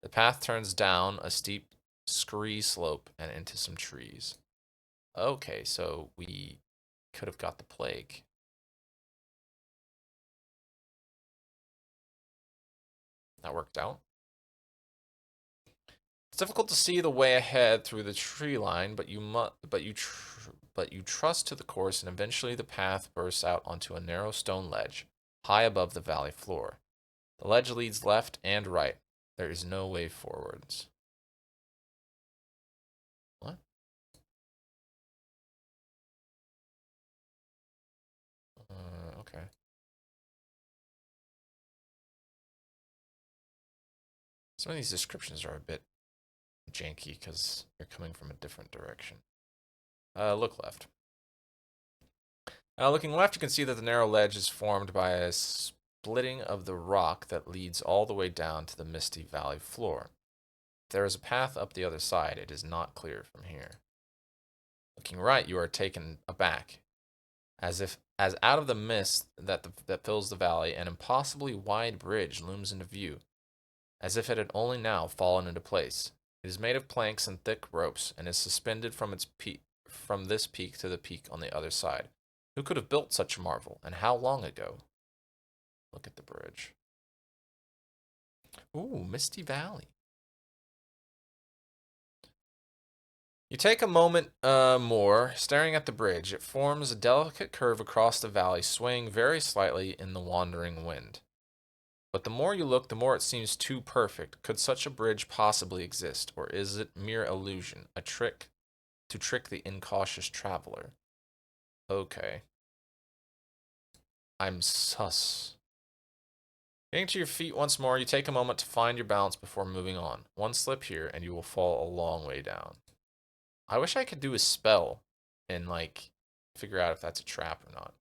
The path turns down a steep scree slope and into some trees. Okay, so we could have got the plague. That worked out. It's difficult to see the way ahead through the tree line, but you trust to the course, and eventually the path bursts out onto a narrow stone ledge, high above the valley floor. The ledge leads left and right. There is no way forwards. What? Okay. Some of these descriptions are a bit janky because you're coming from a different direction. Look left. Looking left, you can see that the narrow ledge is formed by a splitting of the rock that leads all the way down to the misty valley floor. If there is a path up the other side, it is not clear from here. Looking right, you are taken aback, as out of the mist that fills the valley, an impossibly wide bridge looms into view, as if it had only now fallen into place. It is made of planks and thick ropes, and is suspended from this peak to the peak on the other side. Who could have built such a marvel, and how long ago? Look at the bridge. Ooh, Misty Valley. You take a moment more, staring at the bridge. It forms a delicate curve across the valley, swaying very slightly in the wandering wind. But the more you look, the more it seems too perfect. Could such a bridge possibly exist, or is it mere illusion, a trick to trick the incautious traveler? Okay. I'm sus. Getting to your feet once more, you take a moment to find your balance before moving on. One slip here, and you will fall a long way down. I wish I could do a spell and, like, figure out if that's a trap or not.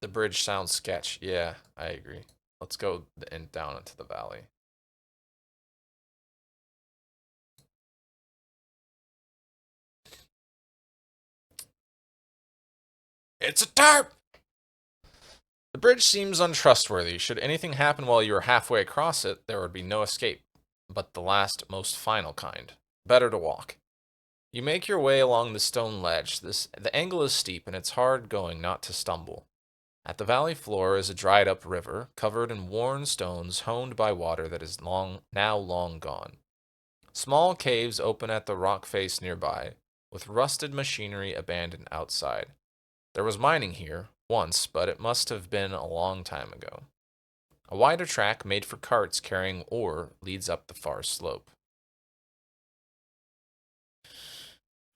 The bridge sounds sketch. Yeah, I agree. Let's go down into the valley. It's a tarp! The bridge seems untrustworthy. Should anything happen while you are halfway across it, there would be no escape, but the last, most final kind. Better to walk. You make your way along the stone ledge. The angle is steep, and it's hard going not to stumble. At the valley floor is a dried up river, covered in worn stones honed by water that is now long gone. Small caves open at the rock face nearby, with rusted machinery abandoned outside. There was mining here, once, but it must have been a long time ago. A wider track made for carts carrying ore leads up the far slope.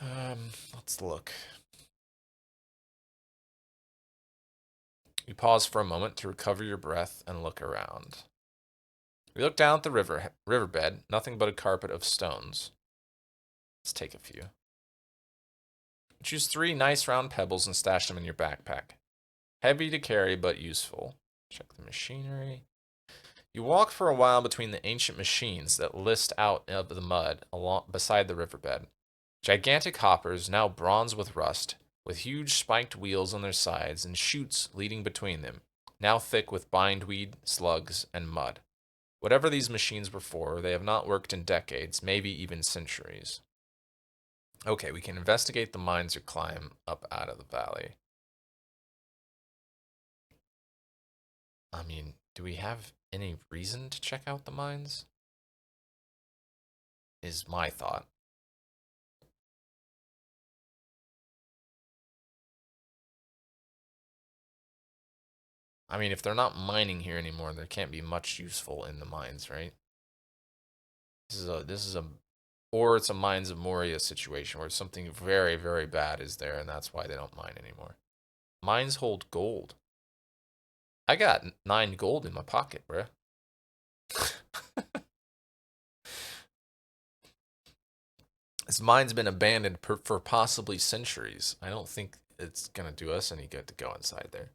Let's look. You pause for a moment to recover your breath and look around. You look down at the riverbed, nothing but a carpet of stones. Let's take a few. Choose 3 nice round pebbles and stash them in your backpack. Heavy to carry, but useful. Check the machinery. You walk for a while between the ancient machines that list out of the mud along beside the riverbed. Gigantic hoppers, now bronze with rust, with huge spiked wheels on their sides and chutes leading between them, now thick with bindweed, slugs, and mud. Whatever these machines were for, they have not worked in decades, maybe even centuries. Okay, we can investigate the mines or climb up out of the valley. I mean, do we have any reason to check out the mines? Is my thought. I mean, if they're not mining here anymore, there can't be much useful in the mines, right? This is a or it's a Mines of Moria situation where something very, very bad is there and that's why they don't mine anymore. Mines hold gold. I got 9 gold in my pocket, bruh. This mine's been abandoned for possibly centuries. I don't think it's gonna do us any good to go inside there.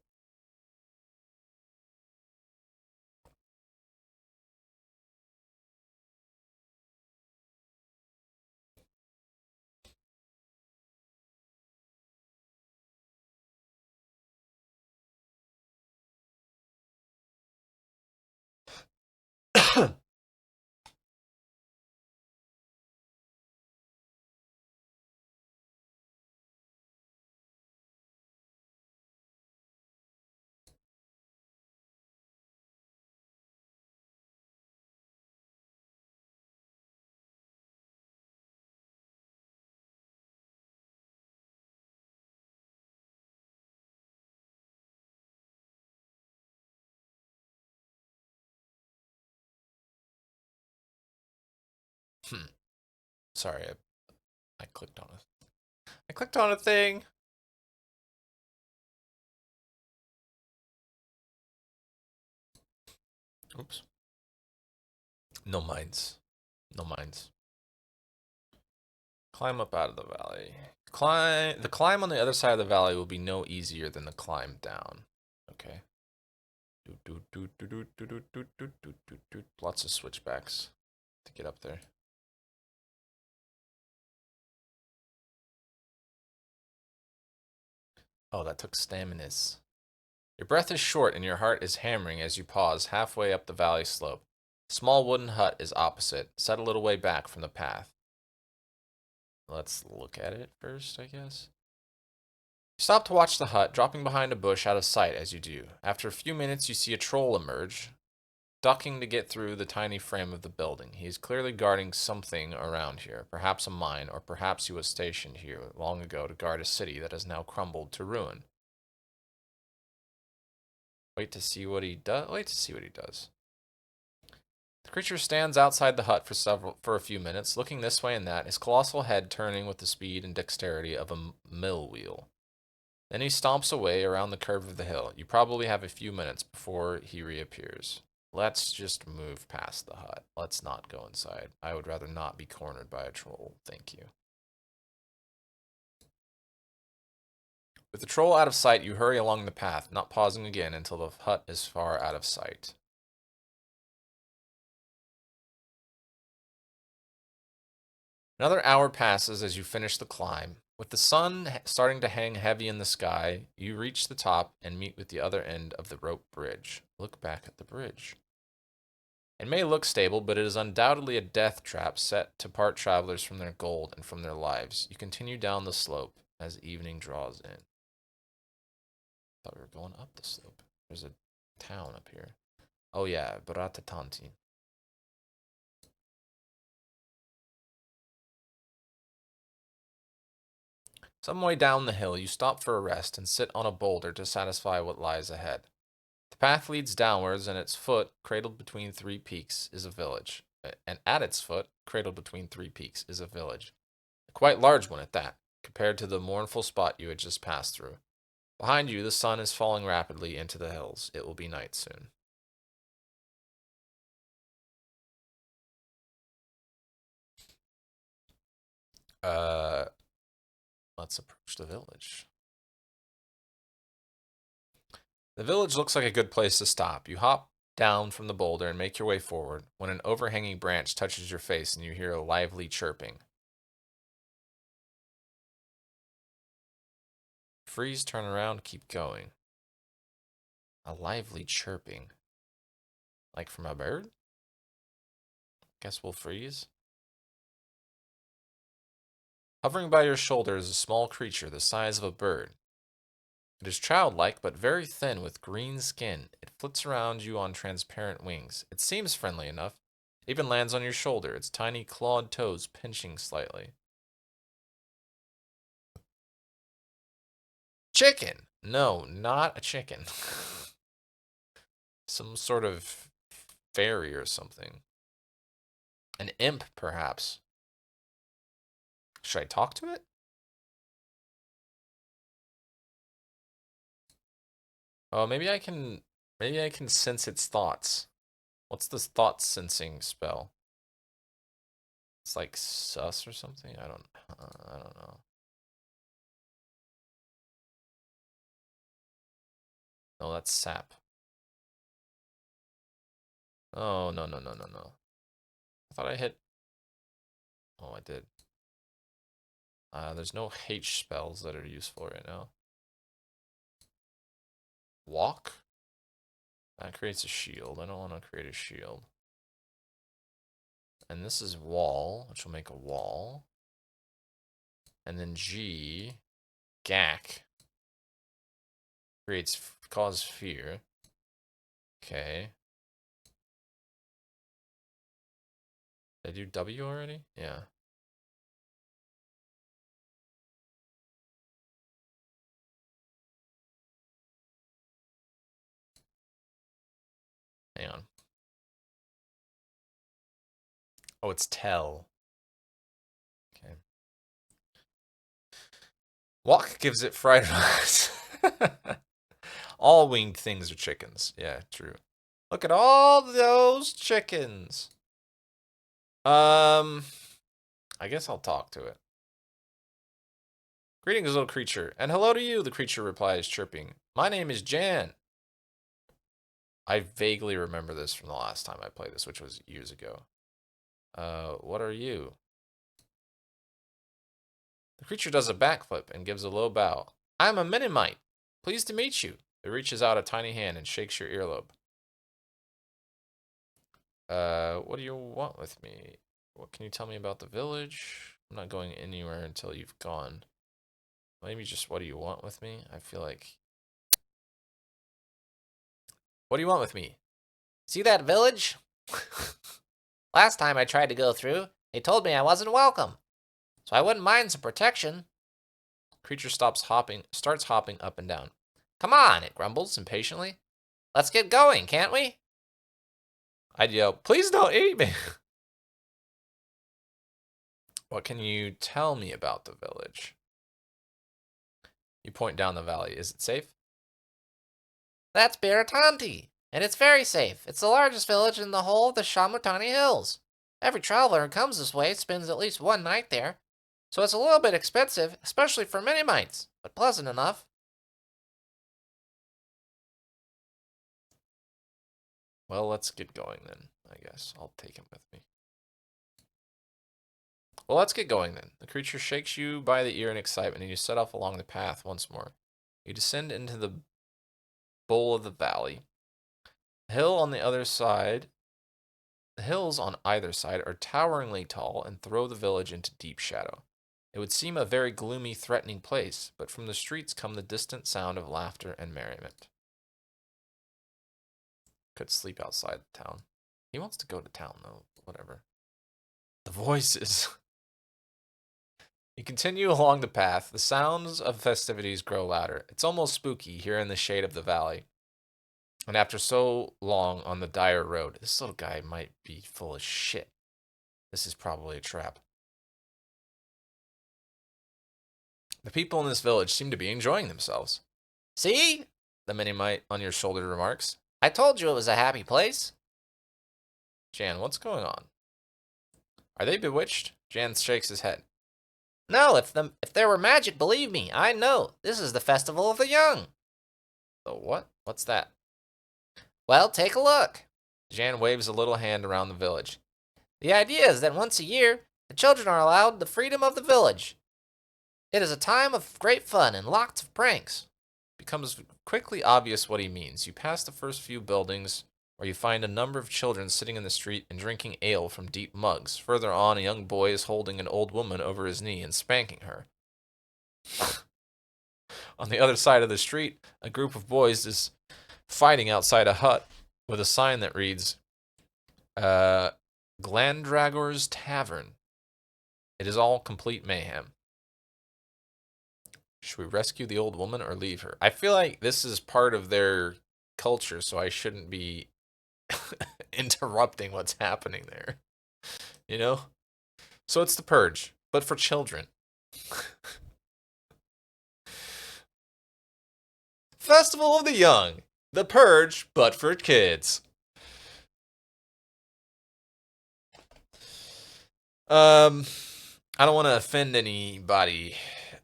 Sorry, I clicked on it. I clicked on a thing. Oops. No mines. No mines. Climb up out of the valley. The climb on the other side of the valley will be no easier than the climb down. Okay. Lots of switchbacks to get up there. Oh, that took staminas. Your breath is short and your heart is hammering as you pause halfway up the valley slope. A small wooden hut is opposite, set a little way back from the path. Let's look at it first, I guess. You stop to watch the hut, dropping behind a bush out of sight as you do. After a few minutes, you see a troll emerge, ducking to get through the tiny frame of the building. He is clearly guarding something around here, perhaps a mine, or perhaps he was stationed here long ago to guard a city that has now crumbled to ruin. Wait to see what he does. The creature stands outside the hut for a few minutes, looking this way and that, his colossal head turning with the speed and dexterity of a mill wheel. Then he stomps away around the curve of the hill. You probably have a few minutes before he reappears. Let's just move past the hut. Let's not go inside. I would rather not be cornered by a troll. Thank you. With the troll out of sight, you hurry along the path, not pausing again until the hut is far out of sight. Another hour passes as you finish the climb. With the sun starting to hang heavy in the sky, you reach the top and meet with the other end of the rope bridge. Look back at the bridge. It may look stable, but it is undoubtedly a death trap set to part travelers from their gold and from their lives. You continue down the slope as evening draws in. Thought we were going up the slope. There's a town up here. Oh yeah, Bratatanti. Some way down the hill, you stop for a rest and sit on a boulder to satisfy what lies ahead. The path leads downwards, and its foot, cradled between 3 peaks, is a village. And at its foot, cradled between 3 peaks, is a village. A quite large one at that, compared to the mournful spot you had just passed through. Behind you, the sun is falling rapidly into the hills. It will be night soon. Let's approach the village. The village looks like a good place to stop. You hop down from the boulder and make your way forward when an overhanging branch touches your face and you hear a lively chirping. Freeze, turn around, keep going. A lively chirping. Like from a bird? Guess we'll freeze. Hovering by your shoulder is a small creature the size of a bird. It is childlike but very thin with green skin. It flits around you on transparent wings. It seems friendly enough. It even lands on your shoulder, its tiny clawed toes pinching slightly. Chicken! No, not a chicken. Some sort of fairy or something. An imp, perhaps. Should I talk to it? Oh, maybe I can sense its thoughts. What's this thought sensing spell? It's like sus or something? I don't know. No, that's sap. Oh, no. I thought I hit. Oh, I did. There's no H spells that are useful right now. Walk? That creates a shield. I don't want to create a shield. And this is wall, which will make a wall. And then G, gack, creates cause fear. Okay. Did I do W already? Yeah. Hang on. Oh, it's tell. Okay. Walk gives it fried rice. All winged things are chickens. Yeah, true. Look at all those chickens. I guess I'll talk to it. Greetings, little creature, and hello to you, the creature replies, chirping. My name is Jan. I vaguely remember this from the last time I played this, which was years ago. What are you? The creature does a backflip and gives a low bow. I'm a Minimite. Pleased to meet you. It reaches out a tiny hand and shakes your earlobe. What do you want with me? What can you tell me about the village? I'm not going anywhere until you've gone. Maybe just what do you want with me? I feel like... What do you want with me? See that village? Last time I tried to go through, they told me I wasn't welcome. So I wouldn't mind some protection. Creature starts hopping up and down. Come on, it grumbles impatiently. Let's get going, can't we? I'd yell, please don't eat me. What can you tell me about the village? You point down the valley. Is it safe? That's Biratanti, and it's very safe. It's the largest village in the whole of the Shamutani Hills. Every traveler who comes this way spends at least one night there. So it's a little bit expensive, especially for Minimites, but pleasant enough. Well, let's get going then, I guess. I'll take him with me. Well, let's get going then. The creature shakes you by the ear in excitement, and you set off along the path once more. You descend into the bowl of the valley. The hills on either side are toweringly tall and throw the village into deep shadow. It would seem a very gloomy, threatening place, but from the streets come the distant sound of laughter and merriment. Could sleep outside the town. He wants to go to town, though. Whatever. The voices. You continue along the path. The sounds of festivities grow louder. It's almost spooky here in the shade of the valley. And after so long on the dire road, this little guy might be full of shit. This is probably a trap. The people in this village seem to be enjoying themselves. See? The Minimite on your shoulder remarks. I told you it was a happy place. Jan, what's going on? Are they bewitched? Jan shakes his head. No, if there were magic, believe me, I know. This is the festival of the young. The what? What's that? Well, take a look. Jan waves a little hand around the village. The idea is that once a year, the children are allowed the freedom of the village. It is a time of great fun and lots of pranks. It becomes quickly obvious what he means. You pass the first few buildings, where you find a number of children sitting in the street and drinking ale from deep mugs. Further on, a young boy is holding an old woman over his knee and spanking her. On the other side of the street, a group of boys is fighting outside a hut with a sign that reads, Glandragor's Tavern. It is all complete mayhem. Should we rescue the old woman or leave her? I feel like this is part of their culture, so I shouldn't be interrupting what's happening there. You know? So it's the purge, but for children. Festival of the Young. The purge, but for kids. I don't want to offend anybody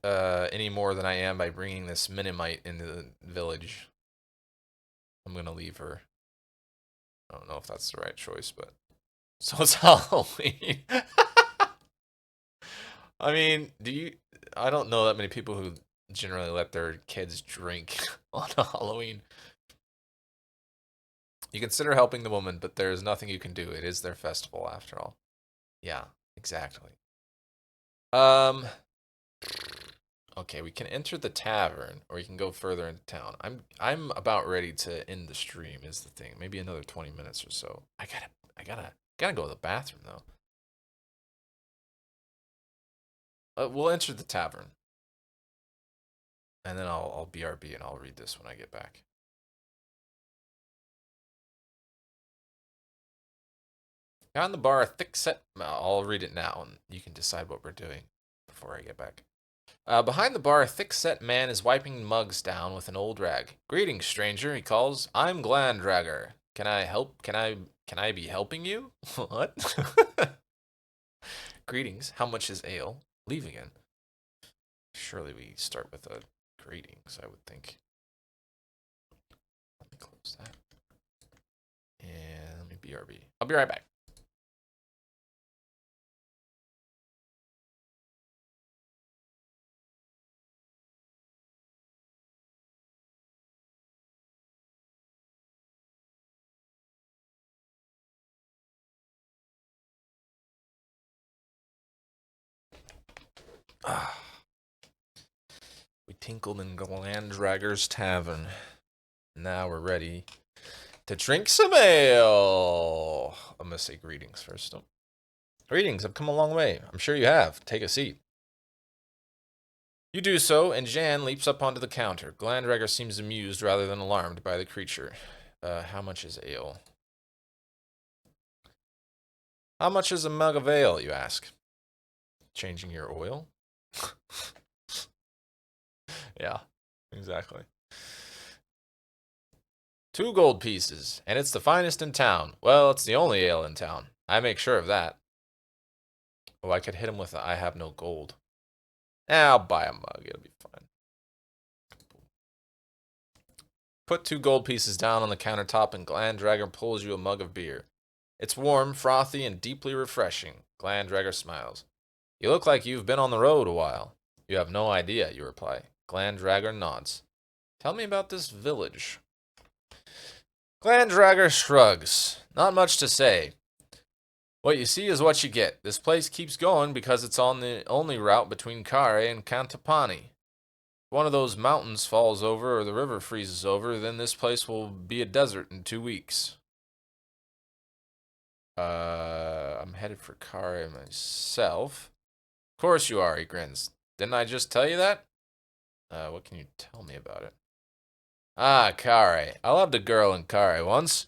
any more than I am by bringing this Minimite into the village. I'm going to leave her. I don't know if that's the right choice, but... So it's Halloween. I mean, I don't know that many people who generally let their kids drink on Halloween. You consider helping the woman, but there is nothing you can do. It is their festival, after all. Yeah, exactly. Okay, we can enter the tavern, or we can go further into town. I'm about ready to end the stream, is the thing. Maybe another 20 minutes or so. I gotta go to the bathroom though. We'll enter the tavern, and then I'll BRB and I'll read this when I get back. Behind the bar, a thick-set... I'll read it now, and you can decide what we're doing before I get back. Behind the bar, a thick-set man is wiping mugs down with an old rag. Greetings, stranger, he calls. I'm Glandragor. Can I help? Can I be helping you? What? Greetings. How much is ale? Leave again. Surely we start with a greetings, I would think. Let me close that. And let me BRB. I'll be right back. We tinkled in Glandragor's Tavern. Now we're ready to drink some ale. I'm going to say greetings first. Greetings, I've come a long way. I'm sure you have. Take a seat. You do so, and Jan leaps up onto the counter. Glandragor seems amused rather than alarmed by the creature. How much is ale? How much is a mug of ale, you ask? Changing your oil? Yeah, exactly. 2 gold pieces, and it's the finest in town. Well, it's the only ale in town. I make sure of that. Oh, I could hit him with a I have no gold. I'll buy a mug. It'll be fine. Put 2 gold pieces down on the countertop, and Glandragor pulls you a mug of beer. It's warm, frothy, and deeply refreshing. Glandragor smiles. You look like you've been on the road a while. You have no idea, you reply. Glandragor nods. Tell me about this village. Glandragor shrugs. Not much to say. What you see is what you get. This place keeps going because it's on the only route between Kare and Cantopani. If one of those mountains falls over or the river freezes over, then this place will be a desert in 2 weeks. I'm headed for Kare myself. Of course you are, he grins. Didn't I just tell you that? What can you tell me about it? Ah, Kare. I loved a girl in Kare once.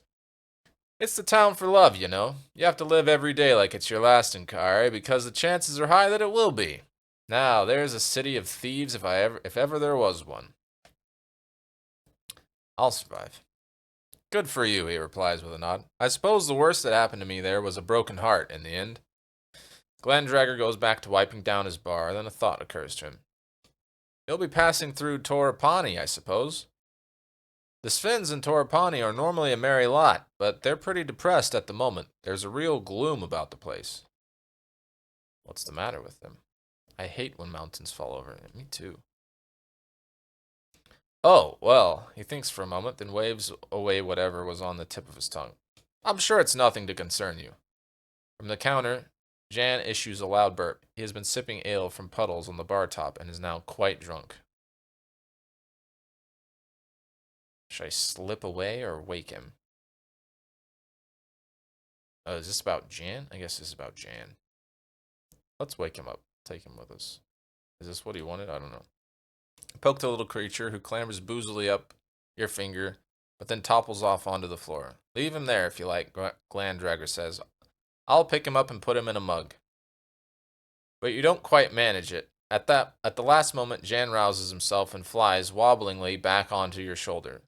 It's the town for love, you know. You have to live every day like it's your last in Kare, because the chances are high that it will be. Now, there's a city of thieves if ever there was one. I'll survive. Good for you, he replies with a nod. I suppose the worst that happened to me there was a broken heart in the end. Glandragor goes back to wiping down his bar, then a thought occurs to him. You'll be passing through Torapani, I suppose. The Sphins in Torapani are normally a merry lot, but they're pretty depressed at the moment. There's a real gloom about the place. What's the matter with them? I hate when mountains fall over. Me too. Oh, well, he thinks for a moment, then waves away whatever was on the tip of his tongue. I'm sure it's nothing to concern you. From the counter, Jan issues a loud burp. He has been sipping ale from puddles on the bar top and is now quite drunk. Should I slip away or wake him? Oh, is this about Jan? I guess this is about Jan. Let's wake him up. Take him with us. Is this what he wanted? I don't know. Poke the little creature who clambers boozily up your finger, but then topples off onto the floor. Leave him there if you like, Glandragger says. I'll pick him up and put him in a mug. But you don't quite manage it. At the last moment, Jan rouses himself and flies wobblingly back onto your shoulder.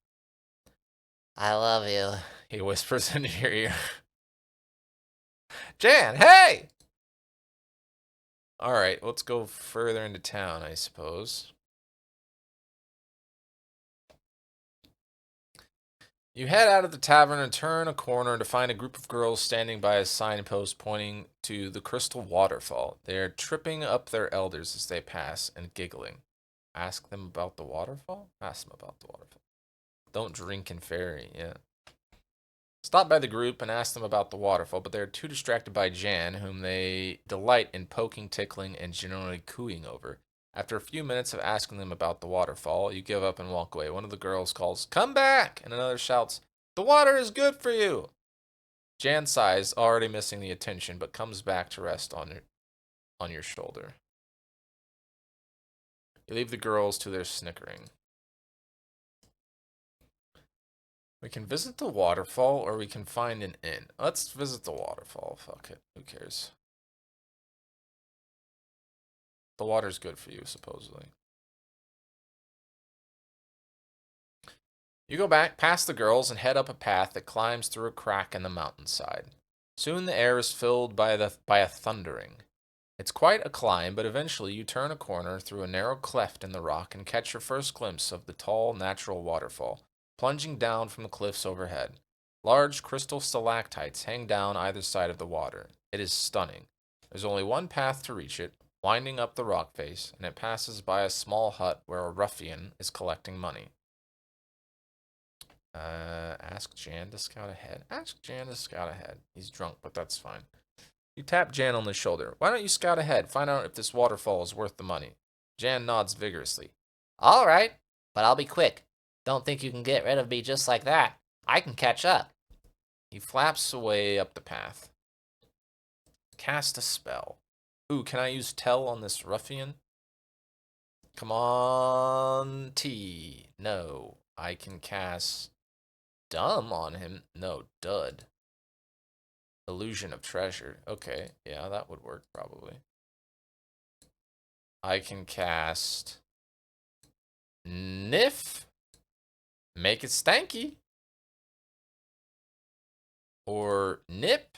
I love you, he whispers into your ear. Jan, hey! Alright, let's go further into town, I suppose. You head out of the tavern and turn a corner to find a group of girls standing by a signpost pointing to the crystal waterfall. They are tripping up their elders as they pass and giggling. Ask them about the waterfall? Ask them about the waterfall. Don't drink in fairy, yeah. Stop by the group and ask them about the waterfall, but they are too distracted by Jan, whom they delight in poking, tickling, and generally cooing over. After a few minutes of asking them about the waterfall, you give up and walk away. One of the girls calls, "Come back!" and another shouts, "The water is good for you!" Jan sighs, already missing the attention, but comes back to rest on your shoulder. You leave the girls to their snickering. We can visit the waterfall, or we can find an inn. Let's visit the waterfall. Fuck it. Who cares? The water's good for you, supposedly. You go back past the girls and head up a path that climbs through a crack in the mountainside. Soon the air is filled by a thundering. It's quite a climb, but eventually you turn a corner through a narrow cleft in the rock and catch your first glimpse of the tall, natural waterfall, plunging down from the cliffs overhead. Large crystal stalactites hang down either side of the water. It is stunning. There's only one path to reach it, winding up the rock face, and it passes by a small hut where a ruffian is collecting money. Ask Jan to scout ahead. Ask Jan to scout ahead. He's drunk, but that's fine. You tap Jan on the shoulder. Why don't you scout ahead? Find out if this waterfall is worth the money. Jan nods vigorously. All right, but I'll be quick. Don't think you can get rid of me just like that. I can catch up. He flaps away up the path. Cast a spell. Ooh, can I use tell on this ruffian? Come on, T. No, I can cast dumb on him. No, dud. Illusion of treasure. Okay, yeah, that would work probably. I can cast Nif. Make it stanky. Or Nip.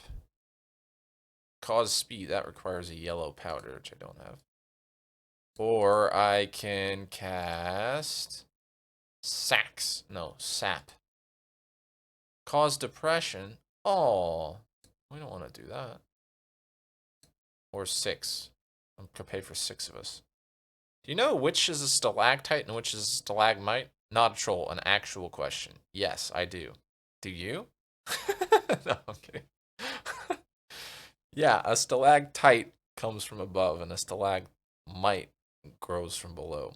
Cause speed. That requires a yellow powder, which I don't have. Or I can cast Sax. No, Sap. Cause depression. Oh, we don't want to do that. Or 6. I'm gonna pay for 6 of us. Do you know which is a stalactite and which is a stalagmite? Not a troll, an actual question. Yes, I do. Do you? No, I'm kidding. Yeah, a stalactite comes from above and a stalagmite grows from below.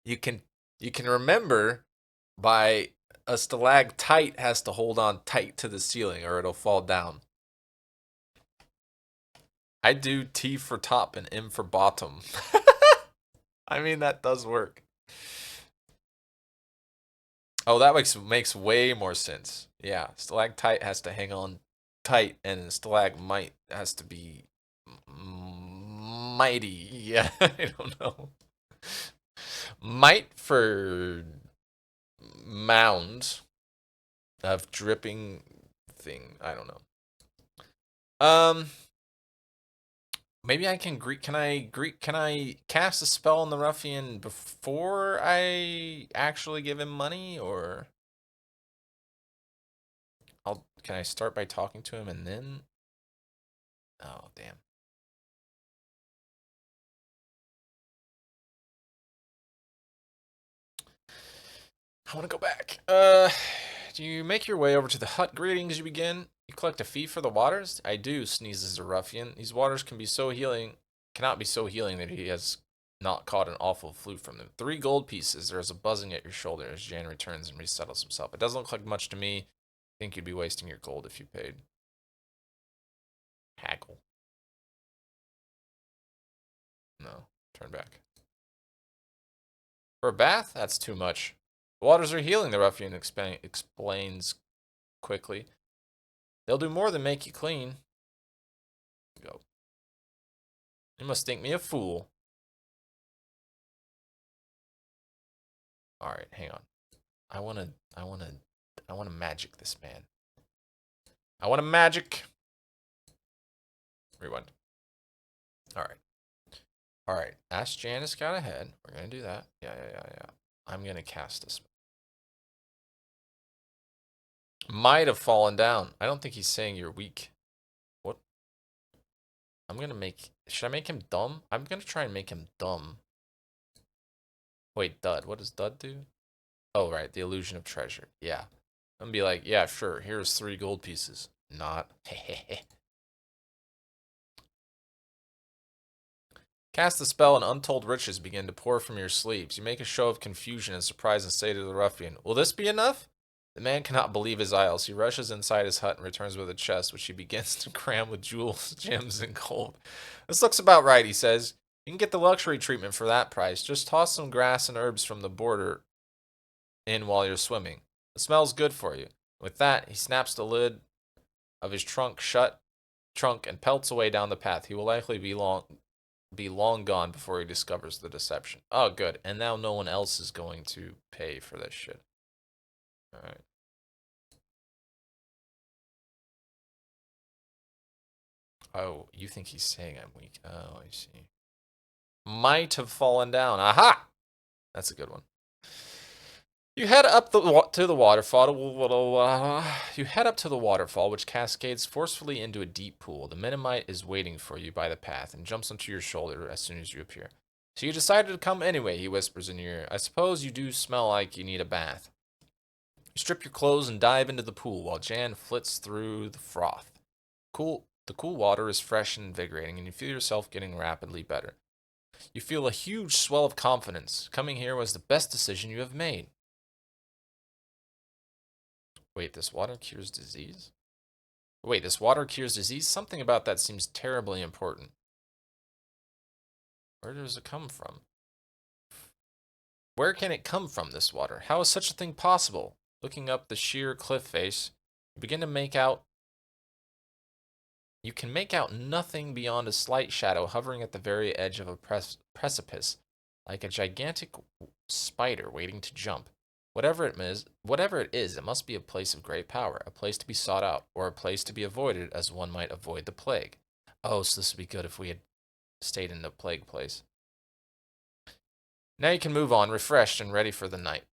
You can remember by a stalactite has to hold on tight to the ceiling or it'll fall down. I do T for top and M for bottom. I mean, that does work. Oh, that makes way more sense. Yeah, stalactite has to hang on tight, and stalagmite has to be mighty. Yeah, I don't know. Mite for mound of dripping thing. I don't know. Maybe I can can I cast a spell on the ruffian before I actually give him money, or can I start by talking to him and then? Oh, damn. I want to go back. Do you make your way over to the hut? Greetings, you begin. You collect a fee for the waters? I do, sneezes the ruffian. These waters cannot be so healing that he has not caught an awful flu from them. 3 gold pieces. There is a buzzing at your shoulder as Jan returns and resettles himself. It doesn't look like much to me. I think you'd be wasting your gold if you paid. Haggle. No, turn back. For a bath? That's too much. The waters are healing, the ruffian explains quickly. They'll do more than make you clean. Go. You must think me a fool. All right, hang on. I wanna magic this man. I wanna magic. Rewind. All right. All right. Ask Janice got ahead. We're gonna do that. Yeah. I'm gonna cast this. Might have fallen down. I don't think he's saying you're weak. What? I'm gonna make. Should I make him dumb? I'm gonna try and make him dumb. Wait, dud. What does dud do? Oh, right. The illusion of treasure. Yeah. I'm gonna be like, yeah, sure. Here's 3 gold pieces. Not. Cast the spell and untold riches begin to pour from your sleeves. You make a show of confusion and surprise and say to the ruffian, will this be enough? The man cannot believe his eyes. He rushes inside his hut and returns with a chest, which he begins to cram with jewels, gems, and gold. This looks about right, he says. You can get the luxury treatment for that price. Just toss some grass and herbs from the border in while you're swimming. It smells good for you. With that, he snaps the lid of his trunk and pelts away down the path. He will likely be long gone before he discovers the deception. Oh, good. And now no one else is going to pay for this shit. All right. Oh, you think he's saying I'm weak? Oh, I see. Might have fallen down. Aha! That's a good one. You head up to the waterfall. You head up to the waterfall, which cascades forcefully into a deep pool. The Mennonite is waiting for you by the path and jumps onto your shoulder as soon as you appear. So you decided to come anyway, he whispers in your ear. I suppose you do smell like you need a bath. You strip your clothes and dive into the pool while Jan flits through the froth. The cool water is fresh and invigorating, and you feel yourself getting rapidly better. You feel a huge swell of confidence. Coming here was the best decision you have made. Wait, this water cures disease? Wait, this water cures disease? Something about that seems terribly important. Where does it come from? Where can it come from, this water? How is such a thing possible? Looking up the sheer cliff face, you begin to make out. You can make out nothing beyond a slight shadow hovering at the very edge of a precipice, like a gigantic spider waiting to jump. Whatever it is, it must be a place of great power, a place to be sought out, or a place to be avoided as one might avoid the plague. Oh, so this would be good if we had stayed in the plague place. Now you can move on, refreshed and ready for the night.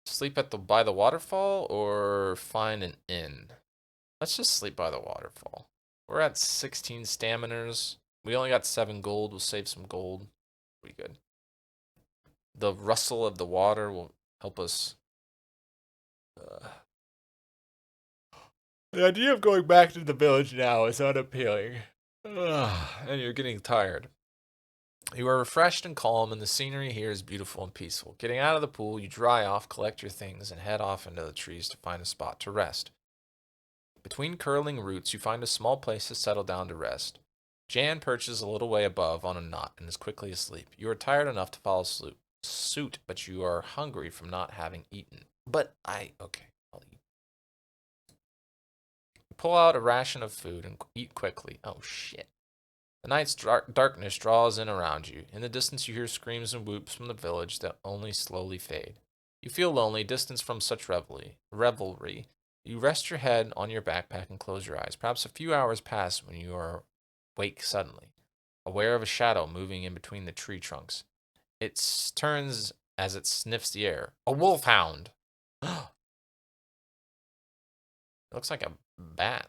Sleep by the waterfall or find an inn? Let's just sleep by the waterfall. We're at 16 staminers. We only got 7 gold. We'll save some gold. Pretty good. The rustle of the water will help us. The idea of going back to the village now is unappealing. And you're getting tired. You are refreshed and calm, and the scenery here is beautiful and peaceful. Getting out of the pool, you dry off, collect your things, and head off into the trees to find a spot to rest. Between curling roots, you find a small place to settle down to rest. Jan perches a little way above on a knot and is quickly asleep. You are tired enough to follow suit, but you are hungry from not having eaten. Okay, I'll eat. You pull out a ration of food and eat quickly. Oh, shit. The night's darkness draws in around you. In the distance, you hear screams and whoops from the village that only slowly fade. You feel lonely, distanced from such revelry. You rest your head on your backpack and close your eyes. Perhaps a few hours pass when you are wake suddenly, aware of a shadow moving in between the tree trunks. It turns as it sniffs the air. A wolfhound! It looks like a bat.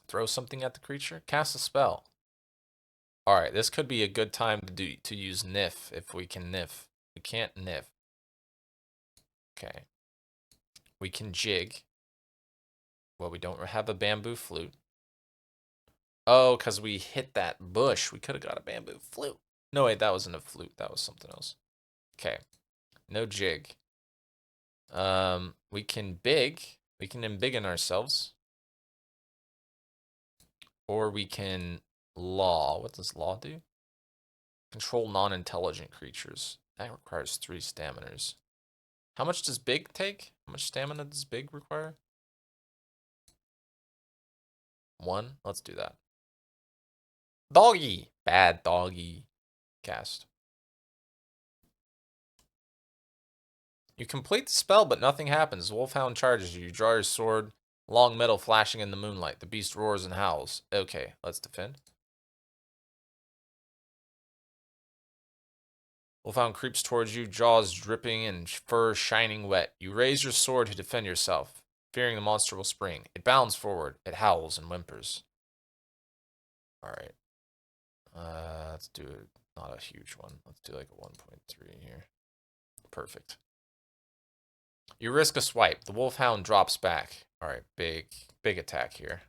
Throw something at the creature. Cast a spell. Alright, this could be a good time to use Nif if we can Nif. We can't Nif. Okay. We can jig. Well, we don't have a bamboo flute. Oh, because we hit that bush. We could have got a bamboo flute. No, wait, that wasn't a flute. That was something else. Okay. No jig. We can big. We can embiggen ourselves. Or we can law. What does law do? Control non-intelligent creatures. That requires 3 staminas. How much does big take? How much stamina does big require? 1? Let's do that. Doggy! Bad doggy. Cast. You complete the spell, but nothing happens. The wolfhound charges you. You draw your sword. Long metal flashing in the moonlight. The beast roars and howls. Okay, let's defend. Wolfhound creeps towards you, jaws dripping and fur shining wet. You raise your sword to defend yourself, fearing the monster will spring. It bounds forward. It howls and whimpers. Alright. Let's do not a huge one. Let's do like a 1.3 here. Perfect. You risk a swipe. The wolfhound drops back. Alright, big attack here.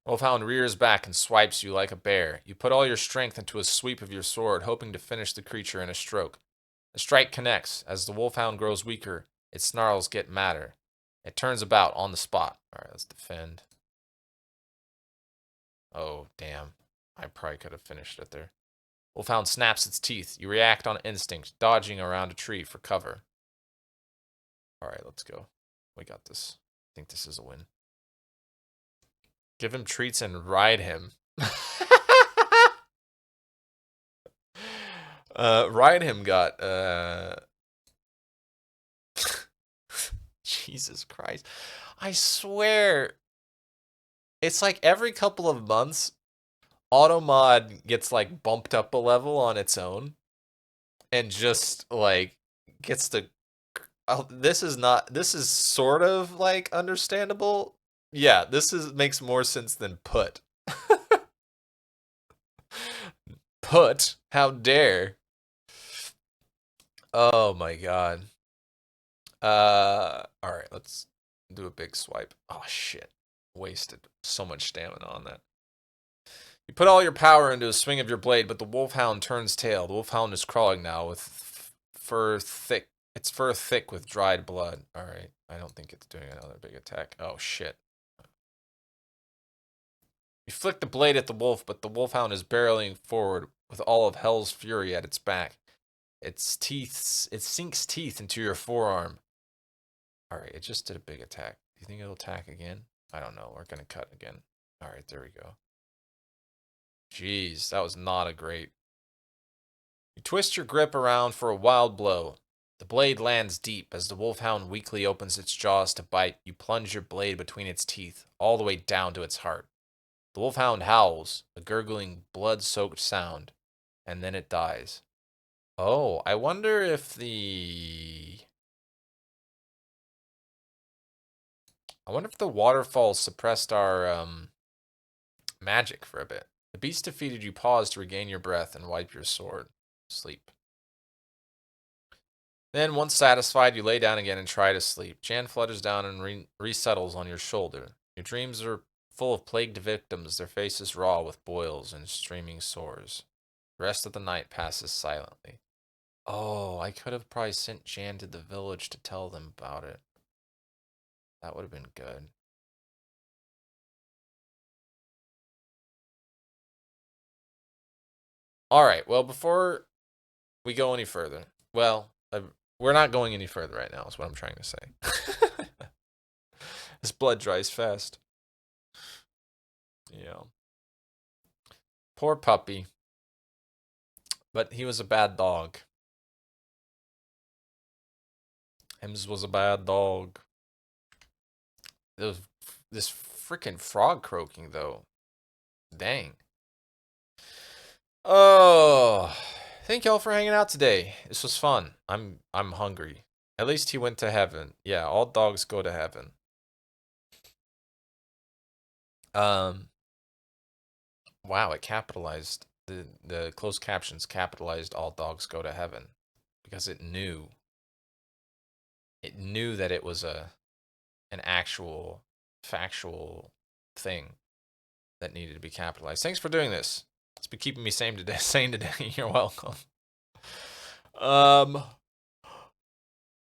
Wolfhound rears back and swipes you like a bear. You put all your strength into a sweep of your sword, hoping to finish the creature in a stroke. The strike connects. As the wolfhound grows weaker, its snarls get madder. It turns about on the spot. Alright, let's defend. Oh, damn. I probably could have finished it there. Wolfhound snaps its teeth. You react on instinct, dodging around a tree for cover. Alright, let's go. We got this. I think this is a win. Give him treats and ride him. Ride him got Jesus Christ. I swear it's like every couple of months Automod gets like bumped up a level on its own and just like gets the this is sort of like understandable. Yeah, makes more sense than put. Put? How dare? Oh my god. Alright, let's do a big swipe. Oh shit. Wasted so much stamina on that. You put all your power into a swing of your blade, but the wolfhound turns tail. The wolfhound is crawling now with fur thick. Its fur thick with dried blood. Alright, I don't think it's doing another big attack. Oh shit. You flick the blade at the wolf, but the wolfhound is barreling forward with all of hell's fury at its back. It sinks teeth into your forearm. Alright, it just did a big attack. Do you think it'll attack again? I don't know. We're gonna cut again. Alright, there we go. Jeez, that was not a great. You twist your grip around for a wild blow. The blade lands deep as the wolfhound weakly opens its jaws to bite. You plunge your blade between its teeth, all the way down to its heart. The wolfhound howls, a gurgling, blood-soaked sound, and then it dies. Oh, I wonder if the waterfall suppressed our magic for a bit. The beast defeated you. Pause to regain your breath and wipe your sword. Sleep. Then, once satisfied, you lay down again and try to sleep. Jan flutters down and resettles on your shoulder. Your dreams are full of plagued victims, their faces raw with boils and streaming sores. The rest of the night passes silently. Oh, I could have probably sent Jan to the village to tell them about it. That would have been good. Alright, well, before we go any further, well, we're not going any further right now, is what I'm trying to say. This blood dries fast. Yeah. Poor puppy. But he was a bad dog. Hims was a bad dog. This freaking frog croaking though. Dang. Oh, thank y'all for hanging out today. This was fun. I'm hungry. At least he went to heaven. Yeah, all dogs go to heaven. Wow, it capitalized the closed captions capitalized all dogs go to heaven because it knew that it was an actual factual thing that needed to be capitalized. Thanks for doing this. It's been keeping me sane today. Sane today. You're welcome.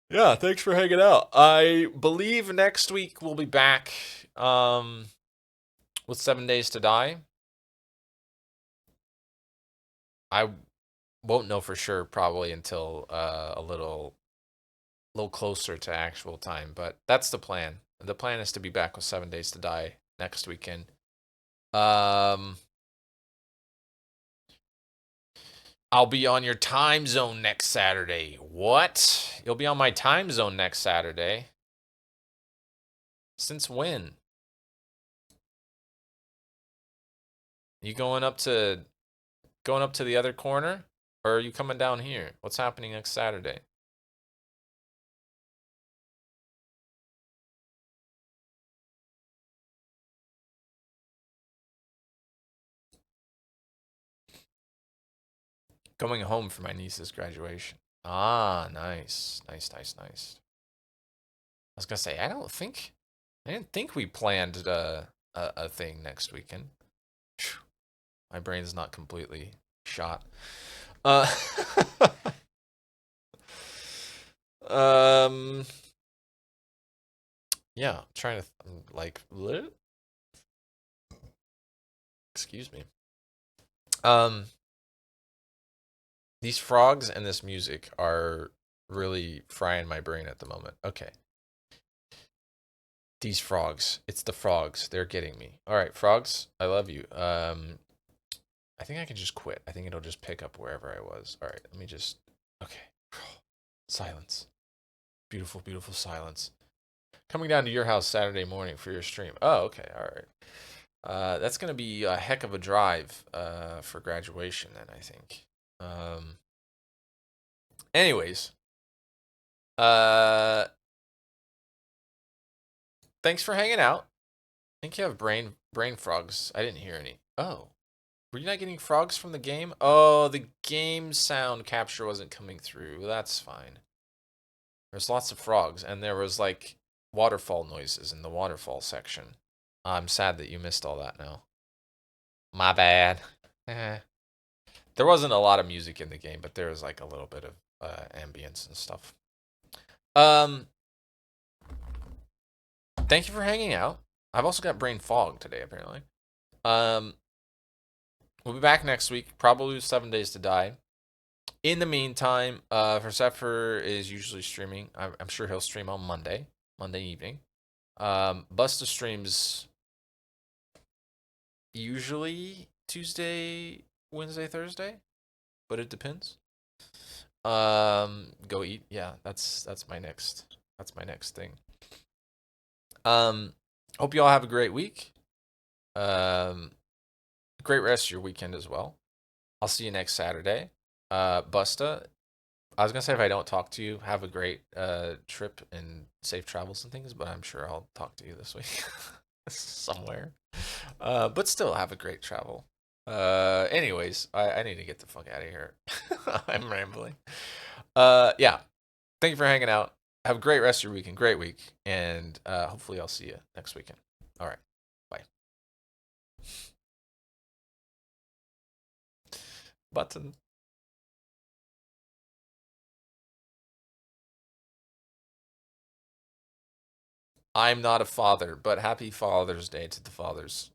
Yeah, thanks for hanging out. I believe next week we'll be back with 7 Days to Die. I won't know for sure probably until a little closer to actual time, but that's the plan. The plan is to be back with 7 Days to Die next weekend. I'll be on your time zone next Saturday. What? You'll be on my time zone next Saturday? Since when? You going up to the other corner? Or are you coming down here? What's happening next Saturday? Going home for my niece's graduation. Ah, nice. Nice, nice, nice. I was gonna say, I didn't think we planned a thing next weekend. My brain's not completely shot. Uh, um, yeah, I'm trying to like, excuse me. These frogs and this music are really frying my brain at the moment. Okay. These frogs. It's the frogs. They're getting me. All right, frogs, I love you. I think I can just quit. I think it'll just pick up wherever I was. All right, let me just. Okay. Silence. Beautiful, beautiful silence. Coming down to your house Saturday morning for your stream. Oh, okay. All right. That's gonna be a heck of a drive for graduation then, I think. Anyways, uh, thanks for hanging out. I think you have brain frogs. I didn't hear any. Oh, were you not getting frogs from the game? Oh, the game sound capture wasn't coming through. That's fine. There's lots of frogs, and there was like waterfall noises in the waterfall section. I'm sad that you missed all that now. My bad. There wasn't a lot of music in the game, but there was like a little bit of ambience and stuff. Thank you for hanging out. I've also got brain fog today, apparently. We'll be back next week, probably with 7 Days to Die. In the meantime, Zephyr is usually streaming. I'm sure he'll stream on Monday evening. Busta streams usually Tuesday, Wednesday, Thursday, but it depends. Go eat. Yeah, that's my next thing. Hope you all have a great week. Great rest of your weekend as well. I'll see you next Saturday. Busta, I was gonna say if I don't talk to you, have a great trip and safe travels and things, but I'm sure I'll talk to you this week somewhere. But still have a great travel. Anyways, I need to get the fuck out of here. I'm rambling. Yeah. Thank you for hanging out. Have a great rest of your weekend, great week, and hopefully I'll see you next weekend. All right. Bye. Button. I'm not a father, but happy Father's Day to the fathers.